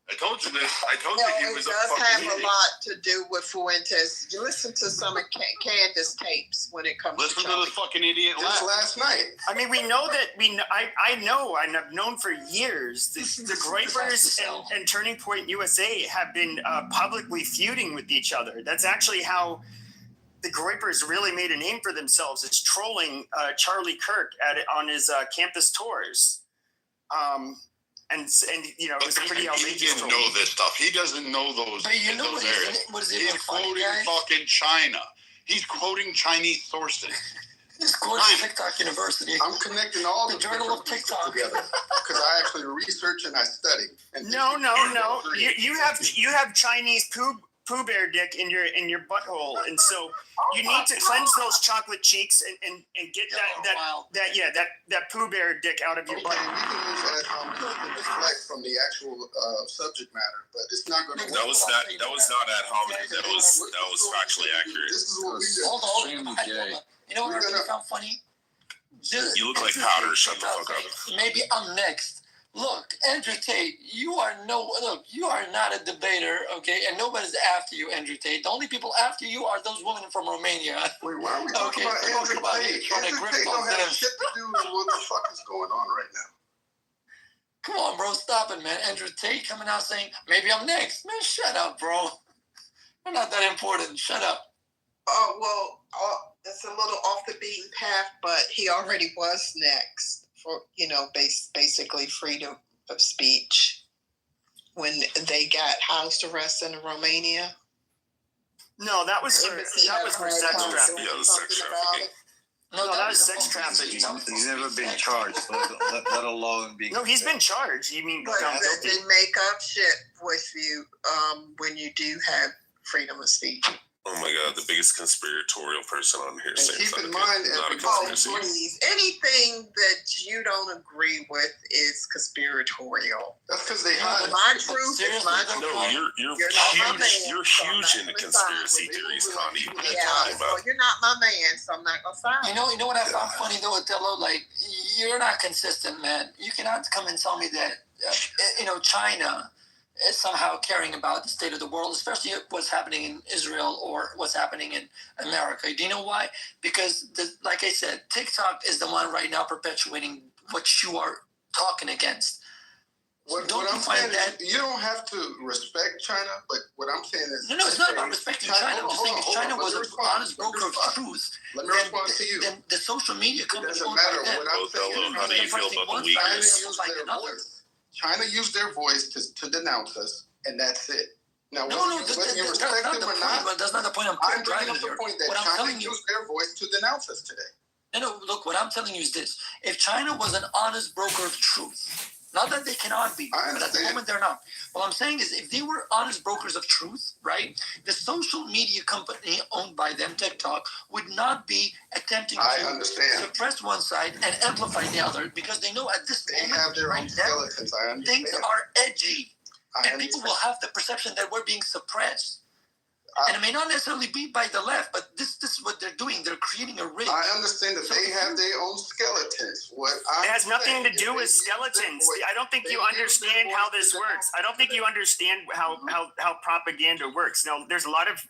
I told you this. I told No, you he it was does a fucking have idiot. a lot to do with Fuentes. You listen to some of Candace tapes when it comes Listen to to Charlie. the fucking idiot Just last night. I mean, we know that I know and I've known for years the Groypers and Turning Point USA have been publicly feuding with each other. That's actually how the Groypers really made a name for themselves, is trolling Charlie Kirk on his campus tours. And you know, it was pretty outrageous. He didn't know this stuff. He doesn't know those. But you know those what areas. He's quoting fucking China. He's quoting Chinese sources. He's quoting TikTok University. I'm connecting all the Journal of TikTok together because I actually research and I study. And No. You have Chinese Pooh Bear dick in your butthole, and so you need to cleanse those chocolate cheeks and get that Pooh Bear dick out of your butt. We can use that as hominy to deflect from the actual subject matter, but it's not going to. That was not ad hominem. That was factually accurate. This is what we do. Hold on. You know what I really found funny? You look like powder. Shut the fuck up. Maybe I'm next. Look, Andrew Tate, you are not a debater, okay? And nobody's after you, Andrew Tate. The only people after you are those women from Romania. Wait, why are we talking about Andrew Tate? Andrew Tate don't have shit to do with what the fuck is going on right now. Come on, bro, stop it, man. Andrew Tate coming out saying, maybe I'm next. Man, shut up, bro. We're not that important. Shut up. Oh, well, that's a little off the beaten path, but he already was next. For, you know, basically freedom of speech when they got house arrest in Romania. No, that was for sex trafficking. Yeah, the sex trafficking. No, that was sex trafficking. He's never been charged, let alone being. No, he's been charged. You mean? But they make up shit with you when you do have freedom of speech. Oh my God, the biggest conspiratorial person on here. And keep in mind, please, anything that you don't agree with is conspiratorial. That's because they hide. My truth is my truth. No, you're huge. You're huge into conspiracy theories, Connie. Yeah, well, you're not my man, so I'm not gonna sign. You know what I found funny though, Othello? Like, you're not consistent, man. You cannot come and tell me that China is somehow caring about the state of the world, especially what's happening in Israel or what's happening in America. Do you know why? Because, like I said, TikTok is the one right now perpetuating what you are talking against. What I'm saying is, you don't have to respect China, but what I'm saying is... No, it's not about respecting China. I'm just saying if China was an honest broker of truth, let me respond to you. Then the social media companies doesn't matter what I'm saying. How do you feel about the weakness? China used their voice to denounce us, and that's it. Now, whether you respect them or not, but that's not the point I'm driving bringing up the point that China used their voice to denounce us today. No, look, what I'm telling you is this. If China was an honest broker of truth, not that they cannot be, but at the moment they're not. What I'm saying is if they were honest brokers of truth, right, the social media company owned by them, TikTok, would not be attempting to suppress one side and amplify the other because they know at this moment right now, things are edgy. And people will have the perception that we're being suppressed. And it may not necessarily be by the left, but this is what they're doing. They're creating a rig. I understand that they have their own skeletons. It has nothing to do with skeletons. I don't think you understand how this works. I don't think you understand how propaganda works. Now, there's a lot of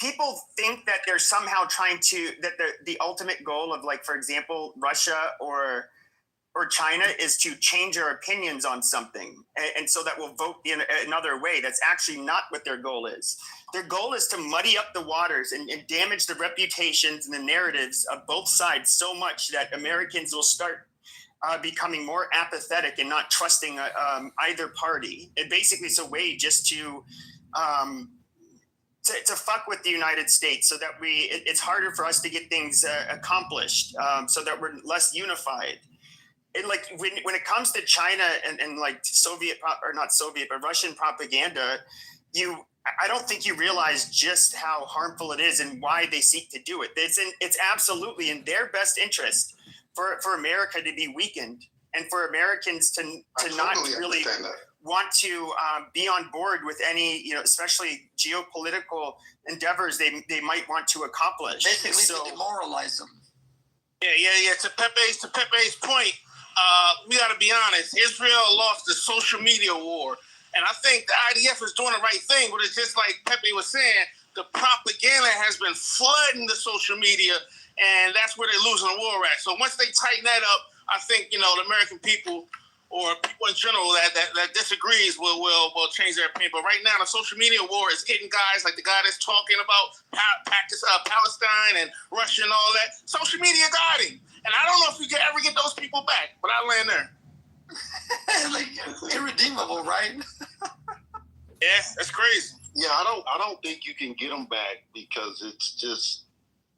people think that they're somehow trying to, that the ultimate goal of, like, for example, Russia or or China is to change our opinions on something, and so that we'll vote in another way. That's actually not what their goal is. Their goal is to muddy up the waters and damage the reputations and the narratives of both sides so much that Americans will start becoming more apathetic and not trusting either party. It basically is a way just to fuck with the United States, so that it's harder for us to get things accomplished, so that we're less unified. And like when it comes to China and like Russian propaganda, I don't think you realize just how harmful it is and why they seek to do it. It's absolutely in their best interest for America to be weakened, and for Americans to not really want to be on board with any, especially geopolitical endeavors they might want to accomplish. Basically, to demoralize them. Yeah. To Pepe's point, we got to be honest. Israel lost the social media war. And I think the IDF is doing the right thing, but it's just like Pepe was saying, the propaganda has been flooding the social media, and that's where they're losing the war at. So once they tighten that up, I think, the American people or people in general that disagrees will change their opinion. But right now, the social media war is getting guys like the guy that's talking about Palestine and Russia and all that. Social media got him. And I don't know if we can ever get those people back, but I'll land there. Like irredeemable, right? Yeah, that's crazy. Yeah, I don't think you can get them back, because it's just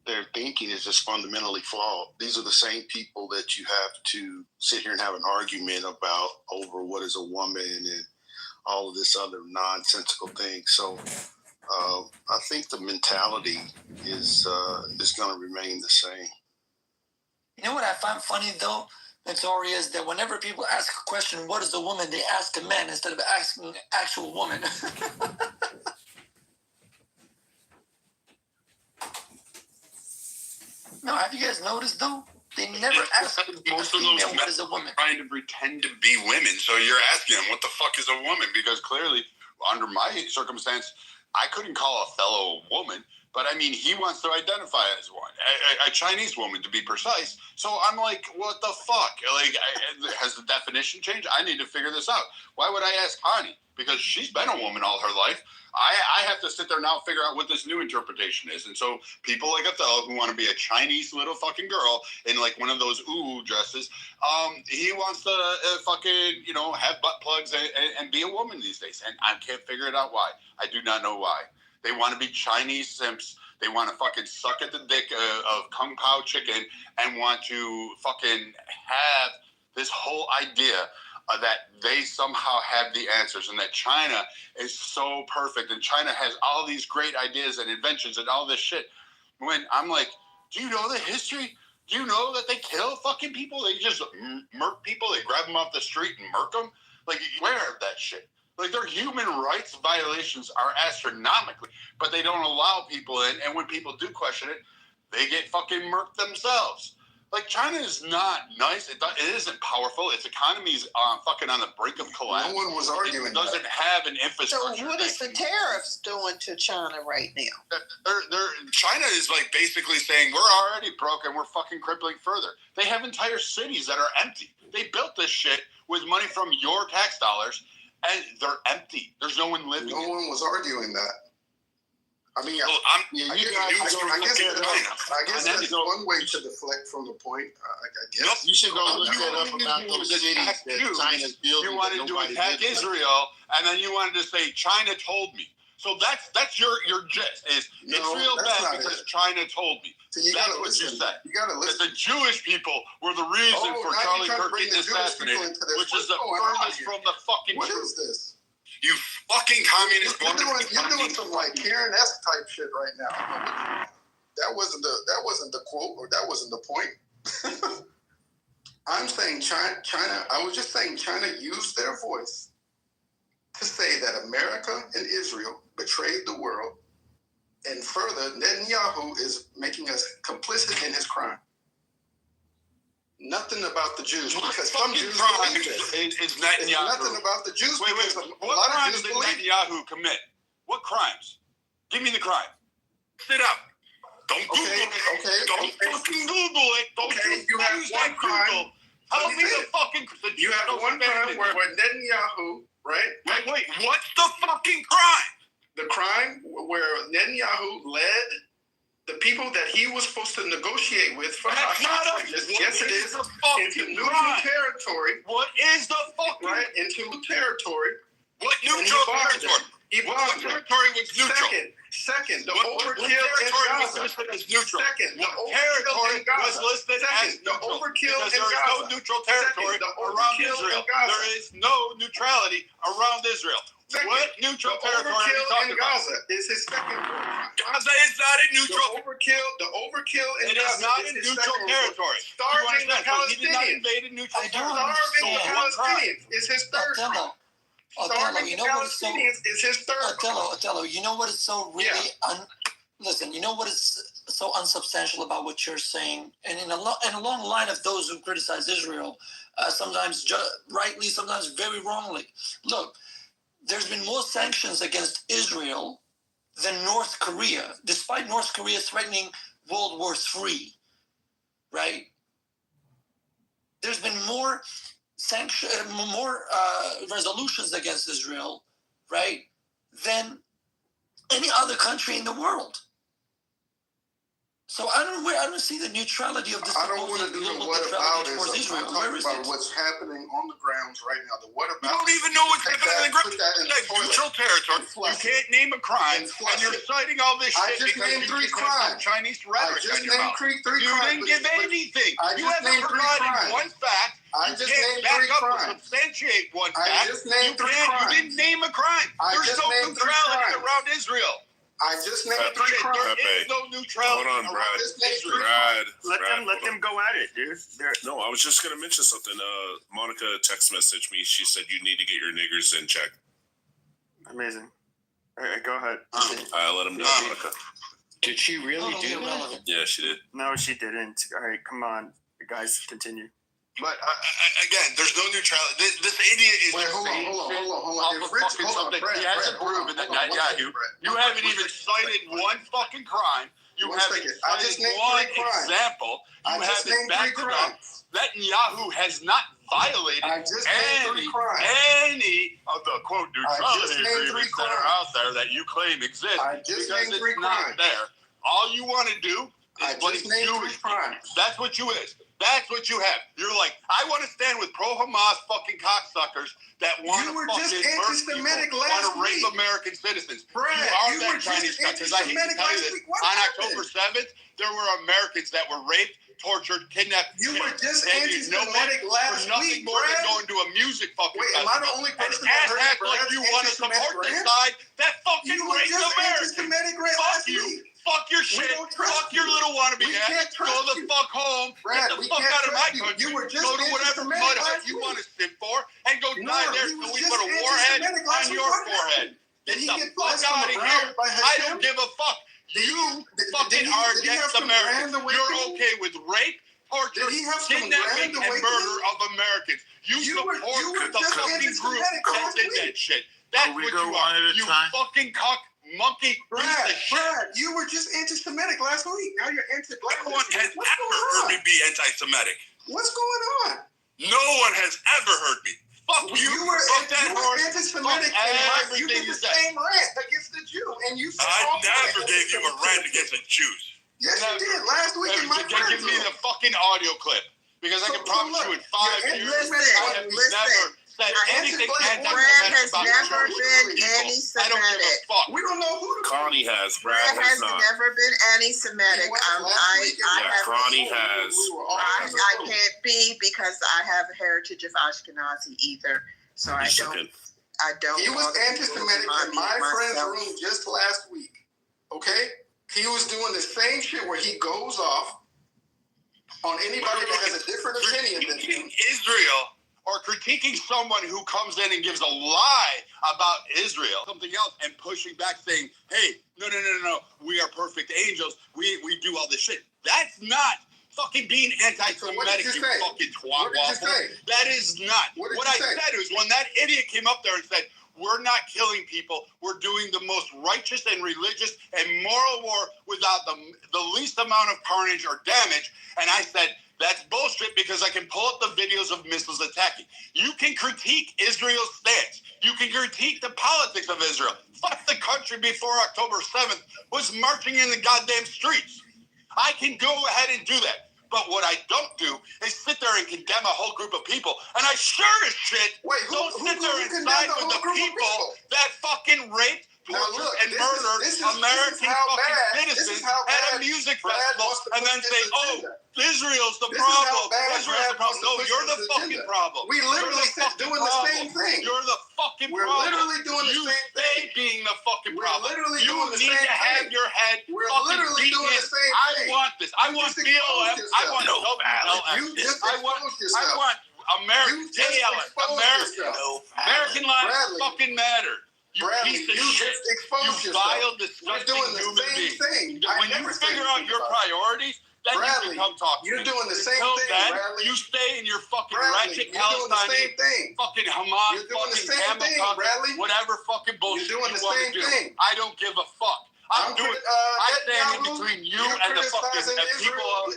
their thinking is just fundamentally flawed. These are the same people that you have to sit here and have an argument about over what is a woman and all of this other nonsensical thing. So I think the mentality is going to remain the same. You know what I find funny though, Notorious, that whenever people ask a question, what is a woman, they ask a man instead of asking an actual woman. No, have you guys noticed though? They never ask most of female those what is a woman. Trying to pretend to be women, so you're asking them what the fuck is a woman, because clearly under my circumstance I couldn't call a fellow a woman, but I mean he wants to identify as one, a Chinese woman to be precise. So I'm like, what the fuck? Like, has the definition changed? I need to figure this out. Why would I ask Hani? Because she's been a woman all her life. I have to sit there now and figure out what this new interpretation is. And so people like Othello who want to be a Chinese little fucking girl in like one of those dresses, he wants to fucking, have butt plugs and be a woman these days. And I can't figure it out why. I do not know why. They want to be Chinese simps. They want to fucking suck at the dick of Kung Pao chicken and want to fucking have this whole idea that they somehow have the answers and that China is so perfect and China has all these great ideas and inventions and all this shit. When I'm like, do you know the history? Do you know that they kill fucking people? They just murk people. They grab them off the street and murk them. Like, you aware of that shit. Like, their human rights violations are astronomical, but they don't allow people in. And when people do question it, they get fucking murked themselves. Like, China is not nice. It isn't powerful. Its economy is fucking on the brink of collapse. No one was arguing. It doesn't have an infrastructure. So what is the tariffs doing to China right now? China is like basically saying we're already broke and we're fucking crippling further. They have entire cities that are empty. They built this shit with money from your tax dollars, and they're empty. There's no one living. No one was arguing that. I mean, I guess that's one way to deflect from the point. I guess you should go look that up about those cities that China's building. You wanted to attack Israel, and then you wanted to say China told me. So that's your gist is Israel bad because China told me. So you that's gotta what listen. you said. You gotta listen. That the Jewish people were the reason for Charlie Kirk getting assassinated, which is the furthest from the fucking truth. What is this? You fucking communist woman. You're doing some like Karen-esque type shit right now. That wasn't the quote, or that wasn't the point. I'm saying China. I was just saying China used their voice to say that America and Israel betrayed the world, and further, Netanyahu is making us complicit in his crime. Nothing about the Jews, because some Jews believe this. Is Netanyahu. It's nothing about the Jews. Wait. What crimes did Netanyahu commit? What crimes? Give me the crime. Sit up. Don't Google it. Okay. Don't fucking Google it. Don't you have one crime. Tell me the fucking. You have one crime where Netanyahu, right? Wait, what's the fucking crime? The crime where Netanyahu led the people that he was supposed to negotiate with for hostages. Yes, it is. Into neutral territory. What is the fucking right? Into territory. What neutral territory? What territory was neutral? Second, the overkill territory in was Gaza. listed as neutral. Second, the Territory overkill in was Gaza. listed as Second, the neutral. overkill Because in there is Gaza. no neutral territory Second, the around overkill Israel. in Gaza. There is no neutrality around Israel. Second, what neutral the territory are you overkill talking in about? Gaza is his second war. Gaza is not a neutral. The overkill in It Gaza is not is a his neutral second territory. war. Starving the He did not Palestinians. invade a neutral I don't territory. Starving the So what crime? Palestinians is his third crime. Othello, Starving you the know what is so Palestinians is his third crime. Othello, you know what is so really listen, you know what is so unsubstantial about what you're saying, and in a long line of those who criticize Israel, sometimes rightly, sometimes very wrongly. Look, there's been more sanctions against Israel than North Korea, despite North Korea threatening World War III, right? There's been more resolutions against Israel, right, than any other country in the world. So I don't see the neutrality of this. I don't want to do the what about towards it. Israel. I'm Where talking is about it? what's happening on the grounds right now. The what about? You don't even know what's happening on the ground. Put that in the toilet. Neutral territory. You can't name a crime, and you're citing all this I shit just because named you three just have some crimes. Chinese rhetoric I just in your named mouth. three You crimes. didn't give anything. I You just haven't named three provided crimes. one fact. I You just can't named back three up or crimes. substantiate one I fact. just named three You crimes. didn't name a crime. I There's just no named three neutrality crimes. around Israel. I just named There three crimes. is no neutrality Hold on, around Brad. Israel. Let them go at it, dude. No, I was just gonna mention something. Monica text messaged me. She said you need to get your niggers in check. Amazing. All right, go ahead. I let him know, Monica. Did she really do that? Yeah, she did. No, she didn't. All right, come on, guys, continue. But again, there's no neutrality. This idiot is Wait, hold on. If Rich, hold on, Brad, He hasn't proven that Netanyahu. You haven't even cited one fucking crime. You One haven't second. I just cited named one three crimes. example. I You just haven't named three backed it up. crimes. Netanyahu has not violated I just named three crimes. any of the quote I neutrality just named three agreements that are crimes. out there that you claim exist I just because named it's three not crimes. there. All you want to do I is blame just named three Jewish crimes. people. That's what you is. That's what you have. You're like, I want to stand with pro-Hamas fucking cocksuckers that want to You were fucking just murder anti-Semitic people, last want to rape week. American citizens. Brad, you are you that were Chinese just cunt, 'cause I hate to anti-Semitic tell you last this. week. What On happened? October 7th, there were Americans that were raped, tortured, kidnapped. You were just and you know what? anti-Semitic last For nothing week, more than Brad. going to a music fucking Wait, am I the only person and that heard act like Brad's you want to anti-Semitic support the rant? side that fucking You were raped just Americans. anti-Semitic rant Fuck last you. week. Fuck your We shit. don't trust Fuck your you. little wannabe We ass. can't trust Go the you. fuck home. Brad, Get we the fuck can't out of my trust you. country. You were just Go to whatever anti-Semitic mud hut last you week. want to sit for and go No, die there he so was we just put a warhead anti-Semitic last on week. your What forehead. happened? Did Get he the get fuck blessed out from of around here. by I Hashem? don't give a fuck. You Did fucking he- are did he have against some Americans. grand awakening? You're okay with rape, torture, Did he have some kidnapping, grand and murder awakening? of Americans. You were support the just fucking group anti-Semitic that last did week. that shit. That's Can we what go you one are. at a You time? fucking cock monkey piece of shit. Brad, you were just anti-Semitic last week. Now you're anti-black. No one has What's ever going heard on? me be anti-Semitic. What's going on? No one has ever heard me. Fuck you. You were, Fuck that you were horse. anti-Semitic Fuck and you everything did you the said. same rant against the Jew, and you said I all never that gave you a rant anti-Semitic. against the Jews. Yes, you did last week in my Give friends me the room. fucking audio clip. Because I So- can promise so you in look, 5 you're years, anti-Semitic. I have Listen, never said anything anti-black. anti-Semitic Brad has about never Jewish been people. I don't give anti-Semitic. a fuck. We don't know who the Connie has. Brad Brad has has not. never been anti-Semitic. He was I last week. Yeah, have. Connie has. We were all I in the can't be because I have a heritage of Ashkenazi either. So I Yes, you don't. can. I don't. He was want to anti-Semitic remind in me my of friend's myself. room just last week. Okay? He was doing the same shit where he goes off on anybody that has a different opinion than him. Critiquing Israel or critiquing someone who comes in and gives a lie about Israel, something else, and pushing back saying, hey, no, we are perfect angels. We do all this shit. That's not fucking being anti-Semitic, what did you say? fucking twat What did you waffle. say? That is not. What did What you I say? said was when that idiot came up there and said, we're not killing people. We're doing the most righteous and religious and moral war without the least amount of carnage or damage. And I said, That's bullshit because I can pull up the videos of missiles attacking. You can critique Israel's stance. You can critique the politics of Israel. Fuck the country before October 7th was marching in the goddamn streets. I can go ahead and do that. But what I don't do is sit there and condemn a whole group of people. And I sure as shit don't sit there and side with the people that fucking raped, tortured, and murdered American fucking citizens at a music festival and then say, oh, Israel's the problem. Israel's the problem. No, you're the fucking problem. We literally doing the same thing. You're the fucking We're problem. literally doing the same thing. You being the fucking problem. We're literally you doing the need same to have thing. your head We're fucking literally beaten doing in. the same I thing. want this. I want BLM. I want WLF. You just I want American American lives fucking matter. You piece of shit. You vile, disgusting human being. When you figure out your priorities, then you can come talk to me. You're doing the same Until thing, then, Bradley. you stay in your fucking Bradley, ratchet you're doing the Palestinian same thing. fucking Hamas You're doing the fucking same camel thing, talk, Bradley. whatever fucking bullshit You're doing you the want same to do. thing. I don't give a fuck. I'm doing. I stand in between you and the fucking people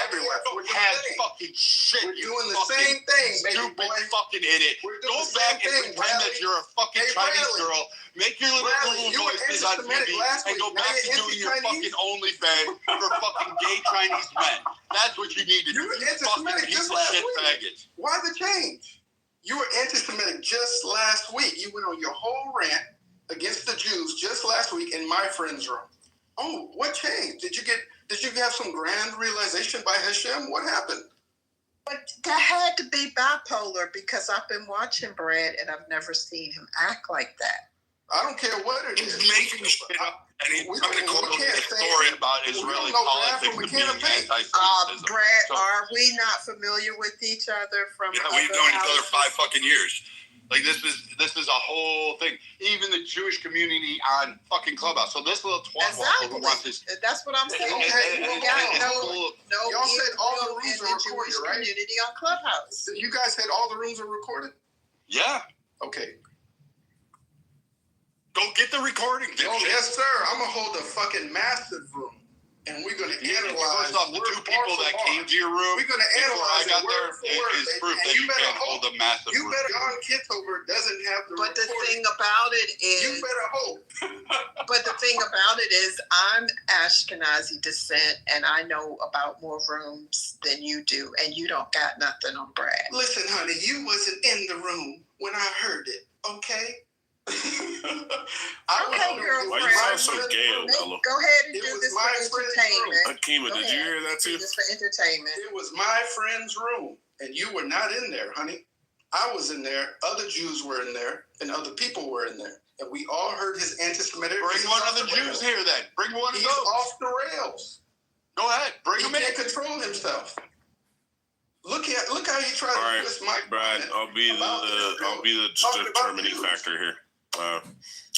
everywhere. Has fucking shit. We're doing the same thing, stupid fucking idiot. Go back and pretend that you're a fucking Chinese girl. Make your little voices on TV and go back to doing your fucking OnlyFans for fucking gay Chinese men. That's what you need to do. You fucking piece of shit faggots. Why the change? You were anti-Semitic just last week. You went on your whole rant against the Jews just last week in my friend's room. Oh, what changed? Did you have some grand realization by Hashem? What happened? But that had to be bipolar because I've been watching Brad and I've never seen him act like that. I don't care what it is. He's making shit up. And he's coming to quote a story about Israeli politics and being anti-Semitism. Brad, are we not familiar with each other from Yeah, we've known each other 5 fucking years. Like this is a whole thing. Even the Jewish community on fucking Clubhouse. So this little twat who wants this. That's what I'm saying. Y'all said all the rooms are recorded, right? Community on Clubhouse. You guys said all the rooms are recorded? Yeah. Okay. Go get the recording. Oh, yes, sir. I'm gonna hold a fucking massive room. And we're going to analyze. First off, the 2 people that came to your room we're going to analyze I got there is proof that you can't hold a massive room. You better, John Kitover doesn't have the But the thing about it is, you better hope. But the thing about it is, I'm Ashkenazi descent, and I know about more rooms than you do, and you don't got nothing on Brad. Listen, honey, you wasn't in the room when I heard it, okay? Okay, girlfriend. Why you sound so gay, Othello? Go ahead and do this for entertainment. Akima, did you hear that too? Do this for entertainment. It was my friend's room, and you were not in there, honey. I was in there. Other Jews were in there, and other people were in there, and we all heard his anti-Semitic. Bring one of the Jews here, then. Bring one of those. He's off the rails. Go ahead. Bring him in. He can't control himself. Look how he tried to twist my. Brad, I'll be the determining factor here. Go ahead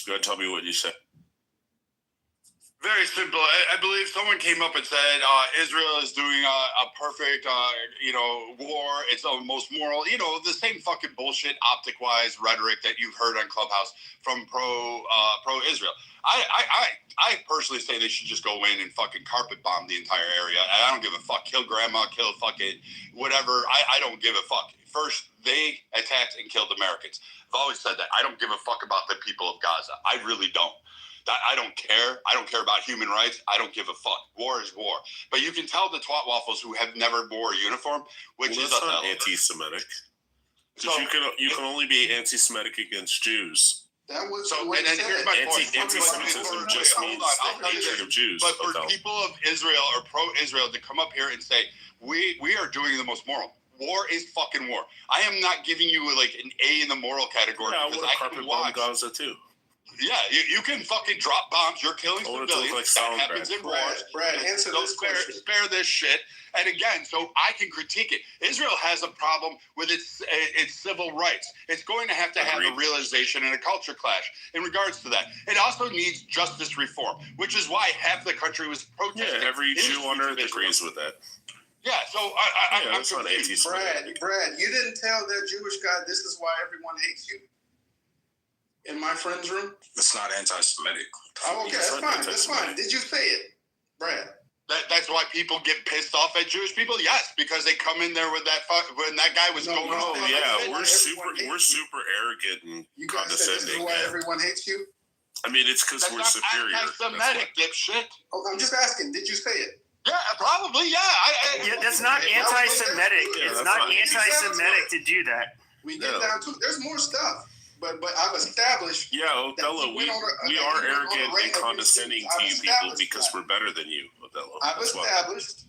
and tell me what you said. Very simple. I believe someone came up and said Israel is doing a perfect, war. It's the most moral, the same fucking bullshit, optic-wise rhetoric that you've heard on Clubhouse from pro-Israel. I personally say they should just go in and fucking carpet bomb the entire area. I don't give a fuck. Kill grandma, kill fucking whatever. I don't give a fuck. First, they attacked and killed Americans. I've always said that. I don't give a fuck about the people of Gaza. I really don't. I don't care. I don't care about human rights. I don't give a fuck. War is war. But you can tell the twat waffles who have never wore a uniform, which is not anti-Semitic. So, you can only be anti-Semitic against Jews. That was so. And here's my point. Anti-Semitism just means the hatred of Jews. But for people of Israel or pro-Israel to come up here and say we are doing the most moral. War is fucking war. I am not giving you like an A in the moral category because I can watch Gaza too. Yeah, you can fucking drop bombs. You're killing civilians. That happens in wars. Brad, answer this question. Spare this shit. And again, so I can critique it. Israel has a problem with its civil rights. It's going to have a realization and a culture clash in regards to that. It also needs justice reform, which is why half the country was protesting. Yeah, every Jew on earth agrees with that. Yeah, so I'm confused. Brad, you didn't tell that Jewish guy this is why everyone hates you. In my friend's room? It's not anti-Semitic. Oh, okay, that's fine. Did you say it, Brad? That's why people get pissed off at Jewish people. Yes, because they come in there with that when that guy was going. Oh yeah, we're super arrogant and condescending. Why everyone hates you? I mean, it's because we're superior. Anti-Semitic dipshit. Oh, I'm just asking. Did you say it? Yeah, probably. Yeah. Yeah, that's not anti-Semitic. It's not anti-Semitic to do that. We get down to there's more stuff, but I've established. Yeah, Othello, we are arrogant and condescending to you people because we're better than you, Othello. I've established.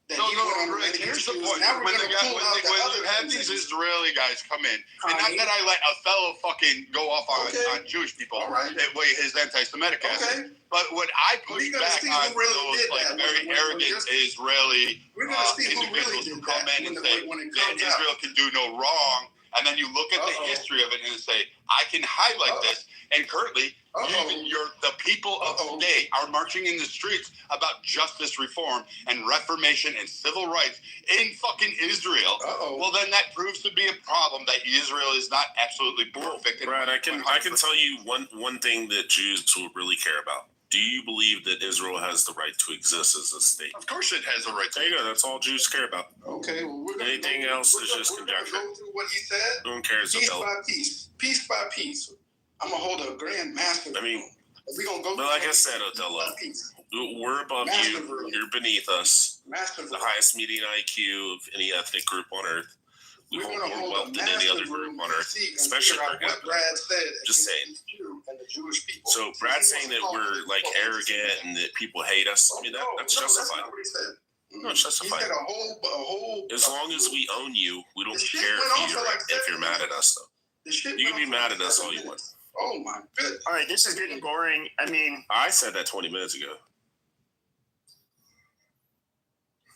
Here's the point. When you have these Israeli guys come in, and not that I let Othello fucking go off on Jewish people, his anti-Semitic ass. But what I push back on those like very arrogant Israeli individuals who come in and say that Israel can do no wrong, and then you look at the history of it and say, I can highlight this, and currently the people of today are marching in the streets about justice reform and reformation and civil rights in fucking Israel. Well, then that proves to be a problem that Israel is not absolutely perfect. Brad, I can tell you one thing that Jews will really care about. Do you believe that Israel has the right to exist as a state? Of course it has the right to. There you go. That's all Jews care about. Okay. Well, anything else is just conjecture. Go through what he said. No one cares. Piece by piece. Piece by piece. I'm going to hold a grand master. I mean, we're going to go. But like I said, Othello, we're above you. You're beneath us. The highest median IQ of any ethnic group on Earth. We hold more wealth than any other group on Earth, especially per capita. Just saying. So Brad's saying that we're like arrogant and that people hate us. I mean, that's justified. No, it's justified. As long as we own you, we don't care if you're mad at us, though. You can be mad at us all you want. Oh my goodness. All right, this is getting boring. I mean, I said that 20 minutes ago.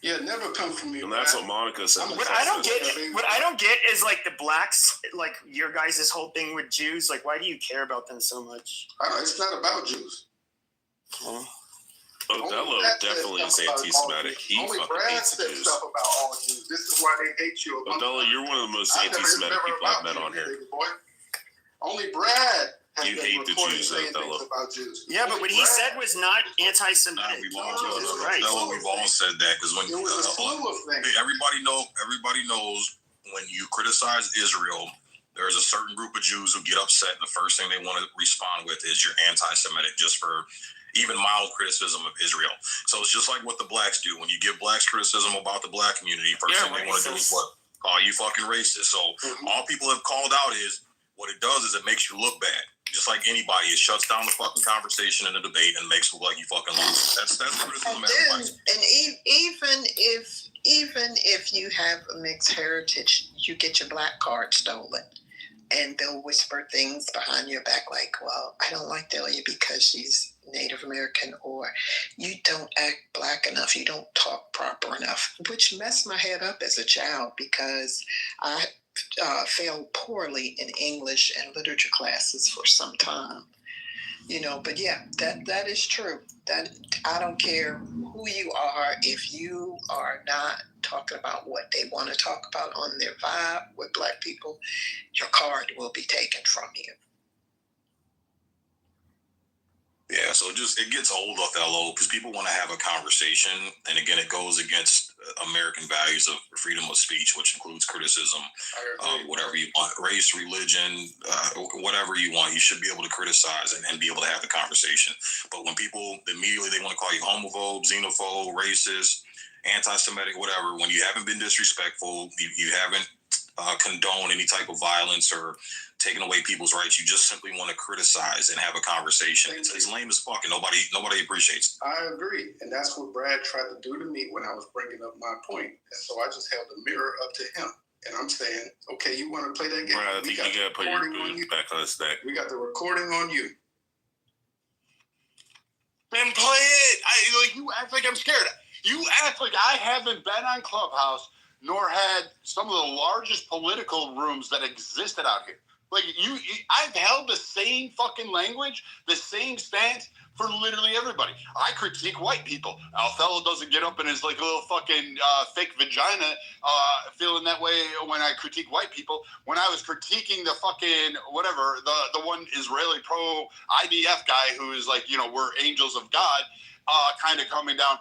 Yeah, never come from me. And that's what Monica said. What I don't get is like the blacks, like your guys' whole thing with Jews. Like, why do you care about them so much? It's not about Jews. Othello definitely is anti-Semitic. He only fucking Brad hates said Jews. stuff about all Jews. This is why they hate you. Othello, you're one of the most anti-Semitic people I've met on here. Only Brad You hate the Jews, Othello. Yeah, but what he said was not anti-Semitic. We've all said that because when everybody knows when you criticize Israel, there's a certain group of Jews who get upset, and the first thing they want to respond with is you're anti-Semitic, just for even mild criticism of Israel. So it's just like what the blacks do. When you give blacks criticism about the black community, first thing they want to do is what? Call you fucking racist. So all people have called out is what it does is it makes you look bad. Just like anybody, it shuts down the fucking conversation and the debate and makes it look like you fucking lose. That's criticism. And even if you have a mixed heritage, you get your black card stolen. And they'll whisper things behind your back like, well, I don't like Delia because she's Native American, or you don't act black enough, you don't talk proper enough, which messed my head up as a child because I failed poorly in English and literature classes for some time. But yeah, that is true. That I don't care who you are, if you are not talking about what they want to talk about on their vibe with black people, your card will be taken from you. Yeah, so it gets old, Othello, because people want to have a conversation, and again, it goes against American values of freedom of speech, which includes criticism of whatever you want, race, religion, whatever you want. You should be able to criticize and be able to have the conversation. But when people immediately they want to call you homophobe, xenophobe, racist, anti-Semitic, whatever, when you haven't been disrespectful, you haven't condoned any type of violence or taking away people's rights, you just simply want to criticize and have a conversation. It's lame as fuck, and nobody appreciates it. I agree, and that's what Brad tried to do to me when I was bringing up my point. And so I just held the mirror up to him, and I'm saying, okay, you want to play that game? Brad, I think you gotta put your boot back on his neck. We got the recording on you. Then play it. You act like I'm scared. You act like I haven't been on Clubhouse nor had some of the largest political rooms that existed out here. Like I've held the same fucking language, the same stance for literally everybody. I critique white people. Othello doesn't get up in his like little fucking fake vagina feeling that way when I critique white people. When I was critiquing the fucking whatever, the one Israeli pro IDF guy who is like, we're angels of God, kind of coming down.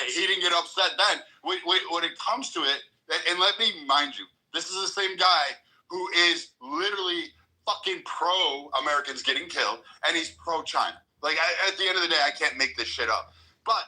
He didn't get upset then. When it comes to it, and let me mind you, this is the same guy who is literally fucking pro-Americans getting killed, and he's pro-China. Like, at the end of the day, I can't make this shit up. But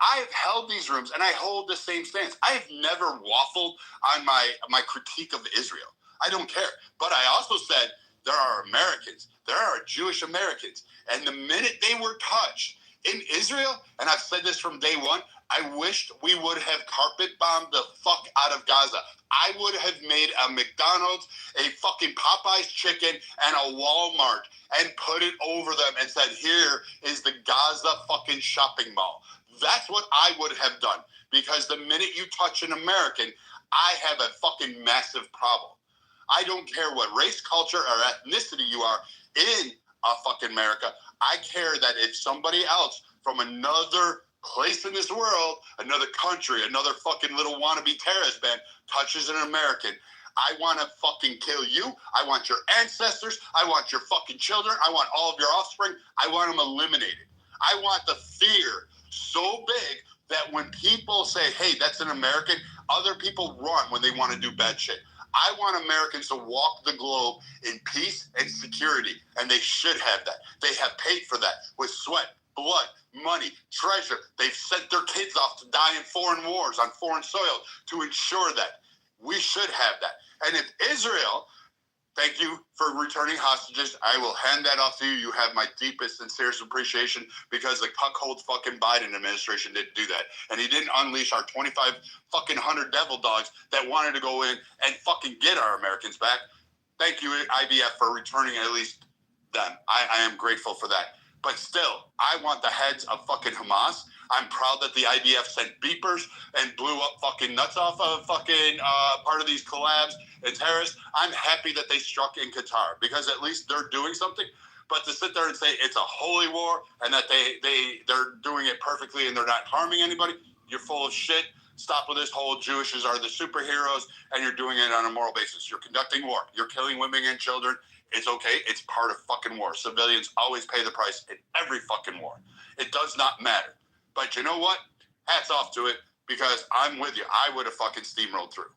I've held these rooms, and I hold the same stance. I have never waffled on my critique of Israel. I don't care. But I also said there are Americans. There are Jewish Americans. And the minute they were touched in Israel, and I've said this from day one, I wished we would have carpet bombed the fuck out of Gaza. I would have made a McDonald's, a fucking Popeye's chicken, and a Walmart and put it over them and said, here is the Gaza fucking shopping mall. That's what I would have done. Because the minute you touch an American, I have a fucking massive problem. I don't care what race, culture, or ethnicity you are in fucking America. I care that if somebody else from another place in this world, another country, another fucking little wannabe terrorist band touches an American, I want to fucking kill you. I want your ancestors. I want your fucking children. I want all of your offspring. I want them eliminated. I want the fear so big that when people say, hey, that's an American, other people run when they want to do bad shit. I want Americans to walk the globe in peace and security, and they should have that. They have paid for that with sweat, blood, money, treasure. They've sent their kids off to die in foreign wars on foreign soil to ensure that. We should have that. And if Israel, thank you for returning hostages, I will hand that off to you. You have my deepest, sincerest appreciation because the cuckold fucking Biden administration didn't do that. And he didn't unleash our 2,500 devil dogs that wanted to go in and fucking get our Americans back. Thank you, IBF, for returning at least them. I am grateful for that. But still, I want the heads of fucking Hamas. I'm proud that the IDF sent beepers and blew up fucking nuts off of fucking part of these collabs and terrorists. I'm happy that they struck in Qatar because at least they're doing something. But to sit there and say it's a holy war and that they're doing it perfectly and they're not harming anybody, you're full of shit. Stop with this whole Jewishes are the superheroes and you're doing it on a moral basis. You're conducting war. You're killing women and children. It's okay. It's part of fucking war. Civilians always pay the price in every fucking war. It does not matter. But you know what? Hats off to it because I'm with you. I would have fucking steamrolled through.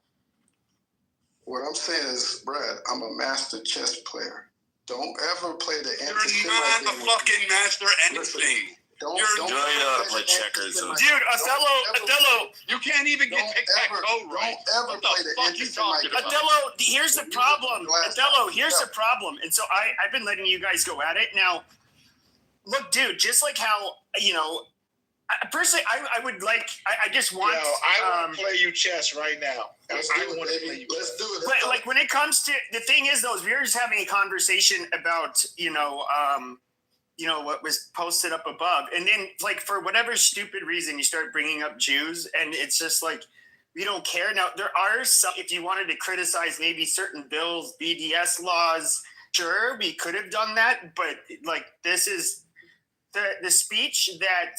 What I'm saying is, Brad, I'm a master chess player. Don't ever play the You're not a fucking master anything. Don't know how to play checkers. Dude, Othello, you can't even get tic-tac-toe right. Don't ever play the interesting like Othello, here's the problem. Othello, here's the problem. And so I've been letting you guys go at it. Now, look, dude, just like how, personally, I would like, I just want... I want to play you chess right now. Let's do it. But like when it comes to, the thing is though, is we were just having a conversation about, what was posted up above. And then like for whatever stupid reason, you start bringing up Jews and it's just like, we don't care. Now there are some, if you wanted to criticize maybe certain bills, BDS laws, sure, we could have done that. But like, this is the speech that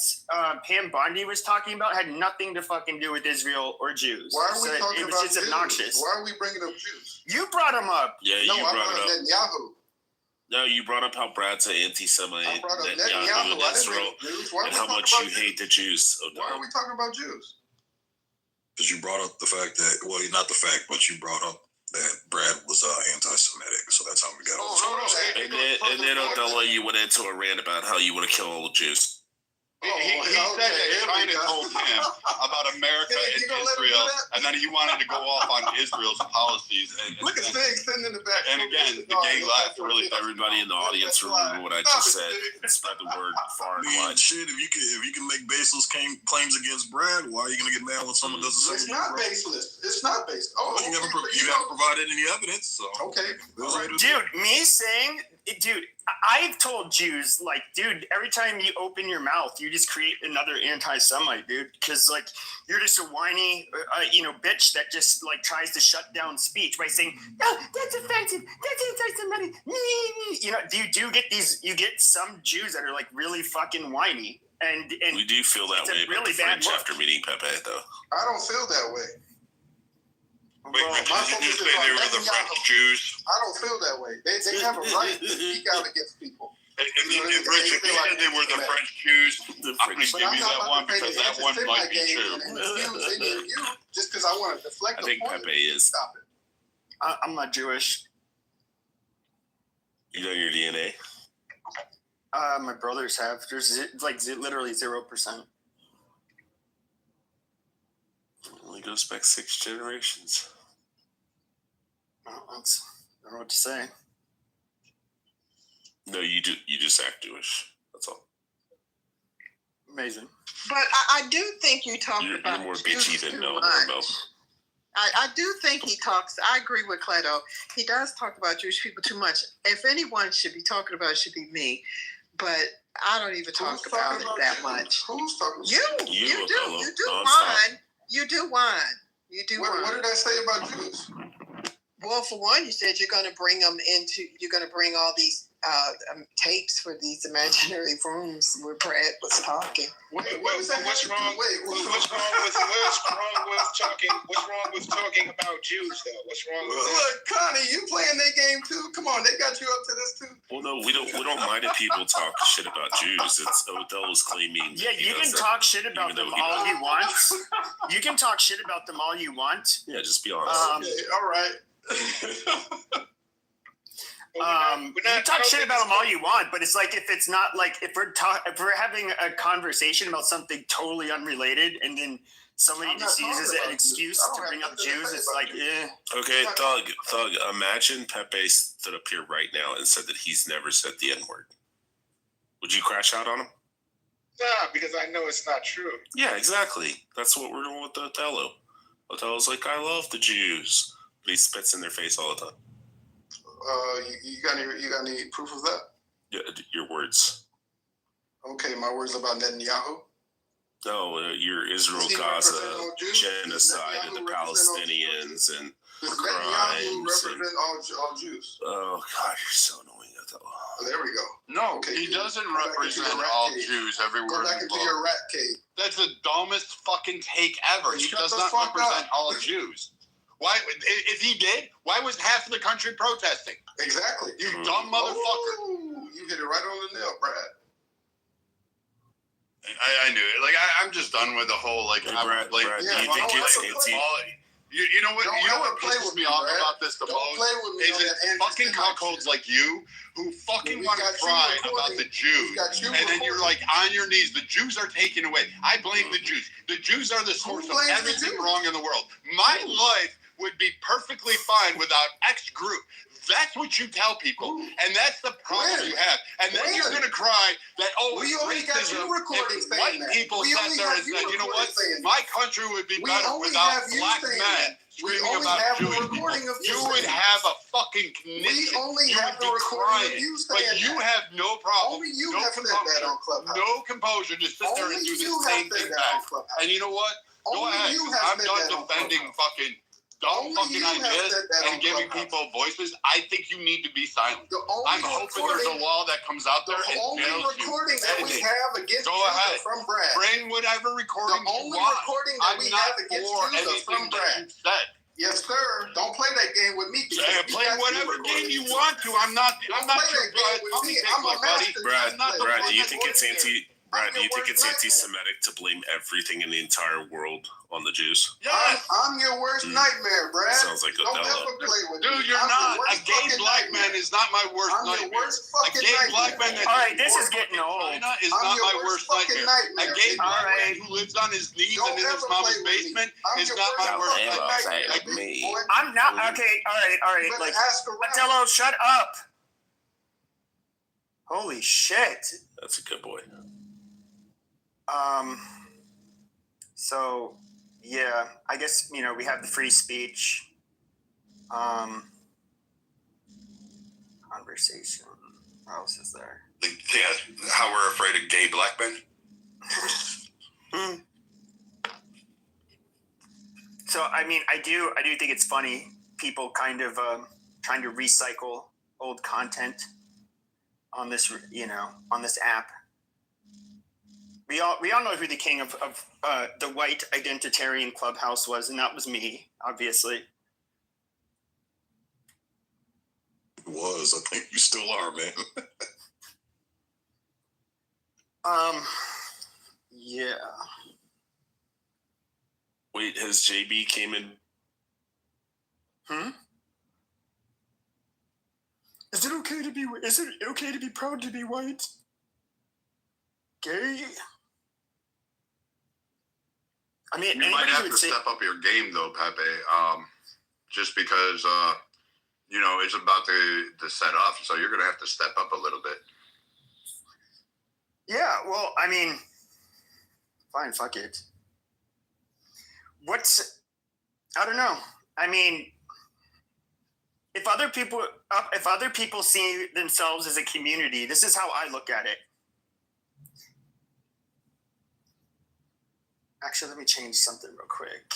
Pam Bondi was talking about had nothing to fucking do with Israel or Jews. Why are we talking it was about just Jews? obnoxious. Why are we bringing up Jews? You brought them up. Yeah, No, you I brought it up. Netanyahu. No, you brought up how Brad's an anti-Semite, I brought up Netanyahu Netanyahu. and I didn't Israel, bring Jews. Why are and we how talking much about you Jews? hate the Jews. Why are we talking about Jews? Because you brought up the fact that, well, not the fact, but you brought up that Brad was anti-Semitic, so that's how we got on. And then Othello, you went into a rant about how you want to kill all the Jews. He said that China told him about America and Israel, and then he wanted to go off on Israel's policies. Look at Stig sitting in the back. And again, the gay laugh really. Everybody in the audience remember what I just said and spread the word far and wide. Shit, if you can make baseless claims against Brad, why are you gonna get mad when someone does the same? It's not baseless. It's not baseless. Oh, you haven't provided any evidence, so okay. Dude, me saying, dude, I've told Jews, like, dude, every time you open your mouth, you just create another anti-Semite, dude. Because, like, you're just a whiny, bitch that just, like, tries to shut down speech by saying, oh, that's offensive, that's anti-Semitic. You get some Jews that are, like, really fucking whiny. And we do feel that way about really the French after meeting Pepe, though. I don't feel that way. Wait, did you say they were the French Jews? I don't feel that way. They have a right to speak out against people. If Richard said they were the French Jews, I'm going to give you that one because that one might be true. Just because I want to deflect I think Pepe is. Stop it. I'm not Jewish. You know your DNA? My brothers have. There's like literally 0%. Only goes back 6 generations. Well, I don't know what to say. No, you do. You just act Jewish. That's all. Amazing. But I do think you talk about you're more Jews bitchy than too no. much. I do think he talks. I agree with Cleto. He does talk about Jewish people too much. If anyone should be talking about it, should be me. But I don't even talk about it that much. Who's talking? You do. Othello. You do Non-stop. whine. You do whine. You do whine. What did I say about Jews? Well, for one, you said you're going to bring them into. You're going to bring all these tapes for these imaginary rooms where Brad was talking. What's wrong with talking about Jews though? What's wrong with that? Look, Connie, you playing their game too? Come on, they got you up to this too. Well, no, we don't mind if people talk shit about Jews. It's Othello's claiming. Yeah, you can talk shit about them all you want. You can talk shit about them all you want. Yeah, just be honest. Okay, all right. You talk shit about them all you want, but it's like if it's not like if we're having a conversation about something totally unrelated, and then somebody just uses it an excuse to bring up Jews, it's like, eh. Okay, Thug. Imagine Pepe stood up here right now and said that he's never said the N-word. Would you crash out on him? Nah, because I know it's not true. Yeah, exactly. That's what we're doing with Othello. Othello's like, I love the Jews, but he spits in their face all the time. You got any proof of that? Yeah, your words. Okay, my words about Netanyahu. No, your Israel-Gaza genocide and the Palestinians and Netanyahu crimes. represent all Jews. Oh God, you're so annoying, Othello. Oh, there we go. No, Okay, he doesn't go back represent into your all rat cave. Jews Go everywhere back he into goes. your rat cave. That's the dumbest fucking take ever. He Shut does the not fuck represent up. all Jews. Why? If he did, why was half of the country protesting? Exactly. You dumb motherfucker. Ooh, you hit it right on the nail, Brad. I knew it. Like I'm just done with the whole like. Hey, Brad, do you think it's anti? You know what? You know what pisses me off about this the most play with me is it fucking cuckolds like you who fucking want to cry about the Jews, and then you're like on your knees. The Jews are taken away. I blame the Jews. The Jews are the source of everything wrong in the world. My life would be perfectly fine without X group. That's what you tell people, and that's the problem you have. And then you're going to cry that, we only got you recording if white people sat there and said, you know what, my country would be better without black men screaming about Jewish people. You would have a fucking conniption. You would be crying. But you have no problem, no composure, no composure to sit there and do the same thing back. And you know what? Go ahead. I'm done defending fucking dumb fucking ideas and giving people voices. I think you need to be silent. I'm hoping there's a law that comes out there and only nails you. recording that we have against Go Jews ahead. are from Brad. Bring whatever recording The you only want. recording that I'm we not have against for Jews are anything from that Brad. you said. Yes, sir. Don't play that game with me. Play whatever game you want to. I'm not your buddy. Brad, do you think it's anti? Brad, do you think it's anti-Semitic to blame everything in the entire world on the Jews? Yes. I'm your worst nightmare, Brad. Sounds like Don't Othello. ever play with me. Dude, you're not. A gay black man is not my worst nightmare. A gay black man All right, this is getting old. China is not my worst nightmare. A gay black man who lives on his knees and in his mama's basement is not my worst nightmare. Like me. I'm not okay. All right. Like Othello, shut up. Holy shit. That's a good boy. So yeah, I guess we have the free speech conversation. What else is there? Yeah, how we're afraid of gay black men. So I mean, I do think it's funny people kind of trying to recycle old content on this on this app. We all know who the king of the white identitarian clubhouse was, and that was me, obviously. Was. I think you still are, man. Yeah. Wait, has JB came in? Is it okay to be proud to be white? Gay? I mean, you might have to step up your game though, Pepe. Just because it's about to set up, so you're gonna have to step up a little bit. Yeah, well, I mean, fine, fuck it. I don't know. I mean, if other people see themselves as a community, this is how I look at it. Actually, let me change something real quick.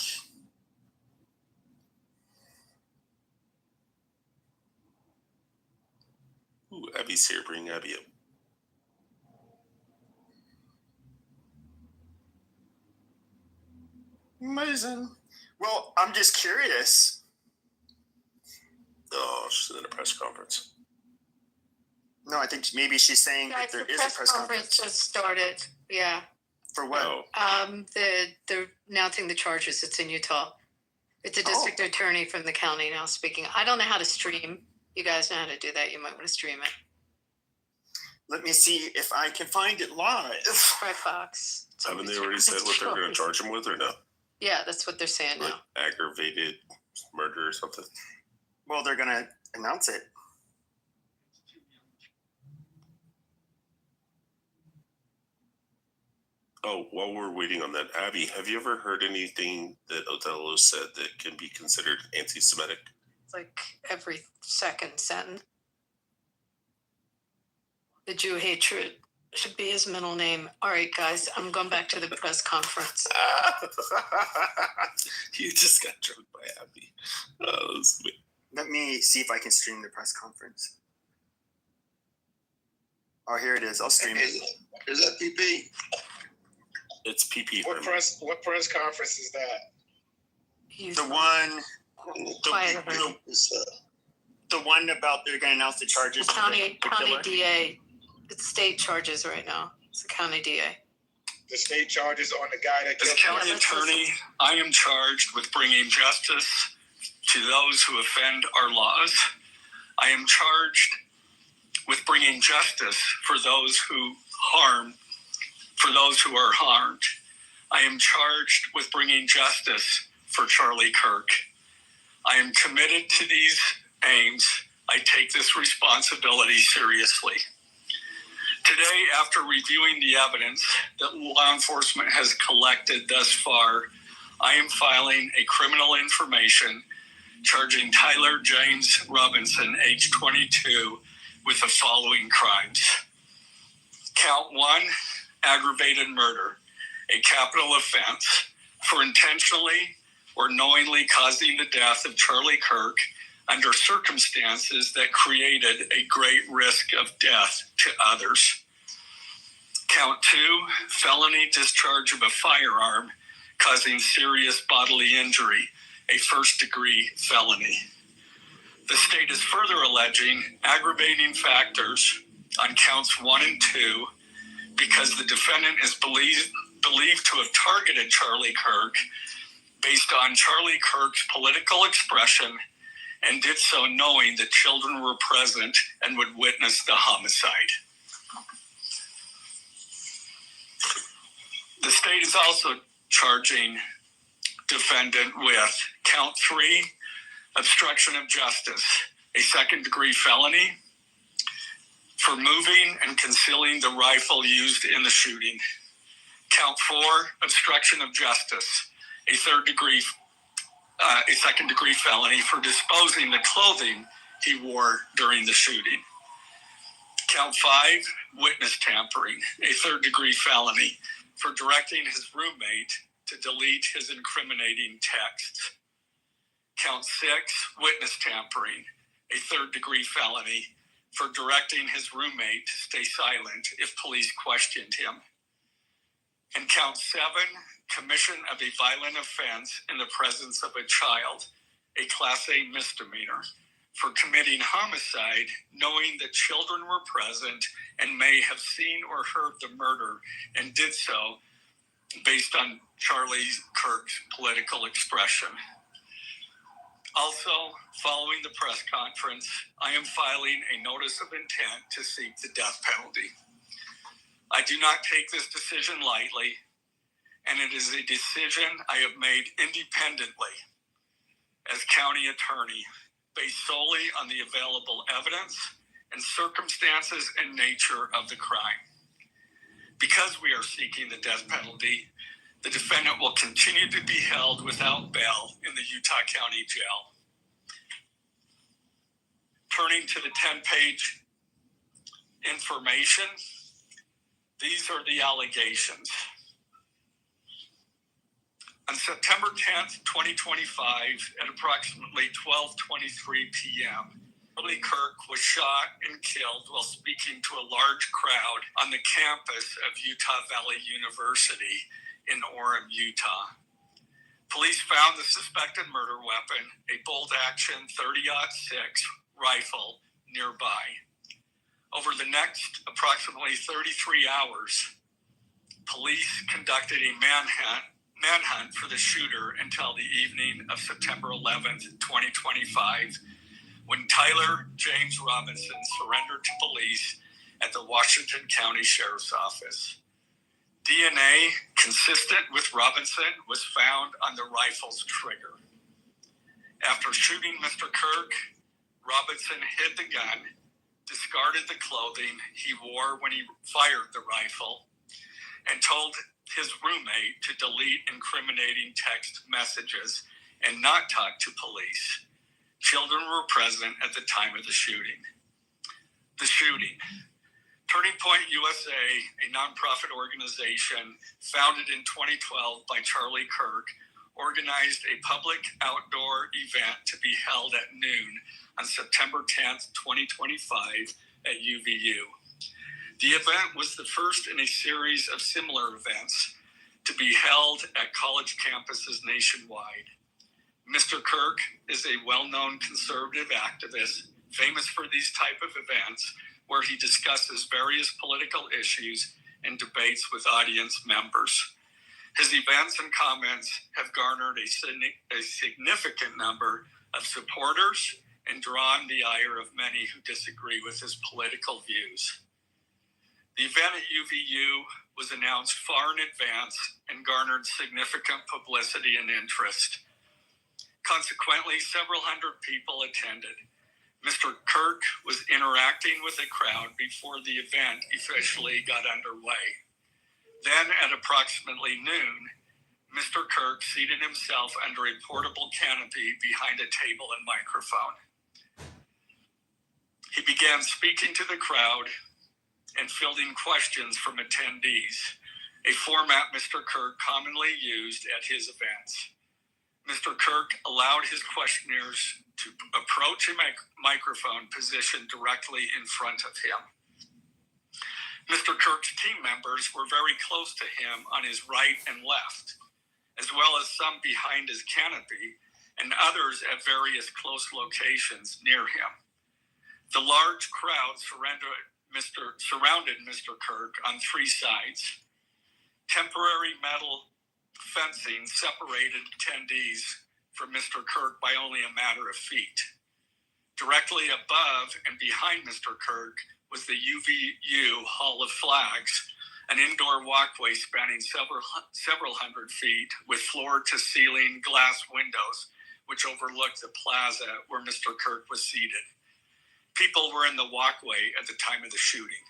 Ooh, Abby's here. Bring Abby up. Amazing. Well, I'm just curious. Oh, she's in a press conference. No, I think maybe she's saying that there is a press conference. Just started. Yeah. For what? They're announcing the charges. It's in Utah. It's a district attorney from the county now speaking. I don't know how to stream. You guys know how to do that. You might want to stream it. Let me see if I can find it live. Try Fox. Haven't they already said what they're going to charge him with, or no? Yeah, that's what they're saying now. Aggravated murder or something? Well, they're going to announce it. Oh, while we're waiting on that, Abby, have you ever heard anything that Othello said that can be considered anti-Semitic? It's like every second sentence. The Jew hatred should be his middle name. All right, guys, I'm going back to the press conference. You just got drunk by Abby. Let me see if I can stream the press conference. Oh, here it is. I'll stream it. Is that PP? It's PP. What press conference is that? The one. The one about they're going to announce the charges. County DA. It's state charges right now. It's the county DA. The state charges on the guy that killed. As county attorney, I am charged with bringing justice to those who offend our laws. I am charged with bringing justice for those who are harmed. I am charged with bringing justice for Charlie Kirk. I am committed to these aims. I take this responsibility seriously. Today, after reviewing the evidence that law enforcement has collected thus far, I am filing a criminal information charging Tyler James Robinson, age 22, with the following crimes. Count 1, aggravated murder, a capital offense for intentionally or knowingly causing the death of Charlie Kirk under circumstances that created a great risk of death to others. Count 2, felony discharge of a firearm causing serious bodily injury, a first-degree felony. The state is further alleging aggravating factors on counts 1 and 2 because the defendant is believed to have targeted Charlie Kirk based on Charlie Kirk's political expression and did so knowing that children were present and would witness the homicide. The state is also charging defendant with count 3, obstruction of justice, a second-degree felony for moving and concealing the rifle used in the shooting. Count 4, obstruction of justice, a second-degree felony for disposing the clothing he wore during the shooting. Count 5, witness tampering, a third-degree felony for directing his roommate to delete his incriminating texts. Count 6, witness tampering, a third-degree felony for directing his roommate to stay silent if police questioned him. And count 7, commission of a violent offense in the presence of a child, a Class A misdemeanor, for committing homicide, knowing that children were present and may have seen or heard the murder, and did so based on Charlie Kirk's political expression. Also, following the press conference, I am filing a notice of intent to seek the death penalty. I do not take this decision lightly, and it is a decision I have made independently as county attorney, based solely on the available evidence and circumstances and nature of the crime. Because we are seeking the death penalty, the defendant will continue to be held without bail in the Utah County Jail. Turning to the 10-page information, these are the allegations. On September 10th, 2025, at approximately 12:23 p.m., Charlie Kirk was shot and killed while speaking to a large crowd on the campus of Utah Valley University in Orem, Utah. Police found the suspected murder weapon, a bolt-action .30-06 rifle, nearby. Over the next approximately 33 hours, police conducted a manhunt for the shooter until the evening of September 11th, 2025, when Tyler James Robinson surrendered to police at the Washington County Sheriff's Office. DNA consistent with Robinson was found on the rifle's trigger. After shooting Mr. Kirk, Robinson hid the gun, discarded the clothing he wore when he fired the rifle, and told his roommate to delete incriminating text messages and not talk to police. Children were present at the time of the shooting. The shooting. Turning Point USA, a nonprofit organization founded in 2012 by Charlie Kirk, organized a public outdoor event to be held at noon on September 10th, 2025 at UVU. The event was the first in a series of similar events to be held at college campuses nationwide. Mr. Kirk is a well-known conservative activist, famous for these type of events where he discusses various political issues and debates with audience members. His events and comments have garnered a significant number of supporters and drawn the ire of many who disagree with his political views. The event at UVU was announced far in advance and garnered significant publicity and interest. Consequently, several hundred people attended. Mr. Kirk was interacting with the crowd before the event officially got underway. Then, at approximately noon, Mr. Kirk seated himself under a portable canopy behind a table and microphone. He began speaking to the crowd and fielding questions from attendees, a format Mr. Kirk commonly used at his events. Mr. Kirk allowed his questioners to approach a microphone positioned directly in front of him. Mr. Kirk's team members were very close to him on his right and left, as well as some behind his canopy and others at various close locations near him. The large crowd surrounded Mr. Kirk on three sides. Temporary metal fencing separated attendees from Mr. Kirk by only a matter of feet. Directly above and behind Mr. Kirk was the UVU Hall of Flags, an indoor walkway spanning several hundred feet with floor-to-ceiling glass windows which overlooked the plaza where Mr. Kirk was seated. People were in the walkway at the time of the shooting.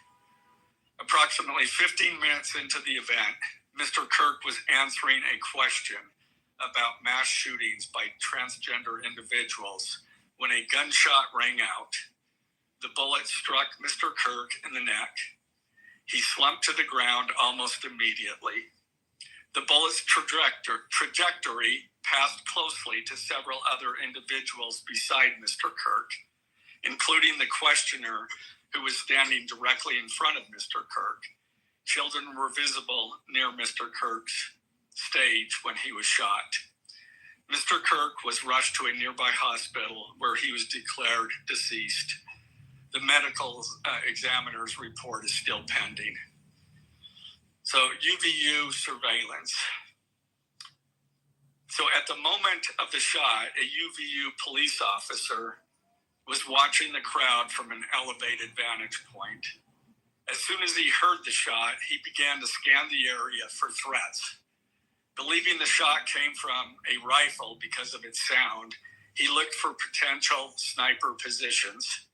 Approximately 15 minutes into the event, Mr. Kirk was answering a question about mass shootings by transgender individuals when a gunshot rang out. The bullet struck Mr. Kirk in the neck. He slumped to the ground almost immediately. The bullet's trajectory passed closely to several other individuals beside Mr. Kirk, including the questioner who was standing directly in front of Mr. Kirk. Children were visible near Mr. Kirk's stage when he was shot. Mr. Kirk was rushed to a nearby hospital where he was declared deceased. The medical examiner's report is still pending. So UVU surveillance. So at the moment of the shot, a UVU police officer was watching the crowd from an elevated vantage point. As soon as he heard the shot, he began to scan the area for threats. Believing the shot came from a rifle because of its sound, he looked for potential sniper positions.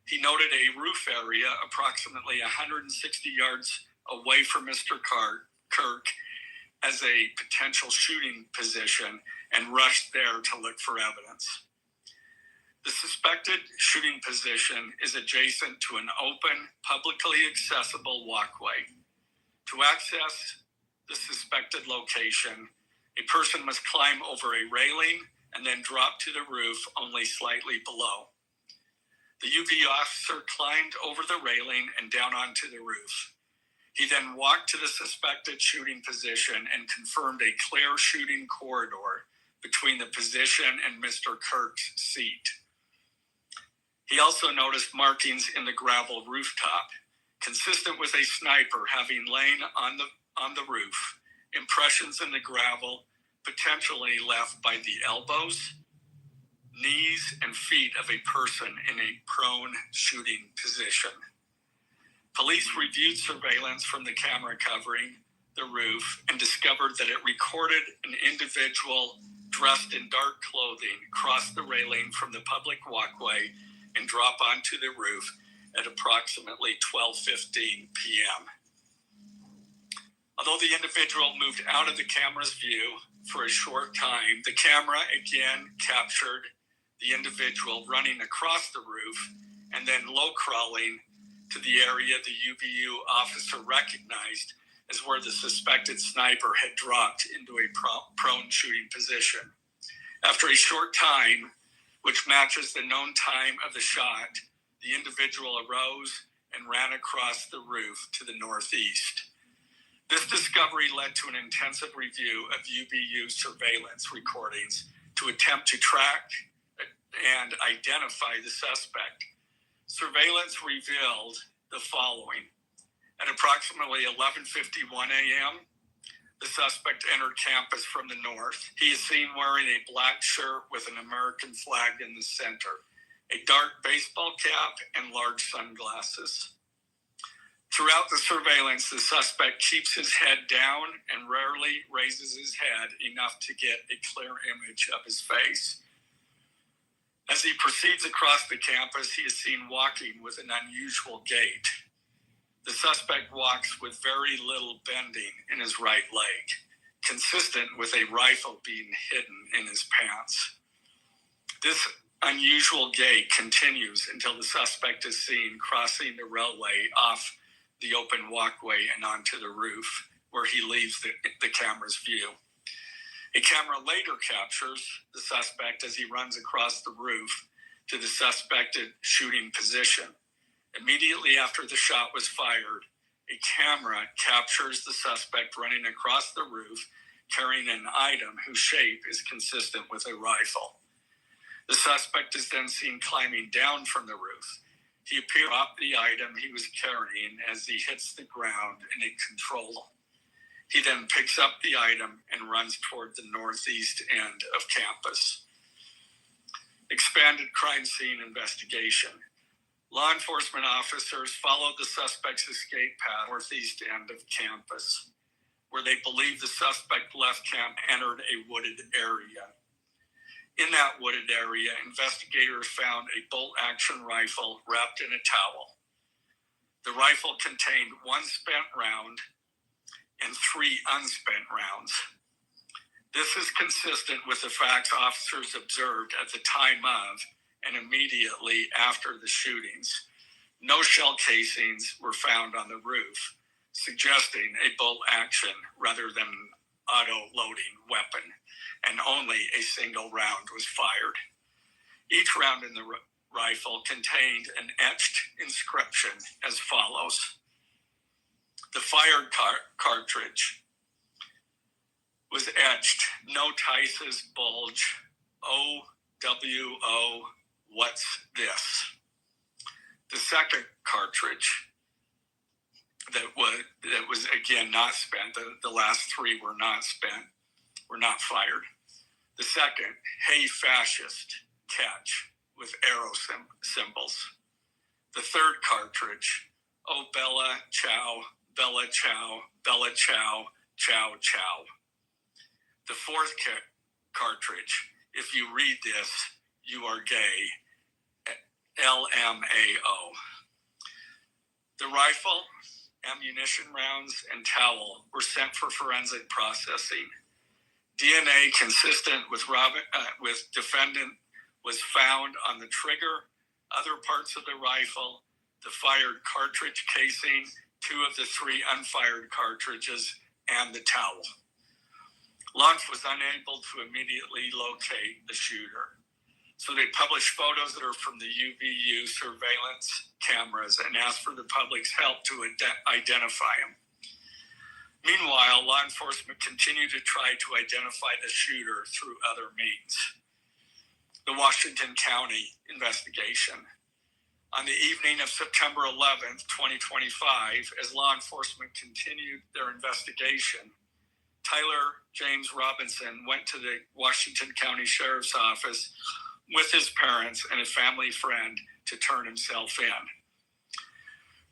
He noted a roof area approximately 160 yards away from Mr. Kirk as a potential shooting position and rushed there to look for evidence. The suspected shooting position is adjacent to an open, publicly accessible walkway. To access the suspected location, a person must climb over a railing and then drop to the roof only slightly below. The UV officer climbed over the railing and down onto the roof. He then walked to the suspected shooting position and confirmed a clear shooting corridor between the position and Mr. Kirk's seat. He also noticed markings in the gravel rooftop, consistent with a sniper having lain on the roof, impressions in the gravel potentially left by the elbows, knees, and feet of a person in a prone shooting position. Police reviewed surveillance from the camera covering the roof and discovered that it recorded an individual dressed in dark clothing cross the railing from the public walkway and drop onto the roof at approximately 12:15 p.m. Although the individual moved out of the camera's view for a short time, the camera again captured the individual running across the roof and then low crawling to the area the UVU officer recognized as where the suspected sniper had dropped into a prone shooting position. After a short time, which matches the known time of the shot, the individual arose and ran across the roof to the northeast. This discovery led to an intensive review of UVU surveillance recordings to attempt to track and identify the suspect. Surveillance revealed the following. At approximately 11:51 a.m., the suspect entered campus from the north. He is seen wearing a black shirt with an American flag in the center, a dark baseball cap, and large sunglasses. Throughout the surveillance, the suspect keeps his head down and rarely raises his head enough to get a clear image of his face. As he proceeds across the campus, he is seen walking with an unusual gait. The suspect walks with very little bending in his right leg, consistent with a rifle being hidden in his pants. This unusual gait continues until the suspect is seen crossing the railway off the open walkway and onto the roof, where he leaves the camera's view. A camera later captures the suspect as he runs across the roof to the suspected shooting position. Immediately after the shot was fired, a camera captures the suspect running across the roof carrying an item whose shape is consistent with a rifle. The suspect is then seen climbing down from the roof. He appears to drop the item he was carrying as he hits the ground in a control. He then picks up the item and runs toward the northeast end of campus. Expanded crime scene investigation. Law enforcement officers followed the suspect's escape path northeast end of campus, where they believe the suspect left camp and entered a wooded area. In that wooded area, investigators found a bolt-action rifle wrapped in a towel. The rifle contained one spent round and 3 unspent rounds. This is consistent with the facts officers observed at the time of and immediately after the shootings. No shell casings were found on the roof, suggesting a bolt action rather than auto-loading weapon, and only a single round was fired. Each round in the rifle contained an etched inscription as follows. The fired cartridge was etched, "No Tice's bulge, OWO, what's this?" The second cartridge that was again not spent, the last three were not spent, were not fired. The second, "Hey Fascist," catch with arrow symbols. The third cartridge, "Oh Bella Ciao, Bella Ciao, Bella Ciao, Ciao Ciao." The fourth cartridge, "If you read this, you are gay, LMAO." The rifle, ammunition rounds, and towel were sent for forensic processing. DNA consistent with defendant was found on the trigger, other parts of the rifle, the fired cartridge casing, 2 of the 3 unfired cartridges, and the towel. Law enforcement was unable to immediately locate the shooter, so they published photos that are from the UVU surveillance cameras and asked for the public's help to identify him. Meanwhile, law enforcement continued to try to identify the shooter through other means. The Washington County investigation. On the evening of September 11th, 2025, as law enforcement continued their investigation, Tyler James Robinson went to the Washington County Sheriff's Office with his parents and a family friend to turn himself in.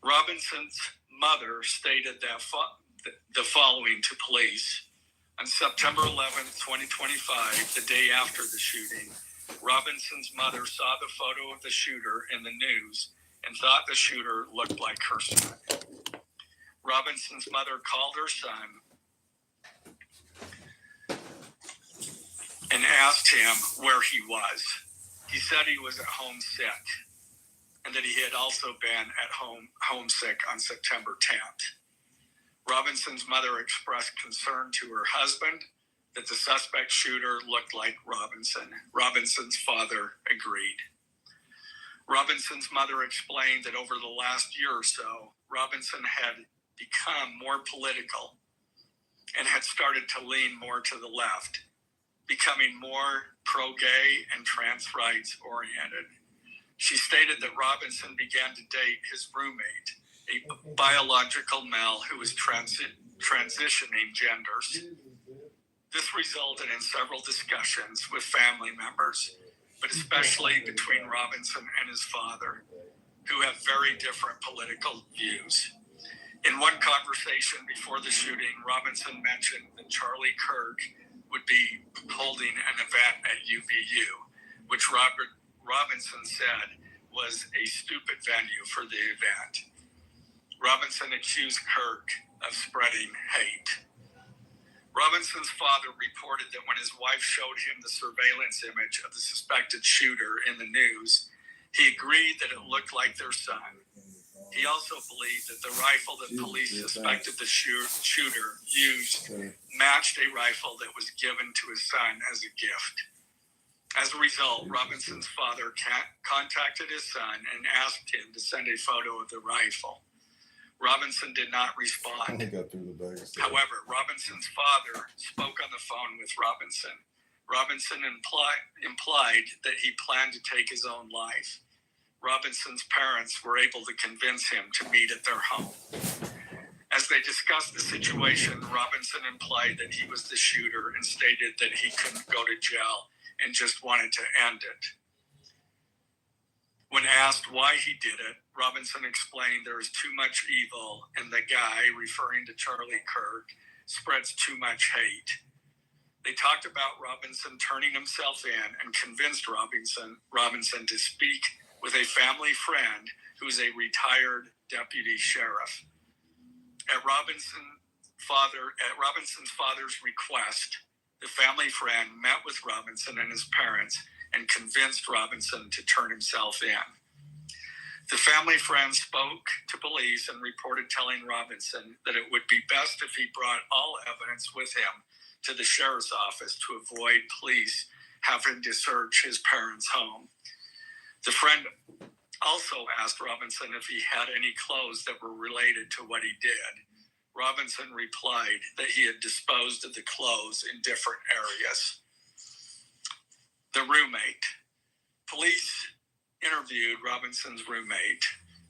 Robinson's mother stated that the following to police. On September 11th, 2025, the day after the shooting, Robinson's mother saw the photo of the shooter in the news and thought the shooter looked like her son. Robinson's mother called her son and asked him where he was. He said he was at home sick and that he had also been at homesick on September 10th. Robinson's mother expressed concern to her husband that the suspect shooter looked like Robinson. Robinson's father agreed. Robinson's mother explained that over the last year or so, Robinson had become more political and had started to lean more to the left, becoming more pro-gay and trans rights oriented. She stated that Robinson began to date his roommate, a biological male who was transitioning genders. This resulted in several discussions with family members, but especially between Robinson and his father, who have very different political views. In one conversation before the shooting, Robinson mentioned that Charlie Kirk would be holding an event at UVU, which Robinson said was a stupid venue for the event. Robinson accused Kirk of spreading hate. Robinson's father reported that when his wife showed him the surveillance image of the suspected shooter in the news, he agreed that it looked like their son. He also believed that the rifle that police suspected the shooter used matched a rifle that was given to his son as a gift. As a result, Robinson's father contacted his son and asked him to send a photo of the rifle. Robinson did not respond. However, Robinson's father spoke on the phone with Robinson. Robinson implied that he planned to take his own life. Robinson's parents were able to convince him to meet at their home. As they discussed the situation, Robinson implied that he was the shooter and stated that he couldn't go to jail and just wanted to end it. When asked why he did it, Robinson explained there is too much evil and the guy, referring to Charlie Kirk, spreads too much hate. They talked about Robinson turning himself in and convinced Robinson to speak with a family friend who is a retired deputy sheriff. At Robinson's father's request, the family friend met with Robinson and his parents and convinced Robinson to turn himself in. The family friend spoke to police and reported telling Robinson that it would be best if he brought all evidence with him to the sheriff's office to avoid police having to search his parents' home. The friend also asked Robinson if he had any clothes that were related to what he did. Robinson replied that he had disposed of the clothes in different areas. The roommate. Police interviewed Robinson's roommate,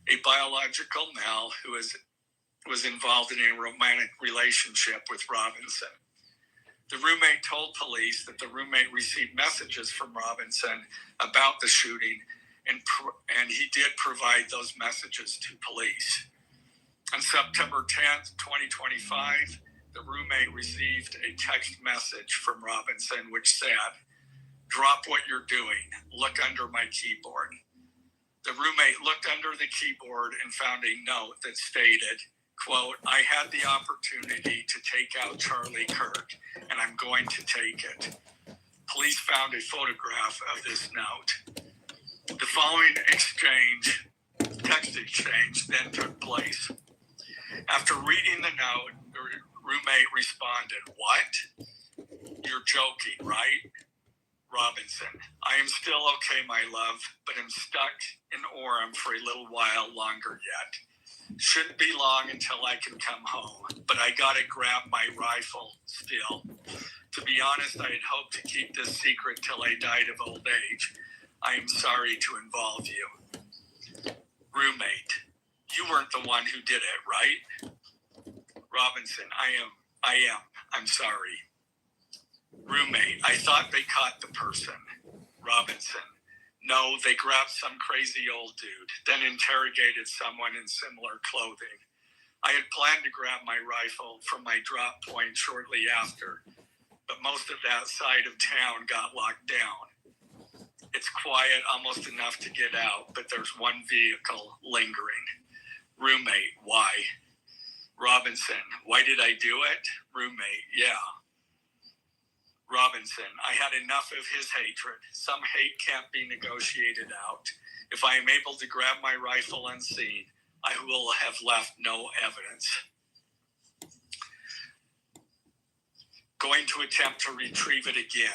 a biological male who was involved in a romantic relationship with Robinson. The roommate told police that the roommate received messages from Robinson about the shooting, and he did provide those messages to police. On September 10th, 2025, the roommate received a text message from Robinson which said, "Drop what you're doing. Look under my keyboard." The roommate looked under the keyboard and found a note that stated, quote, "I had the opportunity to take out Charlie Kirk, and I'm going to take it." Police found a photograph of this note. The following text exchange, then took place. After reading the note, the roommate responded, "What? You're joking, right?" Robinson, "I am still okay, my love, but I'm stuck in Orem for a little while longer yet. Shouldn't be long until I can come home, but I gotta grab my rifle still. To be honest, I had hoped to keep this secret till I died of old age. I am sorry to involve you." Roommate, "You weren't the one who did it, right?" Robinson, I am. I'm sorry." Roommate, "I thought they caught the person." Robinson, "No, they grabbed some crazy old dude, then interrogated someone in similar clothing. I had planned to grab my rifle from my drop point shortly after, but most of that side of town got locked down. It's quiet, almost enough to get out, but there's one vehicle lingering." Roommate, "Why?" Robinson, "Why did I do it?" Roommate, "Yeah." Robinson, "I had enough of his hatred. Some hate can't be negotiated out. If I am able to grab my rifle unseen, I will have left no evidence. Going to attempt to retrieve it again.